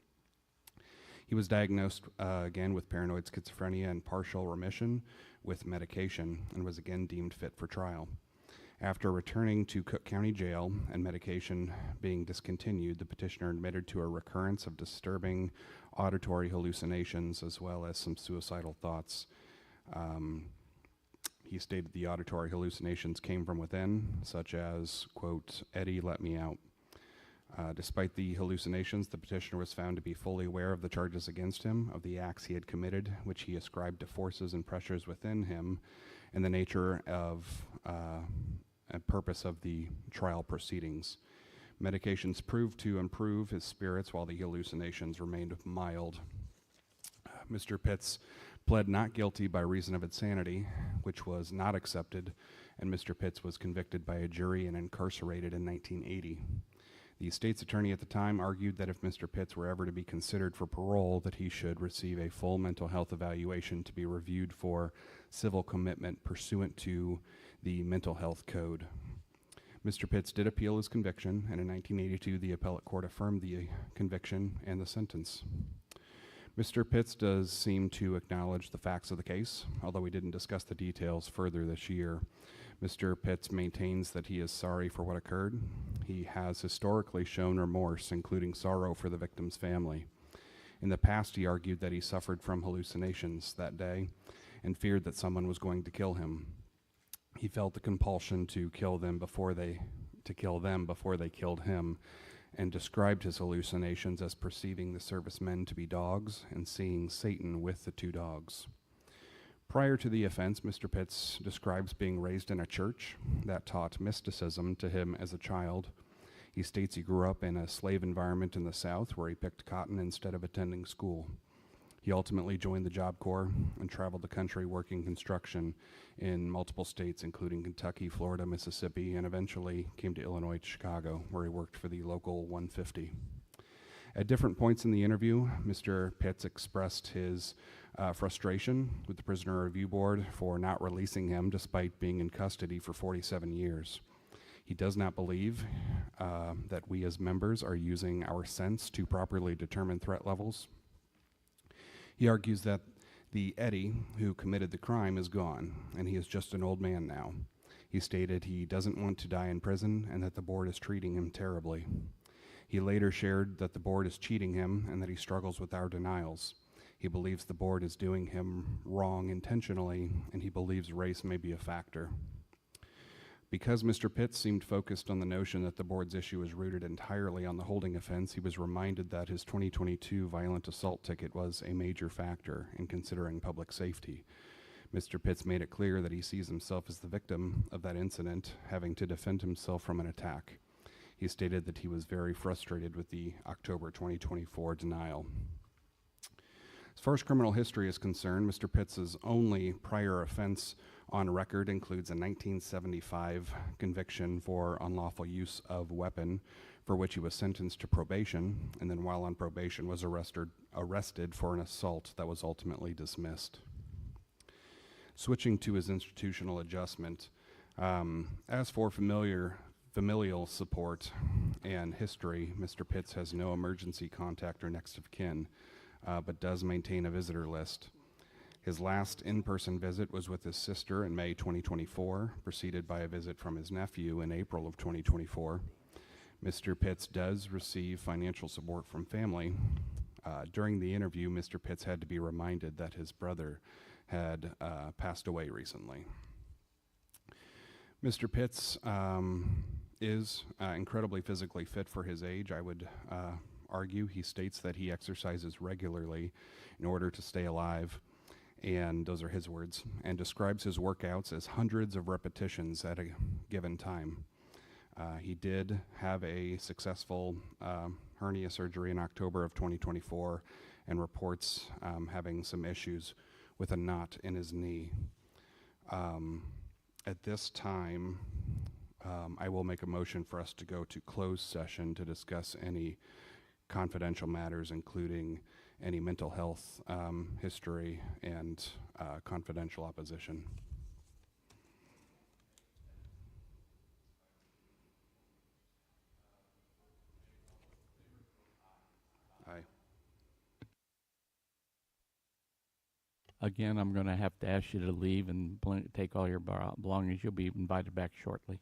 He was diagnosed again with paranoid schizophrenia and partial remission with medication and was again deemed fit for trial. After returning to Cook County Jail and medication being discontinued, the petitioner admitted to a recurrence of disturbing auditory hallucinations as well as some suicidal thoughts. He stated the auditory hallucinations came from within, such as, quote, "Eddie, let me out." Despite the hallucinations, the petitioner was found to be fully aware of the charges against him, of the acts he had committed, which he ascribed to forces and pressures within him, and the nature of and purpose of the trial proceedings. Medications proved to improve his spirits while the hallucinations remained mild. Mr. Pitts pled not guilty by reason of insanity, which was not accepted, and Mr. Pitts was convicted by a jury and incarcerated in 1980. The state's attorney at the time argued that if Mr. Pitts were ever to be considered for parole, that he should receive a full mental health evaluation to be reviewed for civil commitment pursuant to the Mental Health Code. Mr. Pitts did appeal his conviction, and in 1982, the appellate court affirmed the conviction and the sentence. Mr. Pitts does seem to acknowledge the facts of the case, although we didn't discuss the details further this year. Mr. Pitts maintains that he is sorry for what occurred. He has historically shown remorse, including sorrow for the victim's family. In the past, he argued that he suffered from hallucinations that day and feared that someone was going to kill him. He felt the compulsion to kill them before they killed him, and described his hallucinations as perceiving the servicemen to be dogs and seeing Satan with the 2 dogs. Prior to the offense, Mr. Pitts describes being raised in a church that taught mysticism to him as a child. He states he grew up in a slave environment in the South where he picked cotton instead of attending school. He ultimately joined the Job Corps and traveled the country working construction in multiple states, including Kentucky, Florida, Mississippi, and eventually came to Illinois, Chicago, where he worked for the local 150. At different points in the interview, Mr. Pitts expressed his frustration with the Prisoner Review Board for not releasing him despite being in custody for 47 years. He does not believe that we as members are using our sense to properly determine threat levels. He argues that the Eddie who committed the crime is gone, and he is just an old man now. He stated he doesn't want to die in prison and that the board is treating him terribly. He later shared that the board is cheating him and that he struggles with our denials. He believes the board is doing him wrong intentionally, and he believes race may be a factor. Because Mr. Pitts seemed focused on the notion that the board's issue is rooted entirely on the holding offense, he was reminded that his 2022 violent assault ticket was a major factor in considering public safety. Mr. Pitts made it clear that he sees himself as the victim of that incident, having to defend himself from an attack. He stated that he was very frustrated with the October 2024 denial. As far as criminal history is concerned, Mr. Pitts' only prior offense on record includes a 1975 conviction for unlawful use of weapon, for which he was sentenced to probation, and then while on probation was arrested for an assault that was ultimately dismissed. Switching to his institutional adjustment, as for familial support and history, Mr. Pitts has no emergency contact or next of kin, but does maintain a visitor list. His last in-person visit was with his sister in May 2024, preceded by a visit from his nephew in April of 2024. Mr. Pitts does receive financial support from family. During the interview, Mr. Pitts had to be reminded that his brother had passed away recently. Mr. Pitts is incredibly physically fit for his age. I would argue he states that he exercises regularly in order to stay alive, and those are his words, and describes his workouts as hundreds of repetitions at a given time. He did have a successful hernia surgery in October of 2024 and reports having some issues with a knot in his knee. At this time, I will make a motion for us to go to closed session to discuss any confidential matters, including any mental health history and confidential opposition. Aye. Again, I'm going to have to ask you to leave and take all your belongings. You'll be invited back shortly.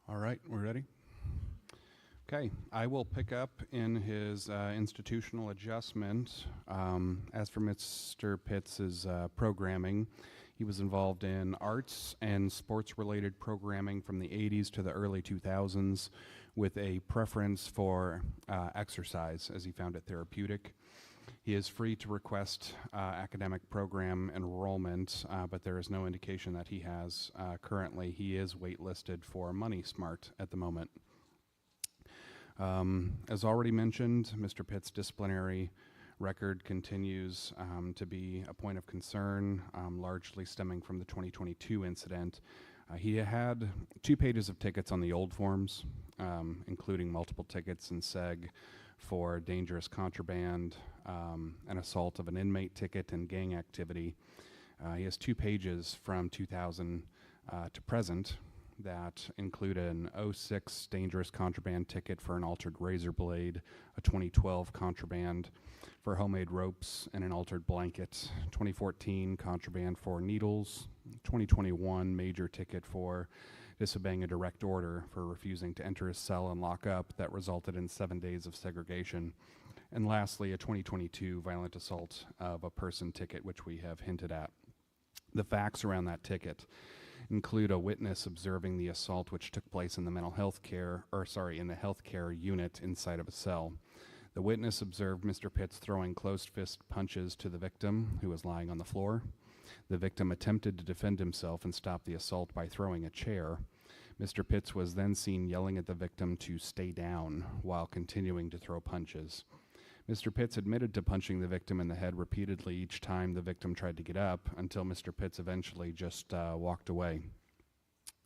All right, we're ready? Okay, I will pick up in his institutional adjustment. As for Mr. Pitts' programming, he was involved in arts and sports-related programming from the 80s to the early 2000s with a preference for exercise, as he found it therapeutic. He is free to request academic program enrollment, but there is no indication that he has currently. He is waitlisted for Money Smart at the moment. As already mentioned, Mr. Pitt's disciplinary record continues to be a point of concern, largely stemming from the 2022 incident. He had 2 pages of tickets on the old forms, including multiple tickets and SEG for dangerous contraband, an assault of an inmate ticket, and gang activity. He has 2 pages from 2000 to present that include an 06 dangerous contraband ticket for an altered razor blade, a 2012 contraband for homemade ropes and an altered blanket, 2014 contraband for needles, 2021 major ticket for disobeying a direct order for refusing to enter his cell and lock up that resulted in 7 days of segregation, and lastly a 2022 violent assault of a person ticket, which we have hinted at. The facts around that ticket include a witness observing the assault which took place in the mental health care, in the healthcare unit inside of a cell. The witness observed Mr. Pitts throwing closed fist punches to the victim, who was lying on the floor. The victim attempted to defend himself and stop the assault by throwing a chair. Mr. Pitts was then seen yelling at the victim to stay down while continuing to throw punches. Mr. Pitts admitted to punching the victim in the head repeatedly each time the victim tried to get up, until Mr. Pitts eventually just walked away.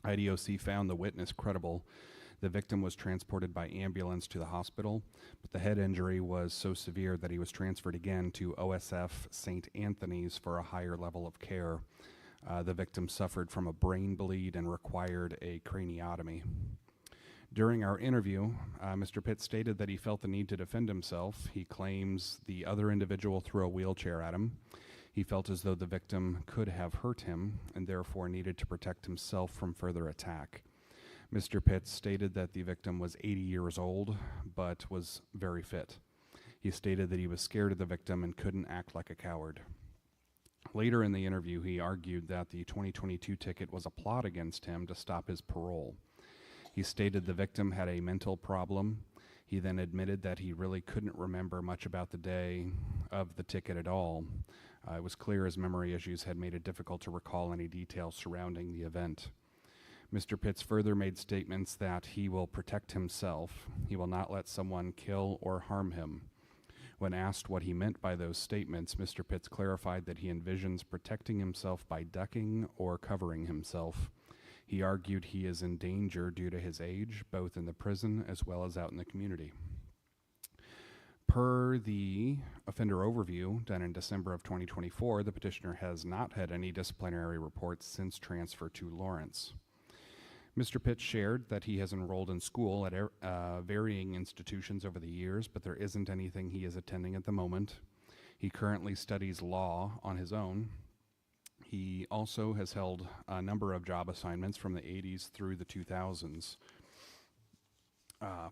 IDOC found the witness credible. The victim was transported by ambulance to the hospital, but the head injury was so severe that he was transferred again to OSF St. Anthony's for a higher level of care. The victim suffered from a brain bleed and required a craniotomy. During our interview, Mr. Pitts stated that he felt the need to defend himself. He claims the other individual threw a wheelchair at him. He felt as though the victim could have hurt him and therefore needed to protect himself from further attack. Mr. Pitts stated that the victim was 80 years old, but was very fit. He stated that he was scared of the victim and couldn't act like a coward. Later in the interview, he argued that the 2022 ticket was a plot against him to stop his parole. He stated the victim had a mental problem. He then admitted that he really couldn't remember much about the day of the ticket at all. It was clear his memory issues had made it difficult to recall any details surrounding the event. Mr. Pitts further made statements that he will protect himself. He will not let someone kill or harm him. When asked what he meant by those statements, Mr. Pitts clarified that he envisions protecting himself by ducking or covering himself. He argued he is in danger due to his age, both in the prison as well as out in the community. Per the offender overview done in December of 2024, the petitioner has not had any disciplinary reports since transfer to Lawrence. Mr. Pitts shared that he has enrolled in school at varying institutions over the years, but there isn't anything he is attending at the moment. He currently studies law on his own. He also has held a number of job assignments from the 80s through the 2000s.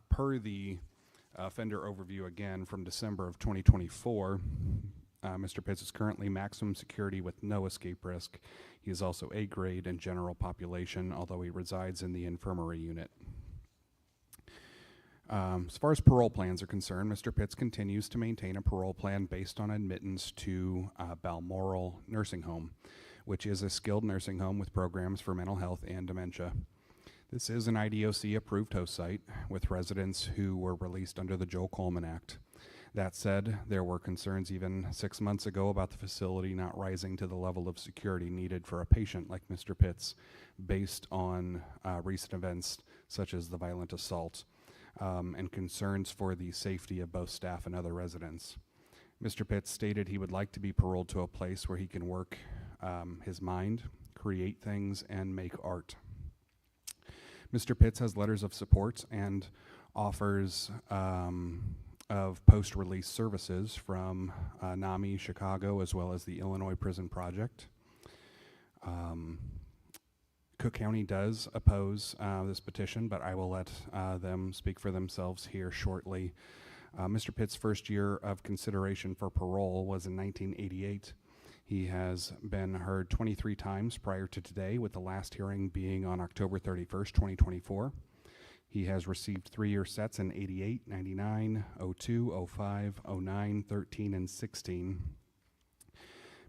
Per the offender overview again from December of 2024, Mr. Pitts is currently maximum security with no escape risk. He is also A grade in general population, although he resides in the infirmary unit. As far as parole plans are concerned, Mr. Pitts continues to maintain a parole plan based on admittance to Balmoral Nursing Home, which is a skilled nursing home with programs for mental health and dementia. This is an IDOC-approved host site with residents who were released under the Joel Coleman Act. That said, there were concerns even 6 months ago about the facility not rising to the level of security needed for a patient like Mr. Pitts based on recent events such as the violent assault and concerns for the safety of both staff and other residents. Mr. Pitts stated he would like to be paroled to a place where he can work his mind, create things, and make art. Mr. Pitts has letters of support and offers of post-release services from NAMI Chicago as well as the Illinois Prison Project. Cook County does oppose this petition, but I will let them speak for themselves here shortly. Mr. Pitt's first year of consideration for parole was in 1988. He has been heard 23 times prior to today, with the last hearing being on October 31st, 2024. He has received 3-year sets in 88, 99, 02, 05, 09, 13, and 16.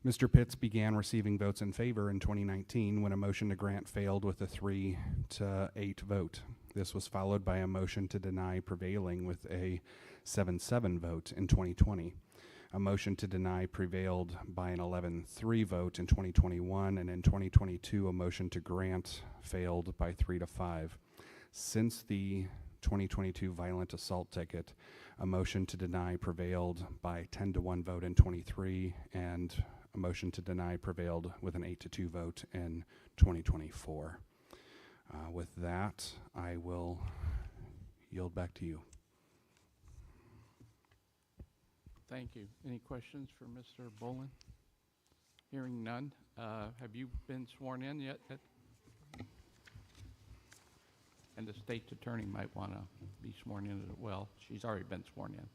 Mr. Pitts began receiving votes in favor in 2019 when a motion to grant failed with a 3-8 vote. This was followed by a motion to deny prevailing with a 7-7 vote in 2020. A motion to deny prevailed by an 11-3 vote in 2021, and in 2022 a motion to grant failed by 3-5. Since the 2022 violent assault ticket, a motion to deny prevailed by 10-1 vote in 23, and a motion to deny prevailed with an 8-2 vote in 2024. With that, I will yield back to you. Thank you. Any questions for Mr. Bolin? Hearing none. Have you been sworn in yet? And the state's attorney might want to be sworn in as well. She's already been sworn in.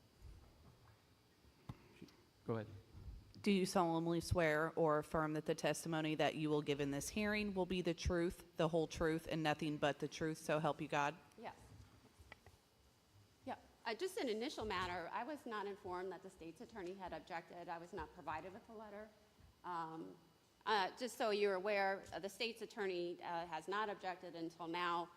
Go ahead. Do you solemnly swear or affirm that the testimony that you will give in this hearing will be the truth, the whole truth, and nothing but the truth, so help you God? Yes. Yeah, just an initial matter, I was not informed that the state's attorney had objected. I was not provided with a letter. Just so you're aware, the state's attorney has not objected until now.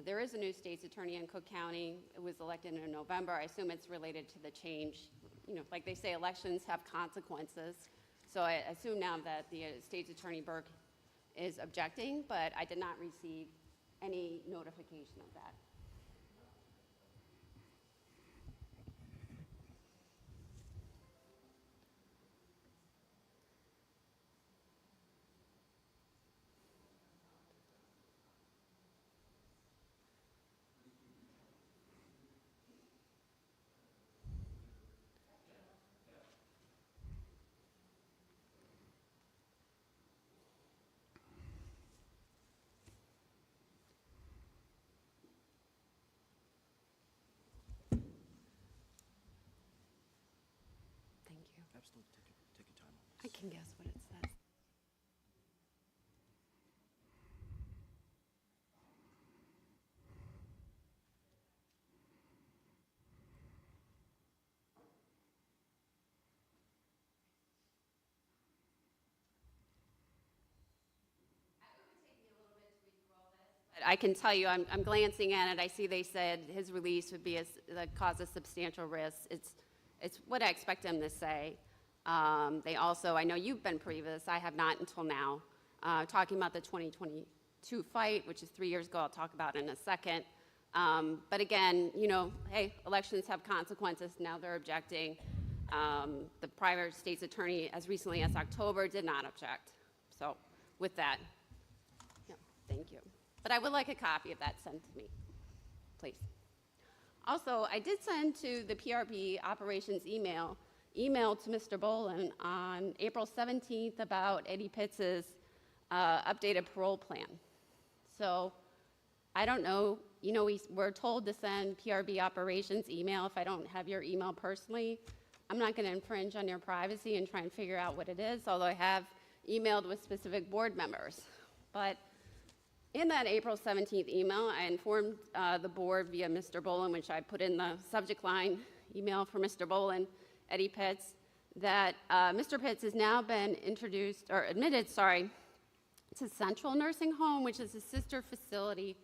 There is a new state's attorney in Cook County. It was elected in November. I assume it's related to the change. You know, like they say, elections have consequences. So I assume now that the state's attorney Burke is objecting, but I did not receive any notification of that. I can guess what it says. I can tell you, I'm glancing at it. I see they said his release would be cause a substantial risk. It's what I expect him to say. They also, I know you've been privy to this, I have not until now, talking about the 2022 fight, which is 3 years ago. I'll talk about in a second. But again, you know, hey, elections have consequences. Now they're objecting. The prior state's attorney, as recently as October, did not object. So with that, yeah, thank you. But I would like a copy of that sent to me, please. Also, I did send to the PRB operations email to Mr. Bolin on April 17th about Eddie Pitts's updated parole plan. So I don't know, you know, we're told to send PRB operations email. If I don't have your email personally, I'm not going to infringe on your privacy and try and figure out what it is, although I have emailed with specific board members. But in that April 17th email, I informed the board via Mr. Bolin, which I put in the subject line email for Mr. Bolin, Eddie Pitts, that Mr. Pitts has now been admitted to Central Nursing Home, which is a sister facility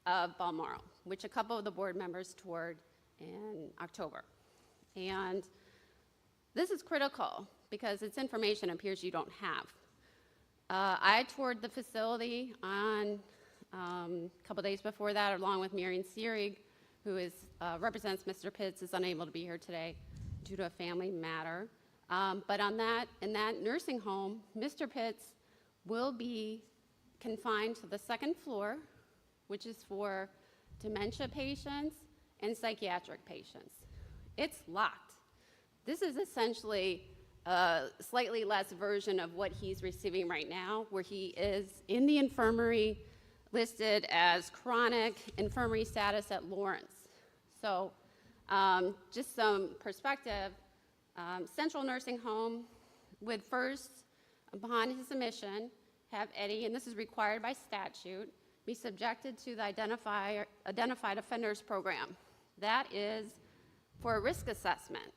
of Balmoral, which a couple of the board members toured in October. And this is critical because it's information appears you don't have. I toured the facility on a couple days before that, along with Marion Seerig, who represents Mr. Pitts, is unable to be here today due to a family matter. But in that nursing home, Mr. Pitts will be confined to the second floor, which is for dementia patients and psychiatric patients. It's locked. This is essentially a slightly less version of what he's receiving right now, where he is in the infirmary listed as chronic infirmary status at Lawrence. So just some perspective, Central Nursing Home would first, upon his admission, have Eddie, and this is required by statute, be subjected to the Identified Offenders Program. That is for a risk assessment,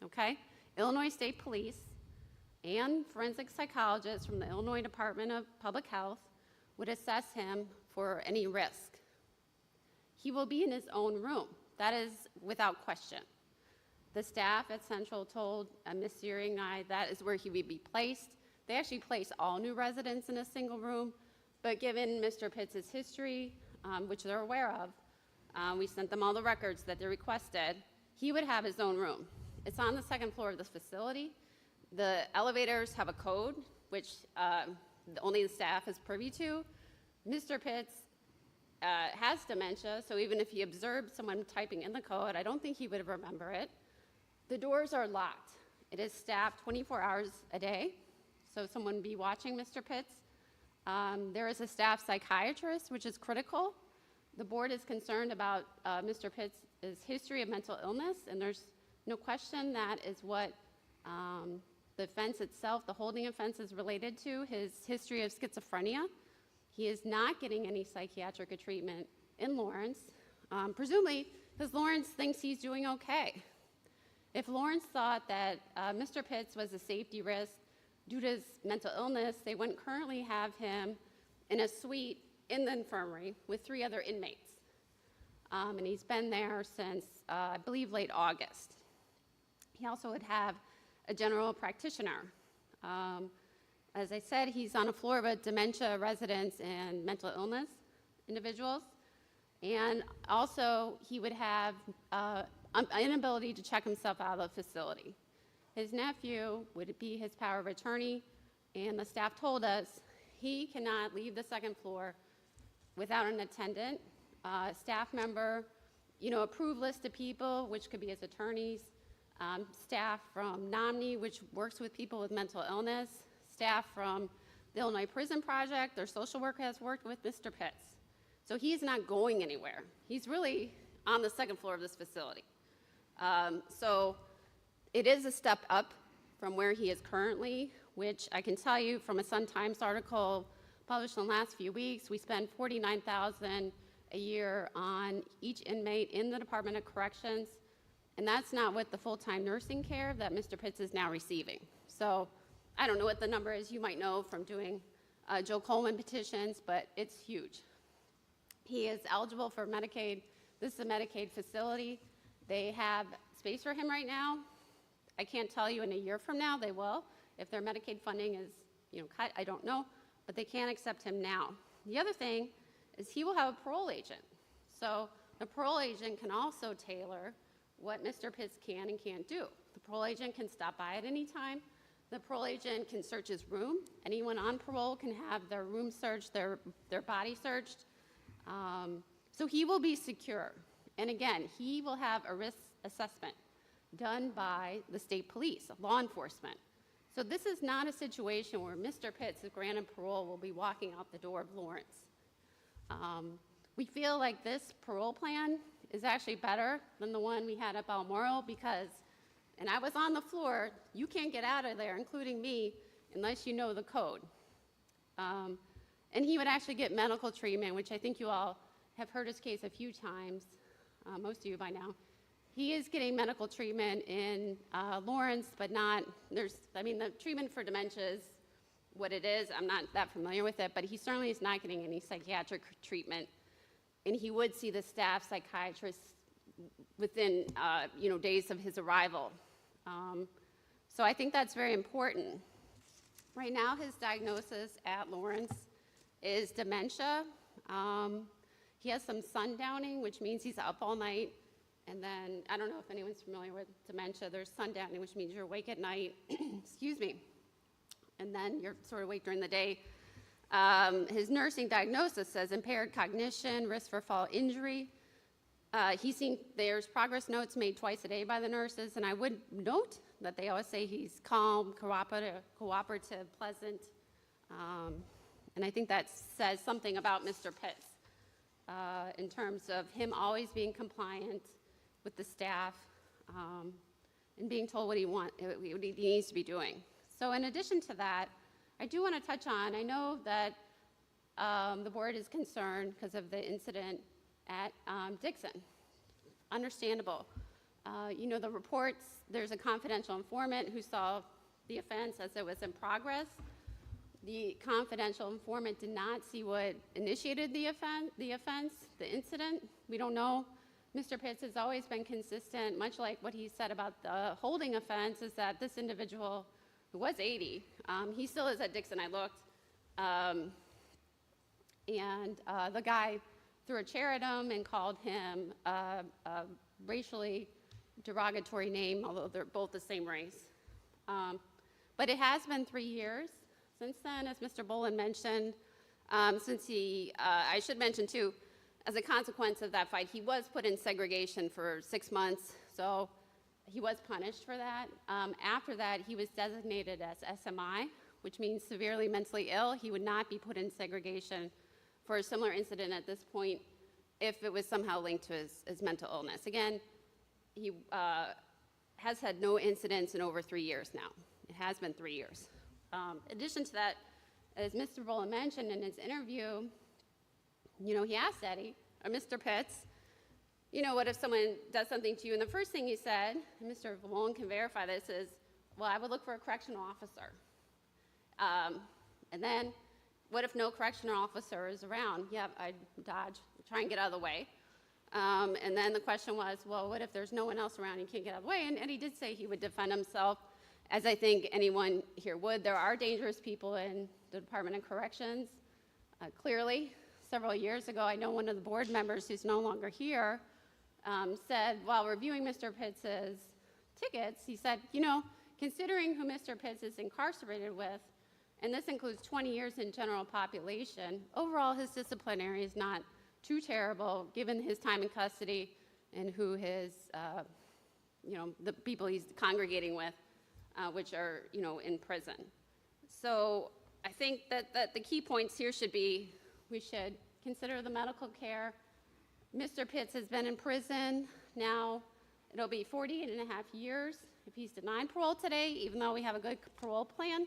okay? Illinois State Police and forensic psychologists from the Illinois Department of Public Health would assess him for any risk. He will be in his own room. That is without question. The staff at Central told Ms. Searing and I that is where he would be placed. They actually place all new residents in a single room, but given Mr. Pitts' history, which they're aware of, we sent them all the records that they requested, he would have his own room. It's on the second floor of this facility. The elevators have a code, which only the staff is privy to. Mr. Pitts has dementia, so even if he observed someone typing in the code, I don't think he would remember it. The doors are locked. It is staffed 24 hours a day, so someone be watching Mr. Pitts. There is a staff psychiatrist, which is critical. The board is concerned about Mr. Pitts' history of mental illness, and there's no question that is what the offense itself, the holding offense, is related to, his history of schizophrenia. He is not getting any psychiatric treatment in Lawrence, presumably because Lawrence thinks he's doing okay. If Lawrence thought that Mr. Pitts was a safety risk due to his mental illness, they wouldn't currently have him in a suite in the infirmary with 3 other inmates. And he's been there since, I believe, late August. He also would have a general practitioner. As I said, he's on a floor of a dementia residence and mental illness individuals. And also, he would have an inability to check himself out of the facility. His nephew would be his power of attorney, and the staff told us he cannot leave the second floor without an attendant, staff member, approved list of people, which could be his attorneys, staff from NOMNI, which works with people with mental illness, staff from the Illinois Prison Project, their social worker has worked with Mr. Pitts. So he's not going anywhere. He's really on the second floor of this facility. So it is a step up from where he is currently, which I can tell you from a Sun-Times article published in the last few weeks, we spend $49,000 a year on each inmate in the Department of Corrections, and that's not with the full-time nursing care that Mr. Pitts is now receiving. So I don't know what the number is. You might know from doing Joe Coleman petitions, but it's huge. He is eligible for Medicaid. This is a Medicaid facility. They have space for him right now. I can't tell you in a year from now they will. If their Medicaid funding is cut, I don't know, but they can't accept him now. The other thing is he will have a parole agent. So the parole agent can also tailor what Mr. Pitts can and can't do. The parole agent can stop by at any time. The parole agent can search his room. Anyone on parole can have their room searched, their body searched. So he will be secure. And again, he will have a risk assessment done by the state police, law enforcement. So this is not a situation where Mr. Pitts, if granted parole, will be walking out the door of Lawrence. We feel like this parole plan is actually better than the one we had at Balmoral because, and I was on the floor, you can't get out of there, including me, unless you know the code. And he would actually get medical treatment, which I think you all have heard his case a few times, most of you by now. He is getting medical treatment in Lawrence, but not, the treatment for dementia is what it is. I'm not that familiar with it, but he certainly is not getting any psychiatric treatment. And he would see the staff psychiatrist within, days of his arrival. So I think that's very important. Right now, his diagnosis at Lawrence is dementia. He has some sundowning, which means he's up all night. And then, I don't know if anyone's familiar with dementia, there's sundowning, which means you're awake at night, excuse me, and then you're sort of awake during the day. His nursing diagnosis says impaired cognition, risk for fall injury. There's progress notes made twice a day by the nurses, and I would note that they always say he's calm, cooperative, pleasant, And I think that says something about Mr. Pitts in terms of him always being compliant with the staff and being told what he needs to be doing. So in addition to that, I do want to touch on, I know that the board is concerned because of the incident at Dixon. Understandable. You know, the reports, there's a confidential informant who saw the offense as it was in progress. The confidential informant did not see what initiated the offense, the incident. We don't know. Mr. Pitts has always been consistent, much like what he said about the holding offense, is that this individual, who was 80, he still is at Dixon, I looked, and the guy threw a chair at him and called him a racially derogatory name, although they're both the same race. But it has been 3 years since then, as Mr. Bolin mentioned, since I should mention too, as a consequence of that fight, he was put in segregation for 6 months, so he was punished for that. After that, he was designated as SMI, which means severely mentally ill. He would not be put in segregation for a similar incident at this point if it was somehow linked to his mental illness. Again, he has had no incidents in over 3 years now. It has been 3 years. In addition to that, as Mr. Bolin mentioned in his interview, you know, he asked Eddie, or Mr. Pitts, you know, what if someone does something to you? And the first thing he said, and Mr. Bolin can verify this, is, well, I would look for a correctional officer. And then, what if no correctional officer is around? Yeah, I'd dodge, try and get out of the way. And then the question was, well, what if there's no one else around and you can't get out of the way? And he did say he would defend himself, as I think anyone here would. There are dangerous people in the Department of Corrections, clearly. Several years ago, I know one of the board members who's no longer here said, while reviewing Mr. Pitts's tickets, he said, you know, considering who Mr. Pitts is incarcerated with, and this includes 20 years in general population, overall his disciplinary is not too terrible given his time in custody and who his, you know, the people he's congregating with, which are, you know, in prison. So I think that the key points here should be, we should consider the medical care. Mr. Pitts has been in prison now, it'll be 48 and a half years. If he's denied parole today, even though we have a good parole plan,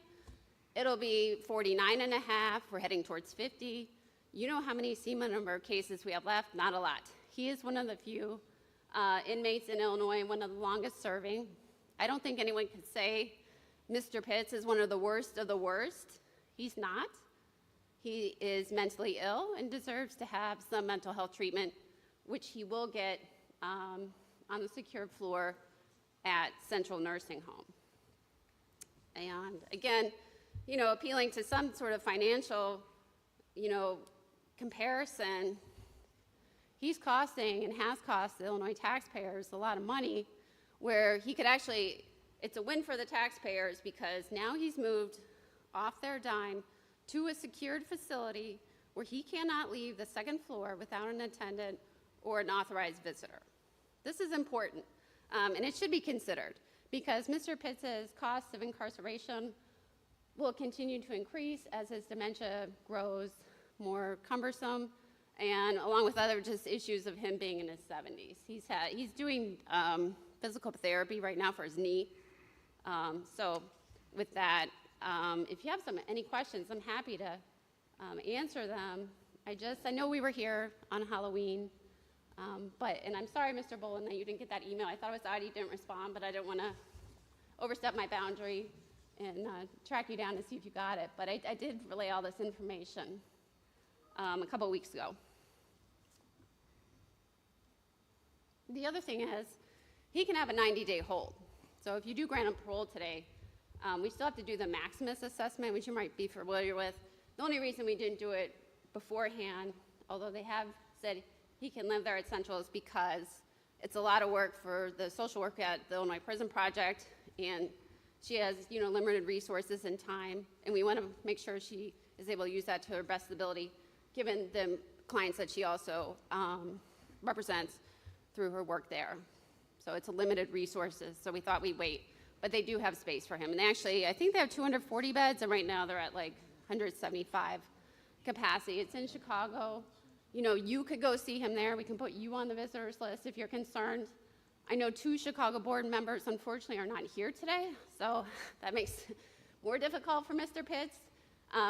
it'll be 49 and a half, we're heading towards 50. You know how many CMA number cases we have left? Not a lot. He is one of the few inmates in Illinois, one of the longest serving. I don't think anyone could say Mr. Pitts is one of the worst of the worst. He's not. He is mentally ill and deserves to have some mental health treatment, which he will get on the secured floor at Central Nursing Home. And again, you know, appealing to some sort of financial, you know, comparison, he's costing and has cost the Illinois taxpayers a lot of money, where he could actually, it's a win for the taxpayers because now he's moved off their dime to a secured facility where he cannot leave the second floor without an attendant or an authorized visitor. This is important, and it should be considered because Mr. Pitts' cost of incarceration will continue to increase as his dementia grows more cumbersome, and along with other just issues of him being in his 70s. He's doing physical therapy right now for his knee. So with that, if you have any questions, I'm happy to answer them. I know we were here on Halloween, and I'm sorry, Mr. Bolin, that you didn't get that email. I thought it was odd you didn't respond, but I didn't want to overstep my boundary and track you down to see if you got it. But I did relay all this information a couple weeks ago. The other thing is, he can have a 90-day hold. So if you do grant him parole today, we still have to do the Maximus assessment, which you might be familiar with. The only reason we didn't do it beforehand, although they have said he can live there at Central, is because it's a lot of work for the social work at the Illinois Prison Project, and she has, you know, limited resources and time, and we want to make sure she is able to use that to her best ability, given the clients that she also represents through her work there. So it's a limited resources, so we thought we'd wait. But they do have space for him. And they actually, I think they have 240 beds, and right now they're at like 175. capacity. It's in Chicago. You know, you could go see him there. We can put you on the visitors list if you're concerned. I know 2 Chicago board members, unfortunately, are not here today, so that makes it more difficult for Mr. Pitts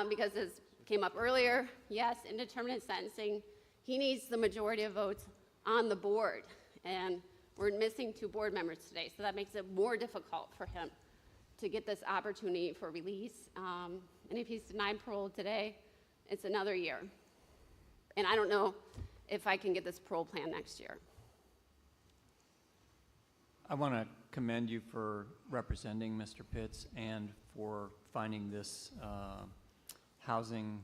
because as came up earlier, yes, indeterminate sentencing, he needs the majority of votes on the board, and we're missing 2 board members today, so that makes it more difficult for him to get this opportunity for release. And if he's denied parole today, it's another year. And I don't know if I can get this parole plan next year. I want to commend you for representing Mr. Pitts and for finding this housing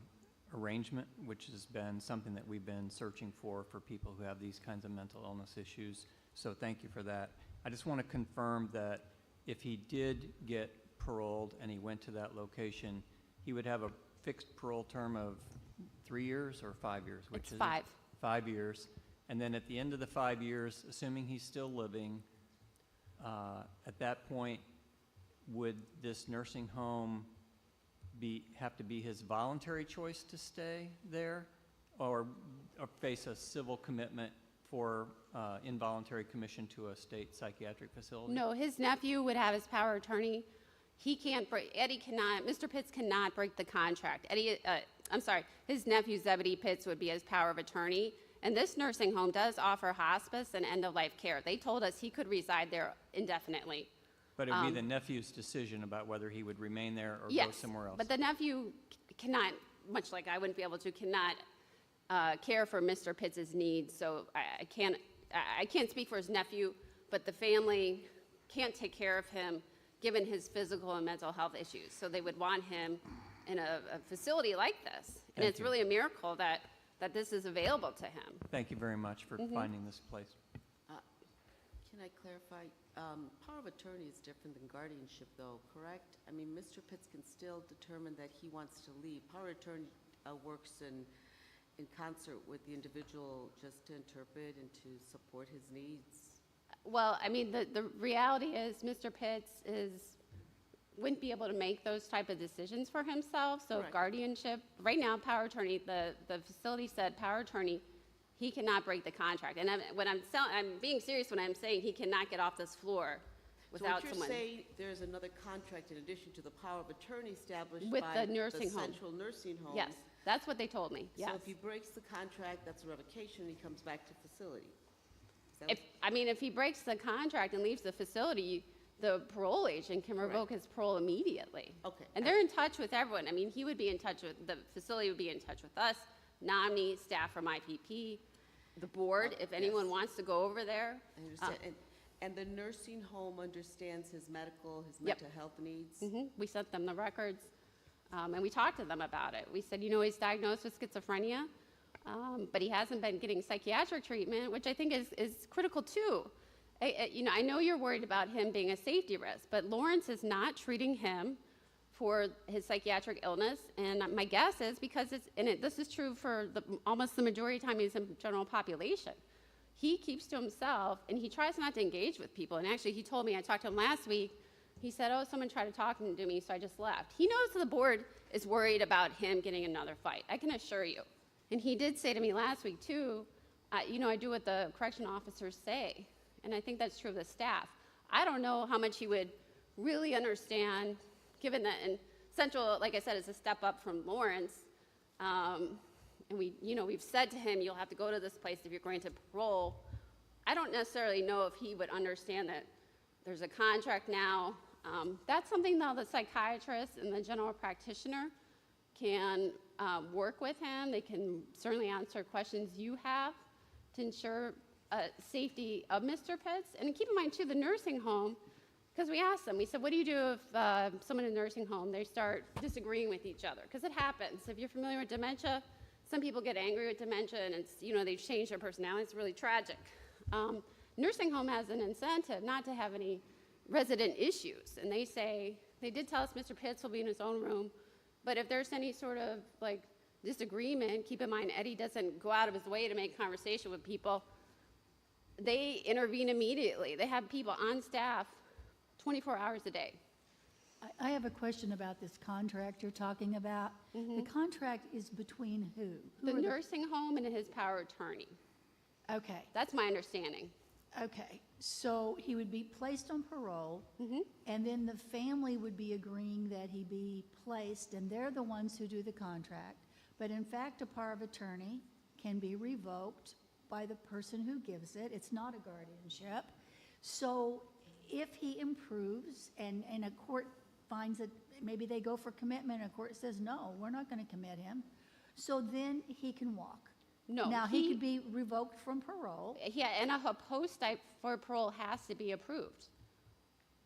arrangement, which has been something that we've been searching for people who have these kinds of mental illness issues. So thank you for that. I just want to confirm that if he did get paroled and he went to that location, he would have a fixed parole term of 3 years or 5 years? Which It's is 5. 5 years. And then at the end of the 5 years, assuming he's still living, at that point, would this nursing home have to be his voluntary choice to stay there, or face a civil commitment for involuntary commission to a state psychiatric facility? No, his nephew would have his power of attorney. He can't break, Eddie cannot, Mr. Pitts cannot break the contract. His nephew Zebedee Pitts would be his power of attorney. And this nursing home does offer hospice and end-of-life care. They told us he could reside there indefinitely. But it would be the nephew's decision about whether he would remain there or Yes, go somewhere else. but the nephew cannot, much like I wouldn't be able to, cannot care for Mr. Pitts's needs. So I can't speak for his nephew, but the family can't take care of him given his physical and mental health issues. So they would want him in a facility like this. And it's really a miracle that this is available to him. Thank you very much for finding this place. Can I clarify? Power of attorney is different than guardianship, though, correct? I mean, Mr. Pitts can still determine that he wants to leave. Power of attorney works in concert with the individual just to interpret and to support his needs. Well, I mean, the reality is Mr. Pitts wouldn't be able to make those type of decisions for himself. So guardianship, right now, power of attorney, the facility said power of attorney, he cannot break the contract. And I'm being serious when I'm saying he cannot get off this floor without someone. So what you're saying, there's another contract in addition to the power of attorney established With by the nursing home. central nursing home. Yes, that's what they told me, yes. So if he breaks the contract, that's a revocation, he comes back to facility. If he breaks the contract and leaves the facility, the parole agent can revoke his parole immediately. Okay. And they're in touch with everyone. I mean, he would be in touch with, the facility would be in touch with us, NOMNI, staff from IPP, the board, if anyone wants to go over there. I understand. And the nursing home understands his medical, his mental health needs? We sent them the records, and we talked to them about it. We said, he's diagnosed with schizophrenia, but he hasn't been getting psychiatric treatment, which I think is critical too. I know you're worried about him being a safety risk, but Lawrence is not treating him for his psychiatric illness, and my guess is because this is true for almost the majority of the time he's in general population. He keeps to himself, and he tries not to engage with people. And actually, he told me, I talked to him last week, he said, someone tried to talk to me, so I just left. He knows the board is worried about him getting another fight, I can assure you. And he did say to me last week, too, I do what the correction officers say. And I think that's true of the staff. I don't know how much he would really understand, given that in Central, like I said, is a step up from Lawrence. And we've said to him, you'll have to go to this place if you're going to parole. I don't necessarily know if he would understand that there's a contract now. That's something, though, the psychiatrist and the general practitioner can work with him. They can certainly answer questions you have to ensure safety of Mr. Pitts. And keep in mind, too, the nursing home, because we asked them, we said, what do you do if someone in a nursing home, they start disagreeing with each other? Because it happens. If you're familiar with dementia, some people get angry with dementia, and it's, they've changed their personality. It's really tragic. Nursing home has an incentive not to have any resident issues. And they did tell us Mr. Pitts will be in his own room, but if there's any sort of disagreement, keep in mind Eddie doesn't go out of his way to make conversation with people. They intervene immediately. They have people on staff 24 hours a day. I have a question about this contract you're talking about. The contract is between who? The nursing home and his power of attorney. Okay, That's my understanding. okay. So he would be placed on parole, and then the family would be agreeing that he be placed, and they're the ones who do the contract. But in fact, a power of attorney can be revoked by the person who gives it. It's not a guardianship. So if he improves and a court finds that maybe they go for commitment, and a court says, no, we're not going to commit him, so then he can walk. No, Now, he could be revoked from parole. Yeah, and a post type for parole has to be approved.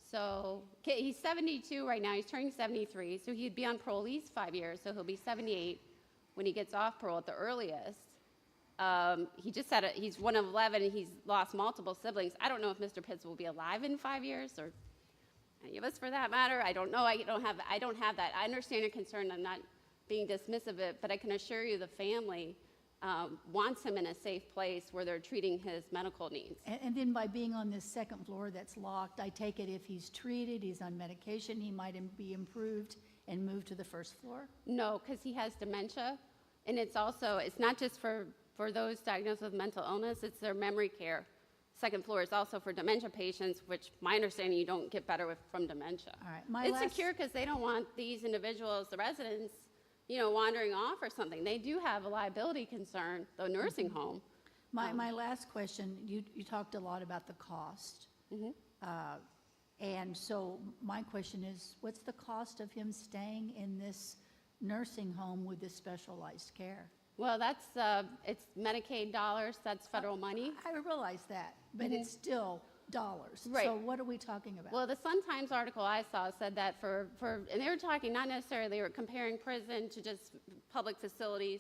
So he's 72 right now. He's turning 73, so he'd be on parole at least 5 years. So he'll be 78 when he gets off parole at the earliest. He just said he's one of 11, and he's lost multiple siblings. I don't know if Mr. Pitts will be alive in 5 years, or any of us for that matter. I don't know. I don't have that. I understand your concern. I'm not being dismissive of it, but I can assure you the family wants him in a safe place where they're treating his medical needs. And then by being on this second floor that's locked, I take it if he's treated, he's on medication, he might be improved and moved to the first floor? No, because he has dementia, and it's not just for those diagnosed with mental illness, it's their memory care. Second floor is also for dementia patients, which my understanding you don't get better from dementia. All right. It's secure because they don't want these individuals, the residents, wandering off or something. They do have a liability concern, the nursing home. My last question, you talked a lot about the cost. And so my question is, what's the cost of him staying in this nursing home with this specialized care? Well, it's Medicaid dollars, that's federal money. I realize that, but it's still dollars. Right. So what are we talking about? Well, the Sun-Times article I saw said that and they were talking, not necessarily, they were comparing prison to just public facilities.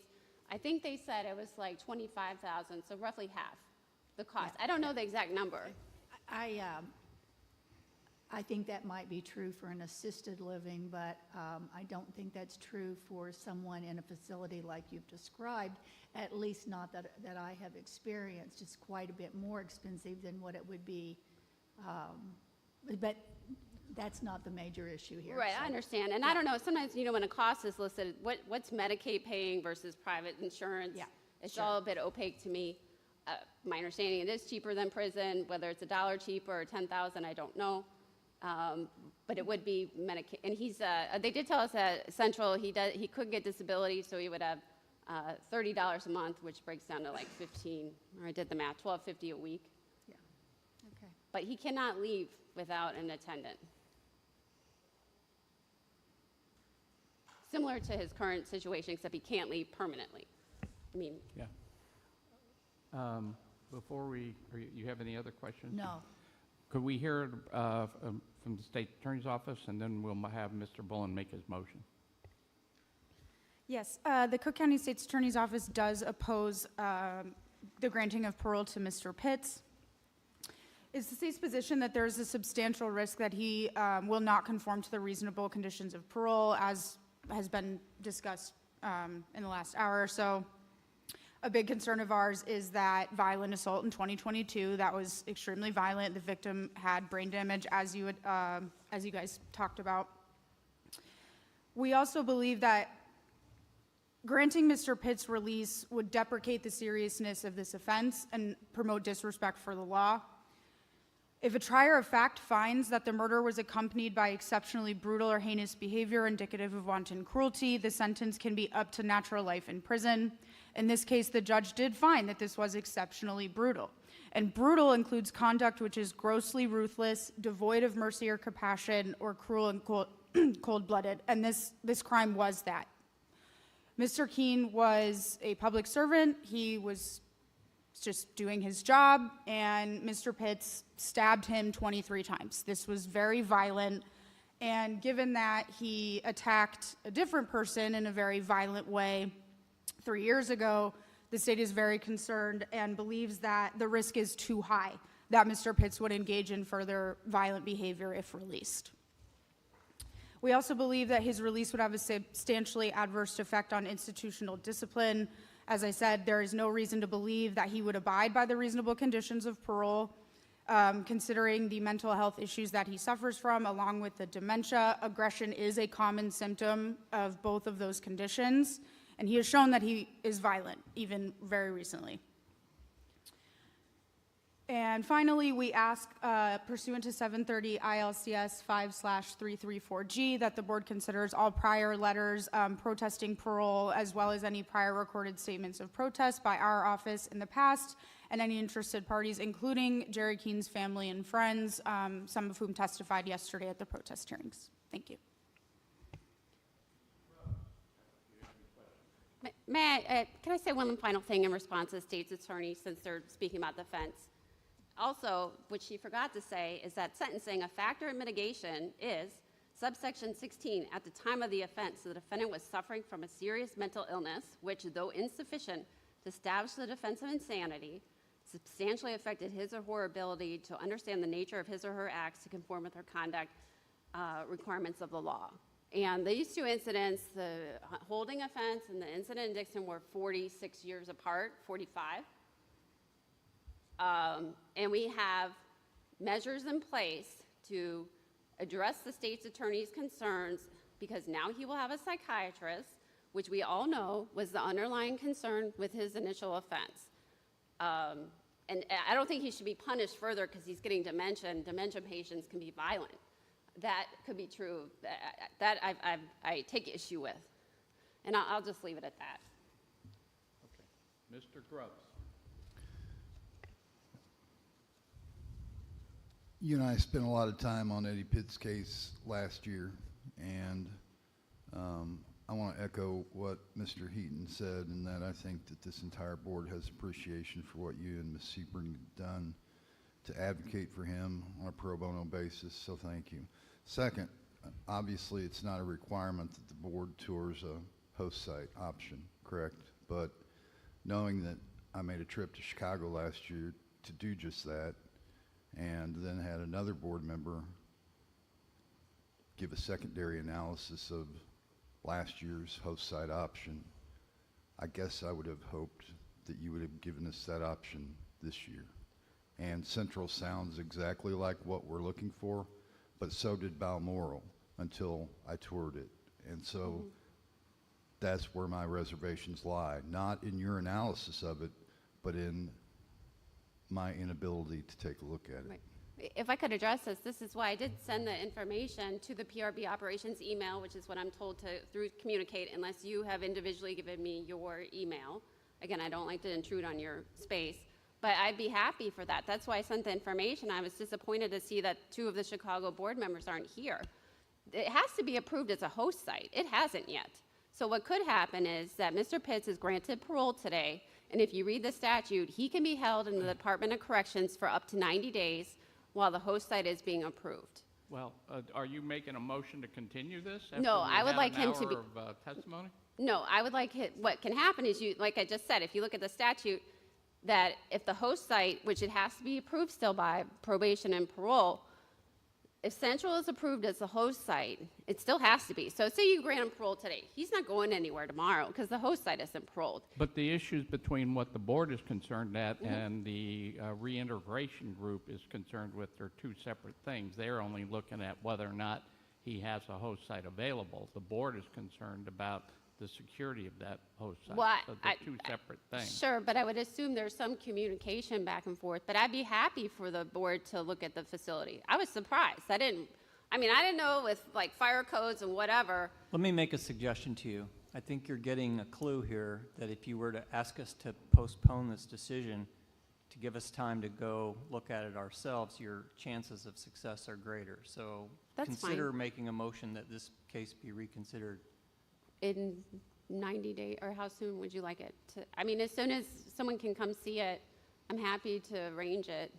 I think they said it was like $25,000, so roughly half the cost. I don't know the exact number. I think that might be true for an assisted living, but I don't think that's true for someone in a facility like you've described, at least not that I have experienced. It's quite a bit more expensive than what it would be, but that's not the major issue here. Right, so. I understand. And I don't know, sometimes, when a cost is listed, what's Medicaid paying versus private insurance? Yeah, it's all a bit opaque to me. My understanding, it is cheaper than prison. Whether it's $1 cheaper or $10,000, I don't know. But it would be Medicaid, and they did tell us at Central he could get disability, so he would have $30 a month, which breaks down to like 15, or I did the math, $12.50 a week. Yeah. Okay. But he cannot leave without an attendant. Similar to his current situation, except he can't leave permanently. Yeah. Before you have any other questions? No. Could we hear from the state attorney's office, and then we'll have Mr. Bullen make his motion? Yes, the Cook County State's Attorney's Office does oppose the granting of parole to Mr. Pitts. It's the state's position that there is a substantial risk that he will not conform to the reasonable conditions of parole, as has been discussed in the last hour or so. A big concern of ours is that violent assault in 2022, that was extremely violent. The victim had brain damage, as you guys talked about. We also believe that granting Mr. Pitt's release would deprecate the seriousness of this offense and promote disrespect for the law. If a trier of fact finds that the murder was accompanied by exceptionally brutal or heinous behavior indicative of wanton cruelty, the sentence can be up to natural life in prison. In this case, the judge did find that this was exceptionally brutal. And brutal includes conduct which is grossly ruthless, devoid of mercy or compassion, or cruel and cold-blooded. And this crime was that. Mr. Keene was a public servant. He was just doing his job, and Mr. Pitts stabbed him 23 times. This was very violent. And given that he attacked a different person in a very violent way 3 years ago, the state is very concerned and believes that the risk is too high that Mr. Pitts would engage in further violent behavior if released. We also believe that his release would have a substantially adverse effect on institutional discipline. As I said, there is no reason to believe that he would abide by the reasonable conditions of parole. Considering the mental health issues that he suffers from, along with the dementia, aggression is a common symptom of both of those conditions, and he has shown that he is violent, even very recently. And finally, we ask, pursuant to 730 ILCS 5/334G, that the board considers all prior letters protesting parole, as well as any prior recorded statements of protest by our office in the past, and any interested parties, including Jerry Keene's family and friends, some of whom testified yesterday at the protest hearings. Thank you. Can I say one final thing in response to the state's attorney, since they're speaking about the fence? Also, what she forgot to say is that sentencing, a factor in mitigation is subsection 16. At the time of the offense, the defendant was suffering from a serious mental illness, which, though insufficient to establish the defense of insanity, substantially affected his or her ability to understand the nature of his or her acts to conform with her conduct requirements of the law. And these two incidents, the holding offense and the incident in Dixon, were 46 years apart, 45. And we have measures in place to address the state's attorney's concerns, because now he will have a psychiatrist, which we all know was the underlying concern with his initial offense. And I don't think he should be punished further because he's getting dementia, and dementia patients can be violent. That could be true. That I take issue with. And I'll just leave it at that. Okay. Mr. Grubbs. You and I spent a lot of time on Eddie Pitt's case last year, and I want to echo what Mr. Heaton said, in that I think that this entire board has appreciation for what you and Ms. Sebring have done to advocate for him on a pro bono basis, so thank you. Second, obviously it's not a requirement that the board tours a host site option, correct? But knowing that I made a trip to Chicago last year to do just that, and then had another board member give a secondary analysis of last year's host site option, I guess I would have hoped that you would have given us that option this year. And Central sounds exactly like what we're looking for, but so did Balmoral until I toured it. And so that's where my reservations lie, not in your analysis of it, but in my inability to take a look at it. Right. If I could address this, this is why I did send the information to the PRB operations email, which is what I'm told to communicate, unless you have individually given me your email. Again, I don't like to intrude on your space, but I'd be happy for that. That's why I sent the information. I was disappointed to see that 2 of the Chicago board members aren't here. It has to be approved as a host site. It hasn't yet. So what could happen is that Mr. Pitts is granted parole today, and if you read the statute, he can be held in the Department of Corrections for up to 90 days while the host site is being approved. Well, are you making a motion to continue this? No, I would like him to be. Of, testimony? No, I would like what can happen is you, like I just said, if you look at the statute, that if the host site, which it has to be approved still by probation and parole, if Central is approved as the host site, it still has to be. So say you grant him parole today. He's not going anywhere tomorrow because the host site isn't paroled. But the issues between what the board is concerned at and the reintegration group is concerned with are 2 separate things. They're only looking at whether or not he has a host site available. The board is concerned about the security of that host site. Well, so they're 2 separate things. Sure, but I would assume there's some communication back and forth. But I'd be happy for the board to look at the facility. I was surprised. I didn't know with like fire codes and whatever. Let me make a suggestion to you. I think you're getting a clue here that if you were to ask us to postpone this decision to give us time to go look at it ourselves, your chances of success are greater. So That's consider fine. making a motion that this case be reconsidered. In 90 days, or how soon would you like it to? I mean, as soon as someone can come see it, I'm happy to arrange it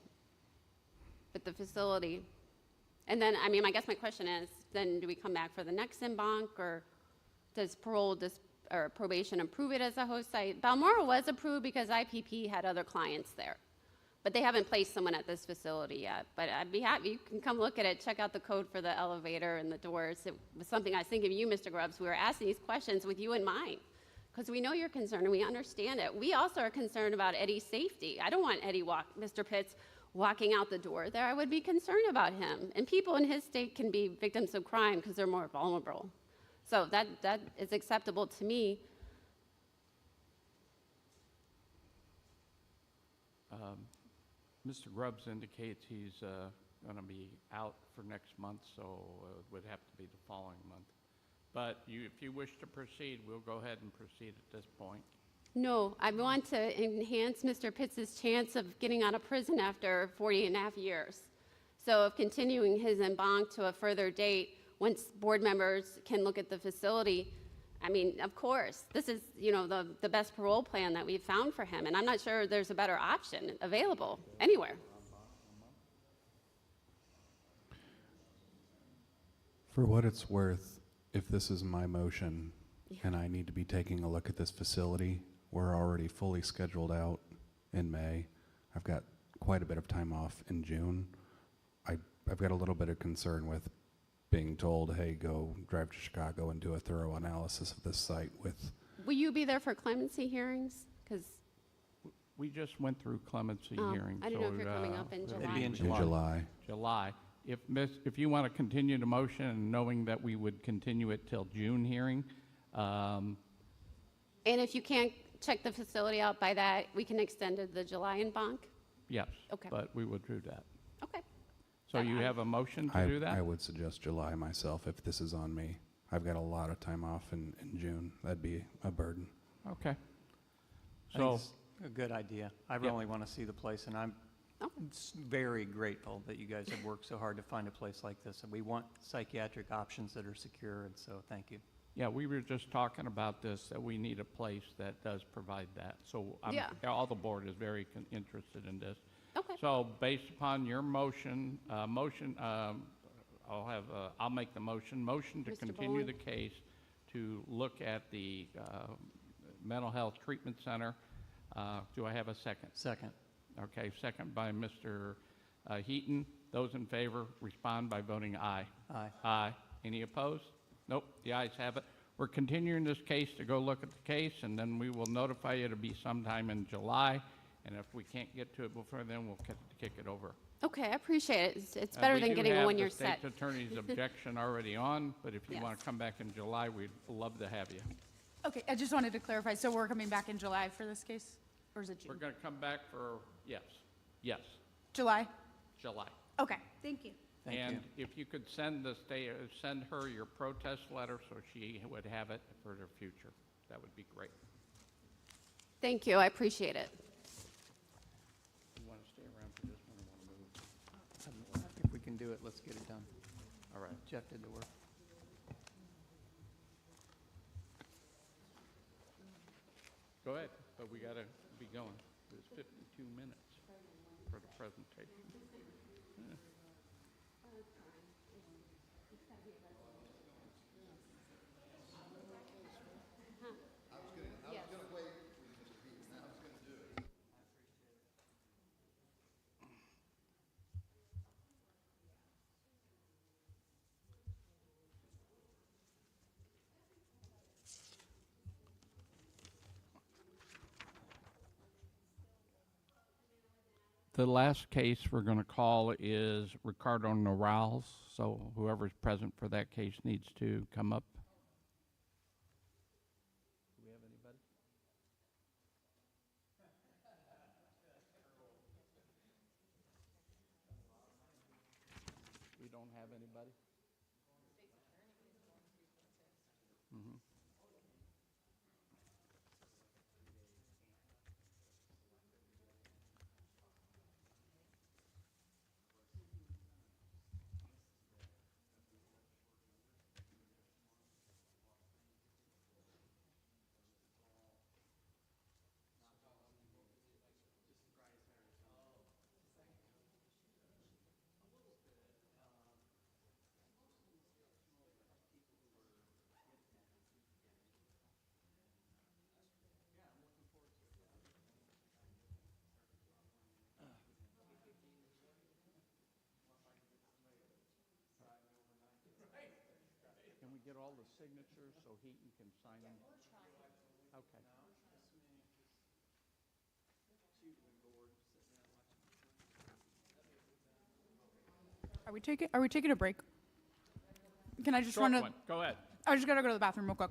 with the facility. And then, I mean, I guess my question is, then do we come back for the next en banc, or does or probation approve it as a host site? Balmoral was approved because IPP had other clients there, but they haven't placed someone at this facility yet. But I'd be happy, you can come look at it, check out the code for the elevator and the doors. It was something I was thinking of you, Mr. Grubbs. We were asking these questions with you in mind, because we know you're concerned and we understand it. We also are concerned about Eddie's safety. I don't want Mr. Pitts walking out the door there, I would be concerned about him. And people in his state can be victims of crime because they're more vulnerable. So that is acceptable to me. Mr. Grubbs indicates he's going to be out for next month, so it would have to be the following month. But if you wish to proceed, we'll go ahead and proceed at this point. No, I want to enhance Mr. Pitts' chance of getting out of prison after 40 and a half years. So of continuing his en banc to a further date, once board members can look at the facility, I mean, of course, this is, you know, the best parole plan that we've found for him, and I'm not sure there's a better option available anywhere. For what it's worth, if this is my motion and I need to be taking a look at this facility, we're already fully scheduled out in May. I've got quite a bit of time off in June. I've got a little bit of concern with being told, hey, go drive to Chicago and do a thorough analysis of this site with... Will you be there for clemency hearings? Because we just went through clemency hearings. I don't know if you're coming up in July. It'd be in July. July. If you want to continue the motion and knowing that we would continue it till June hearing. And if you can't check the facility out by that, we can extend it to the July en banc? Yes. Okay. But we would do that. Okay. So you have a motion to do that? I would suggest July myself if this is on me. I've got a lot of time off in June. That'd be a burden. Okay. I think it's a good idea. I really want to see the place, and I'm very grateful that you guys have worked so hard to find a place like this. And we want psychiatric options that are secure, and so thank you. Yeah, we were just talking about this, that we need a place that does provide that. So all the board is very interested in this. Okay. So based upon your motion, I'll make the motion. Motion to Mr. continue Bowen? the case to look at the mental health treatment center. Do I have a second? Second. Okay, second by Mr. Heaton. Those in favor respond by voting aye. Aye. Aye. Any opposed? Nope, the ayes have it. We're continuing this case to go look at the case, and then we will notify you to be sometime in July. And if we can't get to it before then, we'll kick it over. Okay, I appreciate it. It's better than getting a one-year set. We do have the state's attorney's objection already on, but if you want to come back in July, we'd love to have you. Okay, I just wanted to clarify, so we're coming back in July for this case? Or is it June? We're going to come back for, yes, July? July. Okay, thank you. And if you could send her your protest letter so she would have it for her future, that would be great. Thank you, I appreciate it. You want to stay around for this one or want to move? If we can do it, let's get it done. All right. Jeff did the work. Go ahead, but we got to be going. It's 52 minutes for the presentation. Yeah. The last case we're going to call is Ricardo Norales, so whoever's present for that case needs to come up. Do we have anybody? We don't have anybody? Mm-hmm. Can we get all the signatures so Heaton can sign them? Okay. Are we taking a break? Can I just Short one. Go ahead. I just gotta go to the bathroom real quick.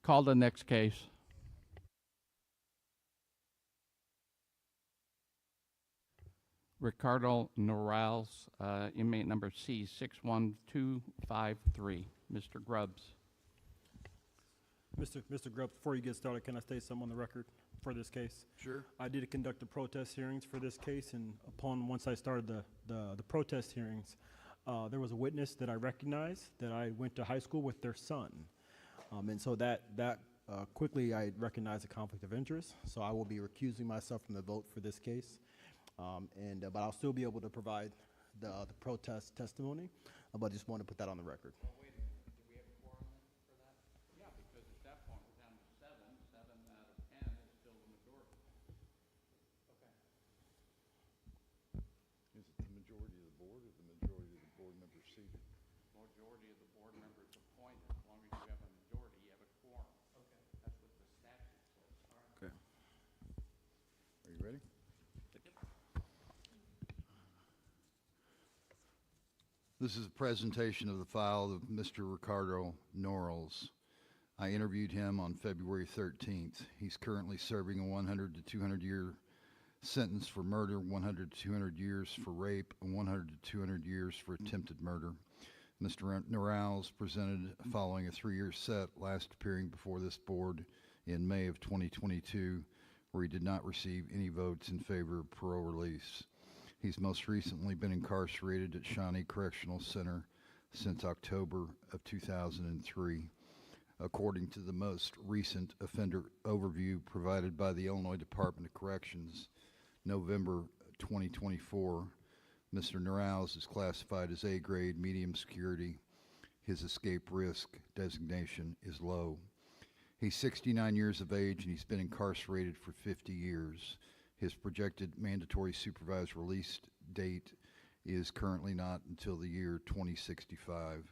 Call the next case. Ricardo Norales, inmate number C61253. Mr. Grubbs. Mr. Grubbs, before you get started, can I state something on the record for this case? Sure. I did conduct the protest hearings for this case, and once I started the protest hearings, there was a witness that I recognized that I went to high school with their son. And so that quickly I recognized a conflict of interest, so I will be recusing myself from the vote for this case. But I'll still be able to provide the protest testimony, but I just want to put that on the record. Well, wait a minute. Do we have a quorum for that? Yeah, because at that point we're down to 7. 7 out of 10 is still the majority. Okay. the majority of the board members appointed. As long as you have a majority, you have a quorum. Okay. That's what the statute says. Okay. Are you ready? This is a presentation of the file of Mr. Ricardo Norrells. I interviewed him on February 13th. He's currently serving a 100 to 200 year sentence for murder, 100 to 200 years for rape, and 100 to 200 years for attempted murder. Mr. Norrells presented following a 3-year set, last appearing before this board in May of 2022, where he did not receive any votes in favor of parole release. He's most recently been incarcerated at Shawnee Correctional Center since October of 2003. According to the most recent offender overview provided by the Illinois Department of Corrections, November 2024, Mr. Norrells is classified as A-grade medium security. His escape risk designation is low. He's 69 years of age and he's been incarcerated for 50 years. His projected mandatory supervised release date is currently not until the year 2065.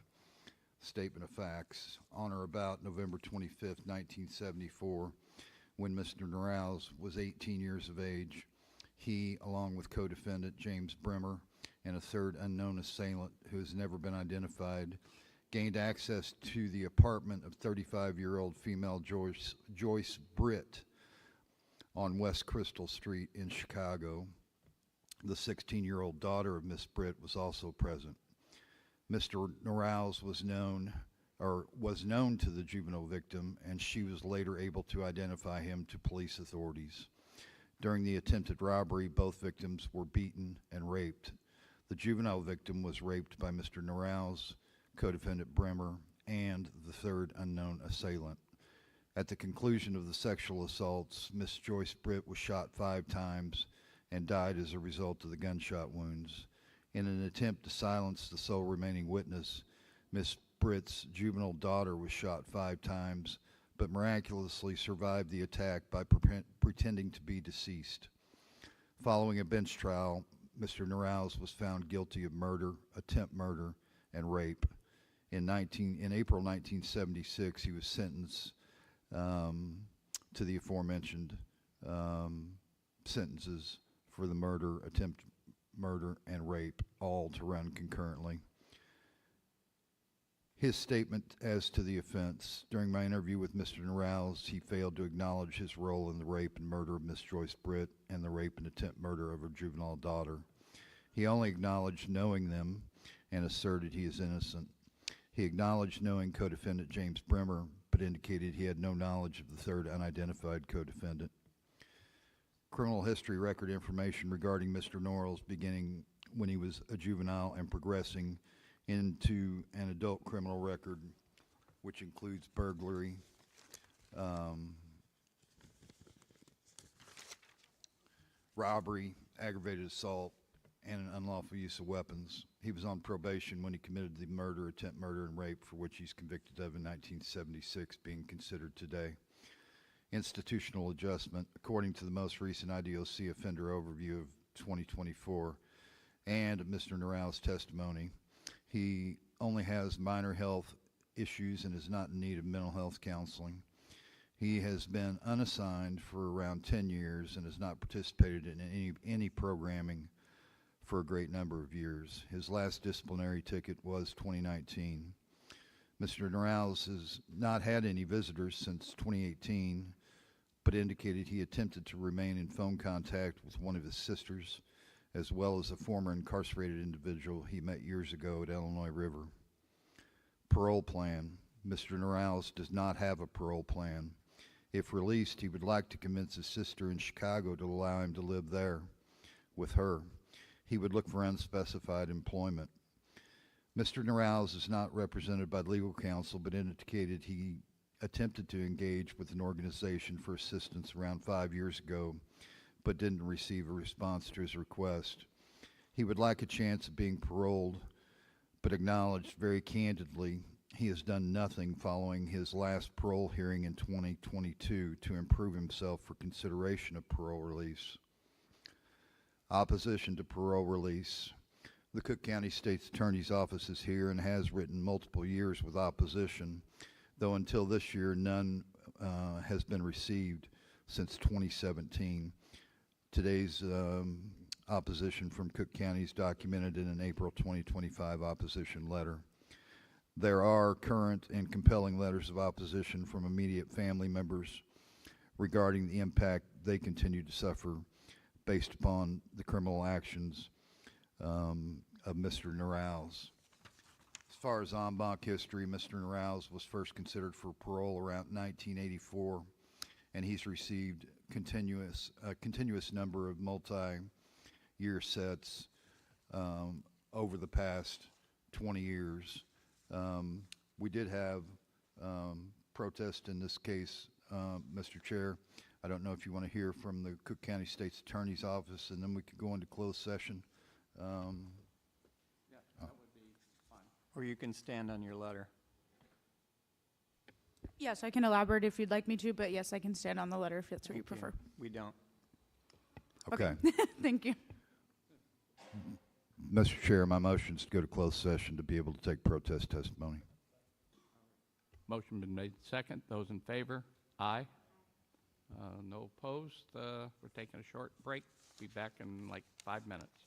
Statement of facts. On or about November 25th, 1974, when Mr. Norrells was 18 years of age, he, along with co-defendant James Bremer and a third unknown assailant who has never been identified, gained access to the apartment of 35-year-old female Joyce Britt on West Crystal Street in Chicago. The 16-year-old daughter of Miss Britt was also present. Mr. Norrells was known to the juvenile victim, and she was later able to identify him to police authorities. During the attempted robbery, both victims were beaten and raped. The juvenile victim was raped by Mr. Norrells, co-defendant Bremer, and the third unknown assailant. At the conclusion of the sexual assaults, Miss Joyce Britt was shot 5 times and died as a result of the gunshot wounds. In an attempt to silence the sole remaining witness, Miss Britt's juvenile daughter was shot 5 times, but miraculously survived the attack by pretending to be deceased. Following a bench trial, Mr. Norrells was found guilty of murder, attempt murder, and rape. In April 1976, he was sentenced to the aforementioned sentences for the murder, attempt murder, and rape, all to run concurrently. His statement as to the offense: during my interview with Mr. Norrells, he failed to acknowledge his role in the rape and murder of Miss Joyce Britt and the rape and attempt murder of her juvenile daughter. He only acknowledged knowing them and asserted he is innocent. He acknowledged knowing co-defendant James Bremer, but indicated he had no knowledge of the third unidentified co-defendant. Criminal history record information regarding Mr. Norrells, beginning when he was a juvenile and progressing into an adult criminal record, which includes burglary, robbery, aggravated assault, and an unlawful use of weapons. He was on probation when he committed the murder, attempt murder, and rape for which he's convicted of in 1976, being considered today. Institutional adjustment. According to the most recent IDOC offender overview of 2024 and Mr. Norrells' testimony, he only has minor health issues and is not in need of mental health counseling. He has been unassigned for around 10 years and has not participated in any programming for a great number of years. His last disciplinary ticket was 2019. Mr. Norrells has not had any visitors since 2018, but indicated he attempted to remain in phone contact with one of his sisters, as well as a former incarcerated individual he met years ago at Illinois River. Parole plan. Mr. Norrells does not have a parole plan. If released, he would like to convince his sister in Chicago to allow him to live there with her. He would look for unspecified employment. Mr. Norrells is not represented by legal counsel, but indicated he attempted to engage with an organization for assistance around 5 years ago, but didn't receive a response to his request. He would like a chance of being paroled, but acknowledged very candidly he has done nothing following his last parole hearing in 2022 to improve himself for consideration of parole release. Opposition to parole release. the Cook County State's Attorney's Office is here and has written multiple years with opposition, though until this year, none has been received since 2017. Today's opposition from Cook County is documented in an April 2025 opposition letter. There are current and compelling letters of opposition from immediate family members regarding the impact they continue to suffer based upon the criminal actions of Mr. Norals. As far as en banc history, Mr. Norals was first considered for parole around 1984, and he's received a continuous number of multi-year sets over the past 20 years. We did have protest in this case, Mr. Chair. I don't know if you want to hear from the Cook County State's Attorney's Office, and then we could go into closed session. Yeah, that would be fine. Or you can stand on your letter. Yes, I can elaborate if you'd like me to, but yes, I can stand on the letter if that's what you prefer. We don't. Okay. Thank you. Mr. Chair, my motion is to go to closed session to be able to take protest testimony. Motion been made second. Those in favor? Aye. No opposed. We're taking a short break. Be back in like 5 minutes.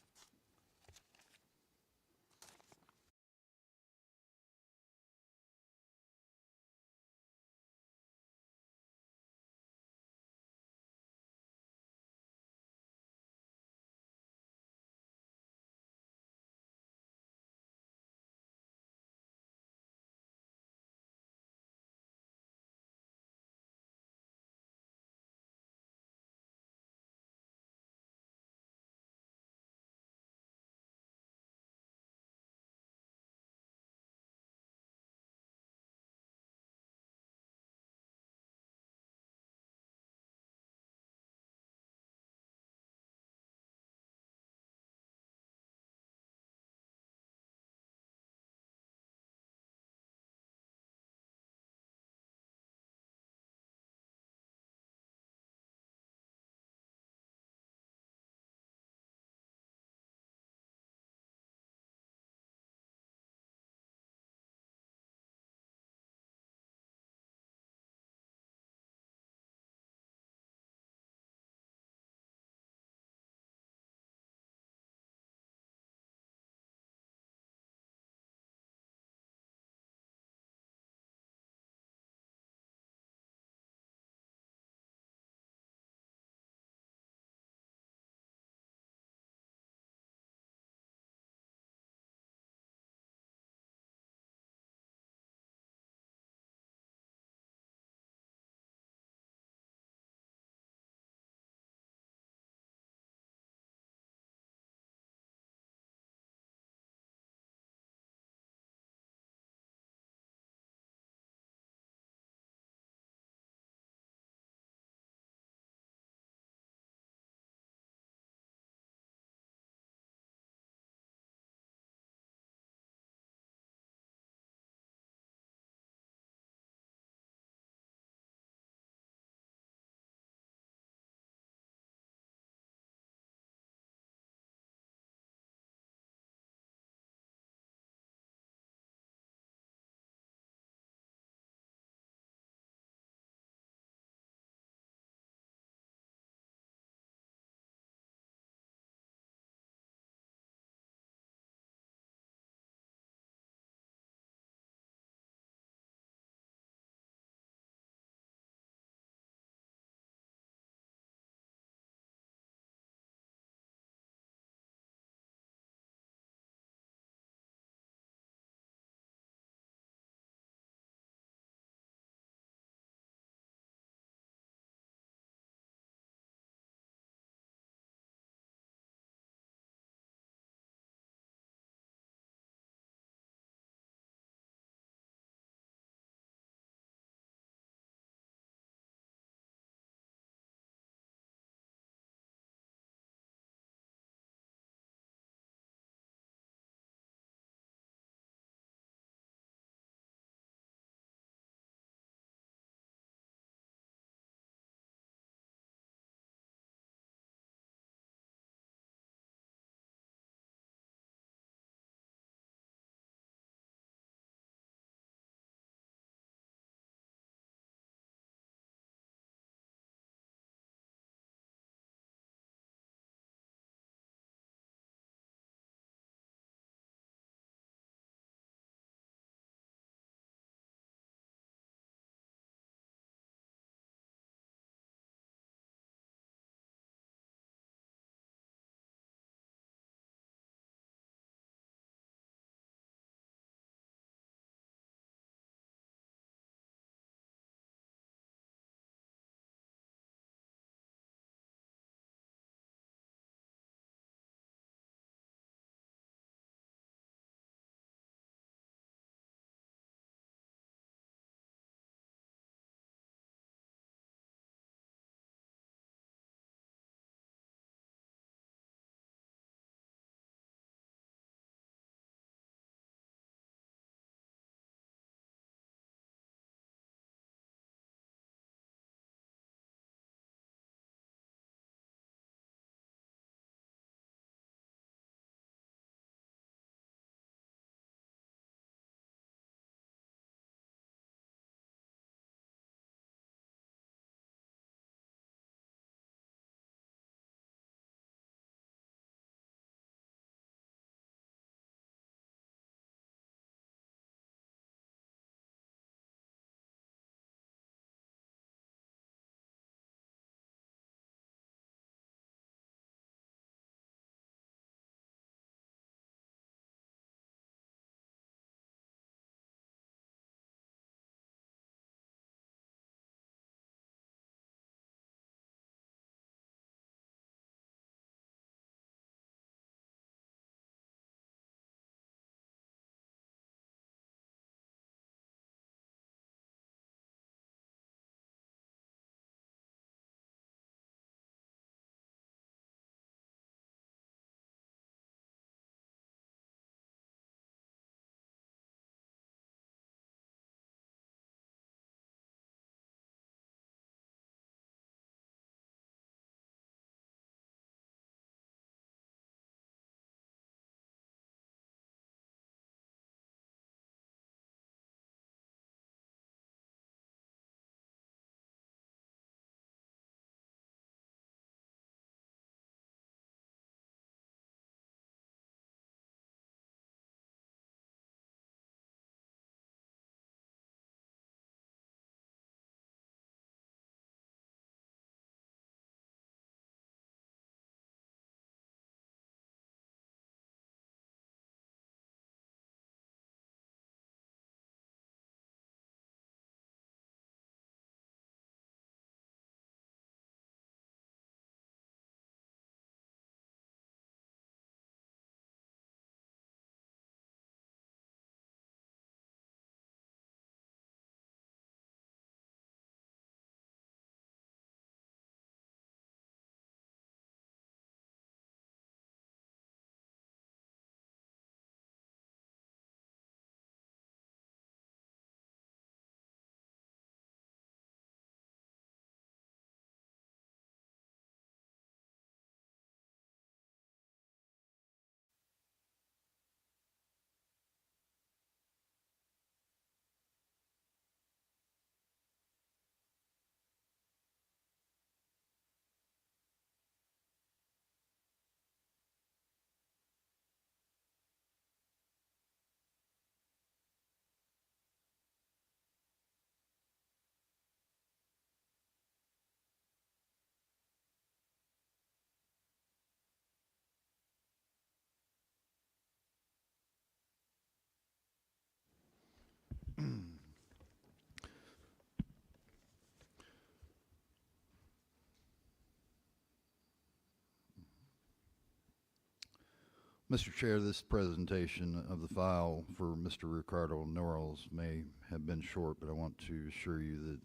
Mr. Chair, this presentation of the file for Mr. Ricardo Norrells may have been short, but I want to assure you that,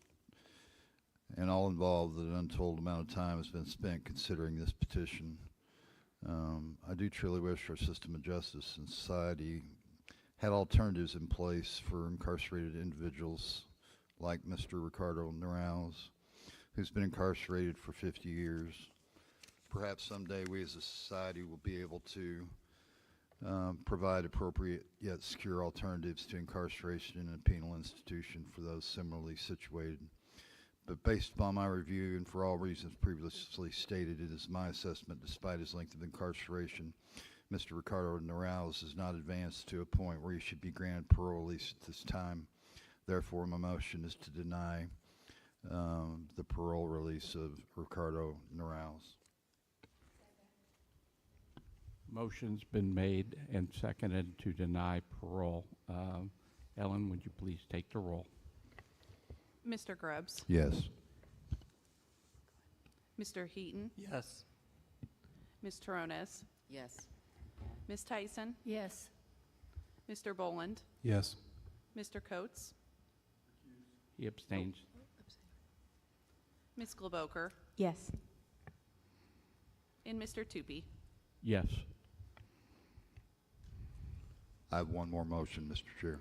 and all involved, that an untold amount of time has been spent considering this petition. I do truly wish our system of justice and society had alternatives in place for incarcerated individuals like Mr. Ricardo Norrells, who's been incarcerated for 50 years. Perhaps someday we as a society will be able to provide appropriate yet secure alternatives to incarceration in a penal institution for those similarly situated. But based upon my review and for all reasons previously stated, it is my assessment, despite his length of incarceration, Mr. Ricardo Norrells has not advanced to a point where he should be granted parole, at least at this time. Therefore, my motion is to deny the parole release of Ricardo Norrells. Motion's been made and seconded to deny parole. Ellen, would you please take the roll? Mr. Grubbs? Yes. Mr. Heaton? Yes. Ms. Torres? Yes. Ms. Tyson? Yes. Mr. Boland? Yes. Mr. Coates? He abstains. Ms. Globoker? Yes. And Mr. Tupy? Yes. I have one more motion, Mr. Chair.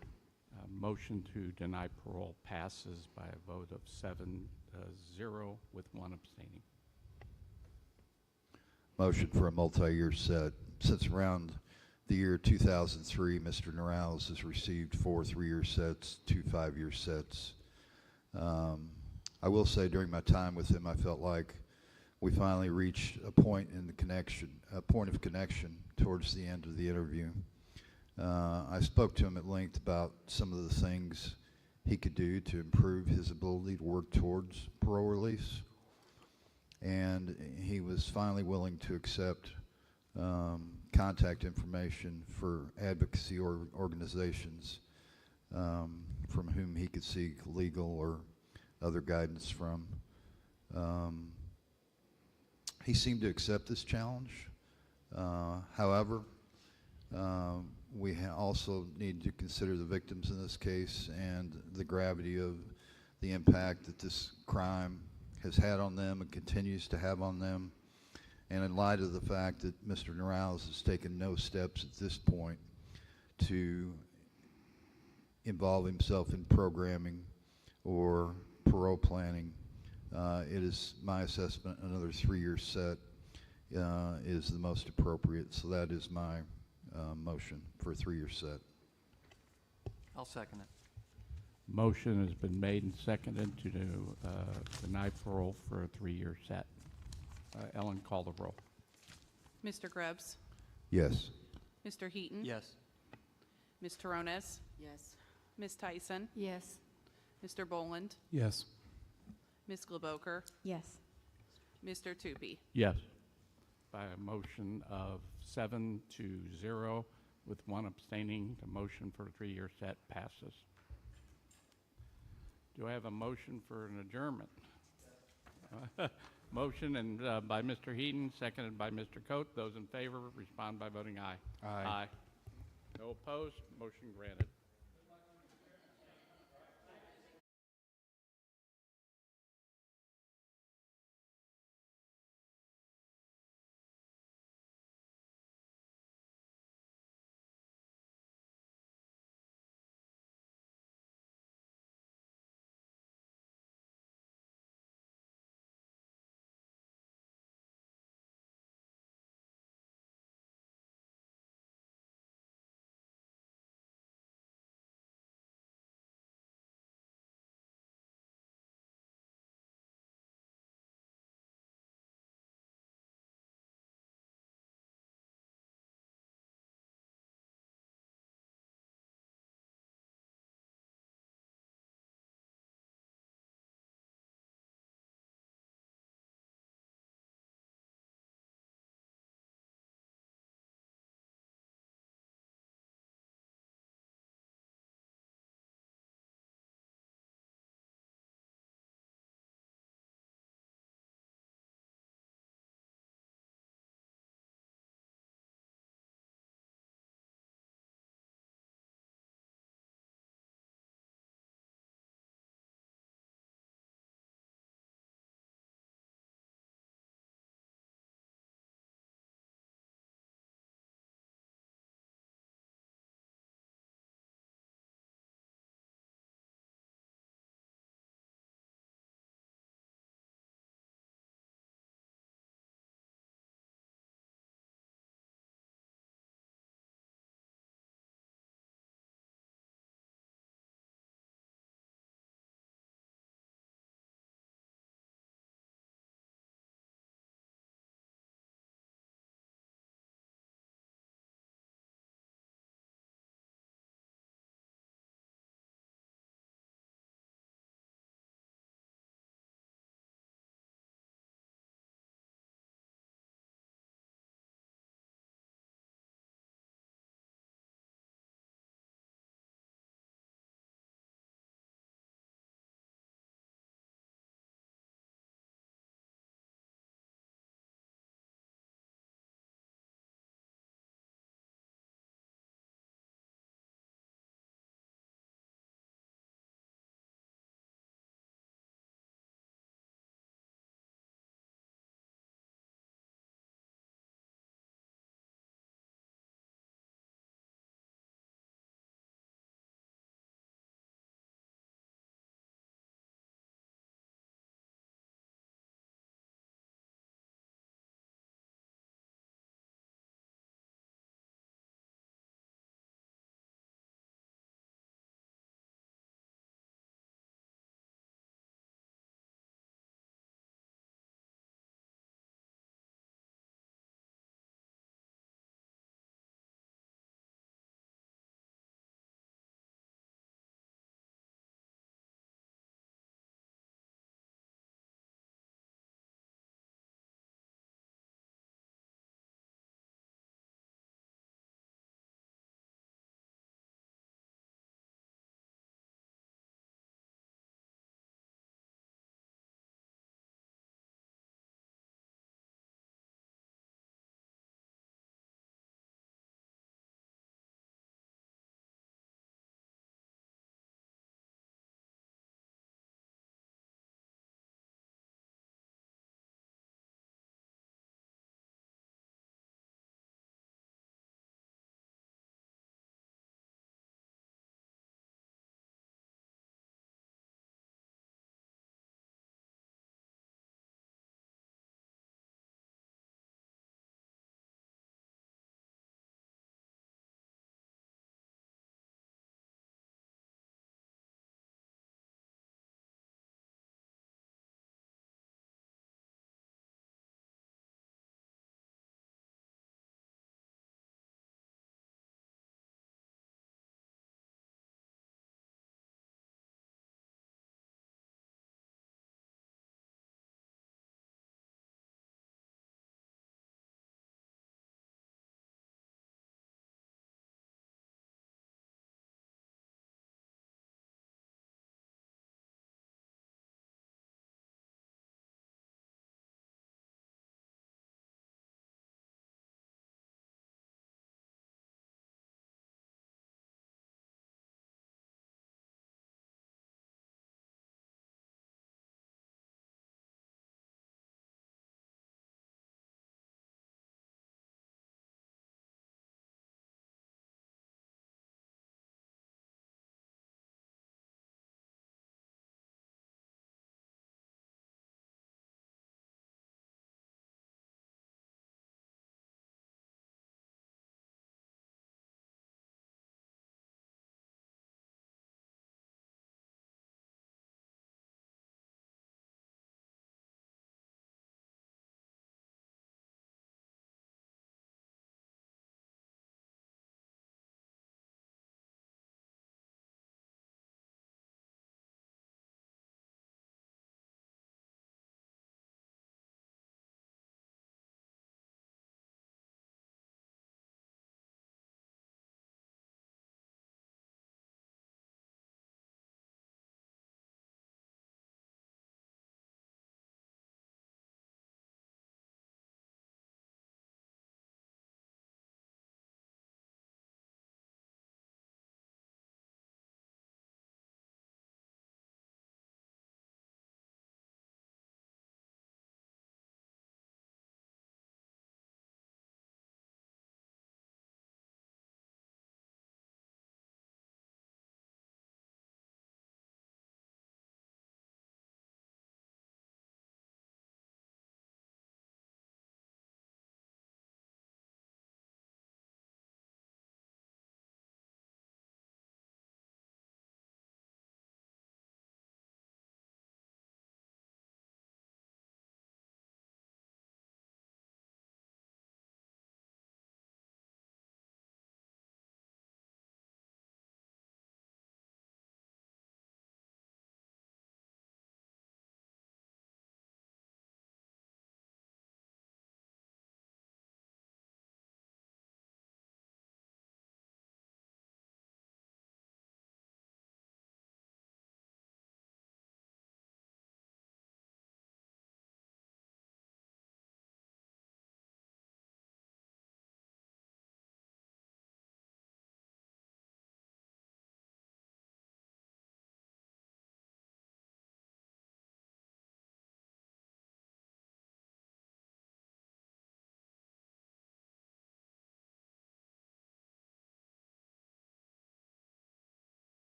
Motion to deny parole passes by a vote of 7-0 with one abstaining. Motion for a multi-year set. Since around the year 2003, Mr. Norrells has received 4 3-year sets, 2 5-year sets. I will say during my time with him, I felt like we finally reached a point in the connection, a point of connection towards the end of the interview. I spoke to him at length about some of the things he could do to improve his ability to work towards parole release. And he was finally willing to accept contact information for advocacy organizations from whom he could seek legal or other guidance from. He seemed to accept this challenge. However, we also need to consider the victims in this case and the gravity of the impact that this crime has had on them and continues to have on them. And in light of the fact that Mr. Norrells has taken no steps at this point to involve himself in programming or parole planning, it is my assessment another 3-year set is the most appropriate. So that is my motion for a 3-year set. I'll second it. Motion has been made and seconded to deny parole for a 3-year set. Ellen, call the roll. Mr. Grubbs? Yes. Mr. Heaton? Yes. Ms. Torres? Yes. Ms. Tyson? Yes. Mr. Boland? Yes. Ms. Globoker? Yes. Mr. Tupy? Yes. By a motion of 7-0 with one abstaining, the motion for a 3-year set passes. Do I have a motion for an adjournment? Motion and by Mr. Heaton, seconded by Mr. Coate. Those in favor respond by voting aye. Aye. No opposed. Motion granted.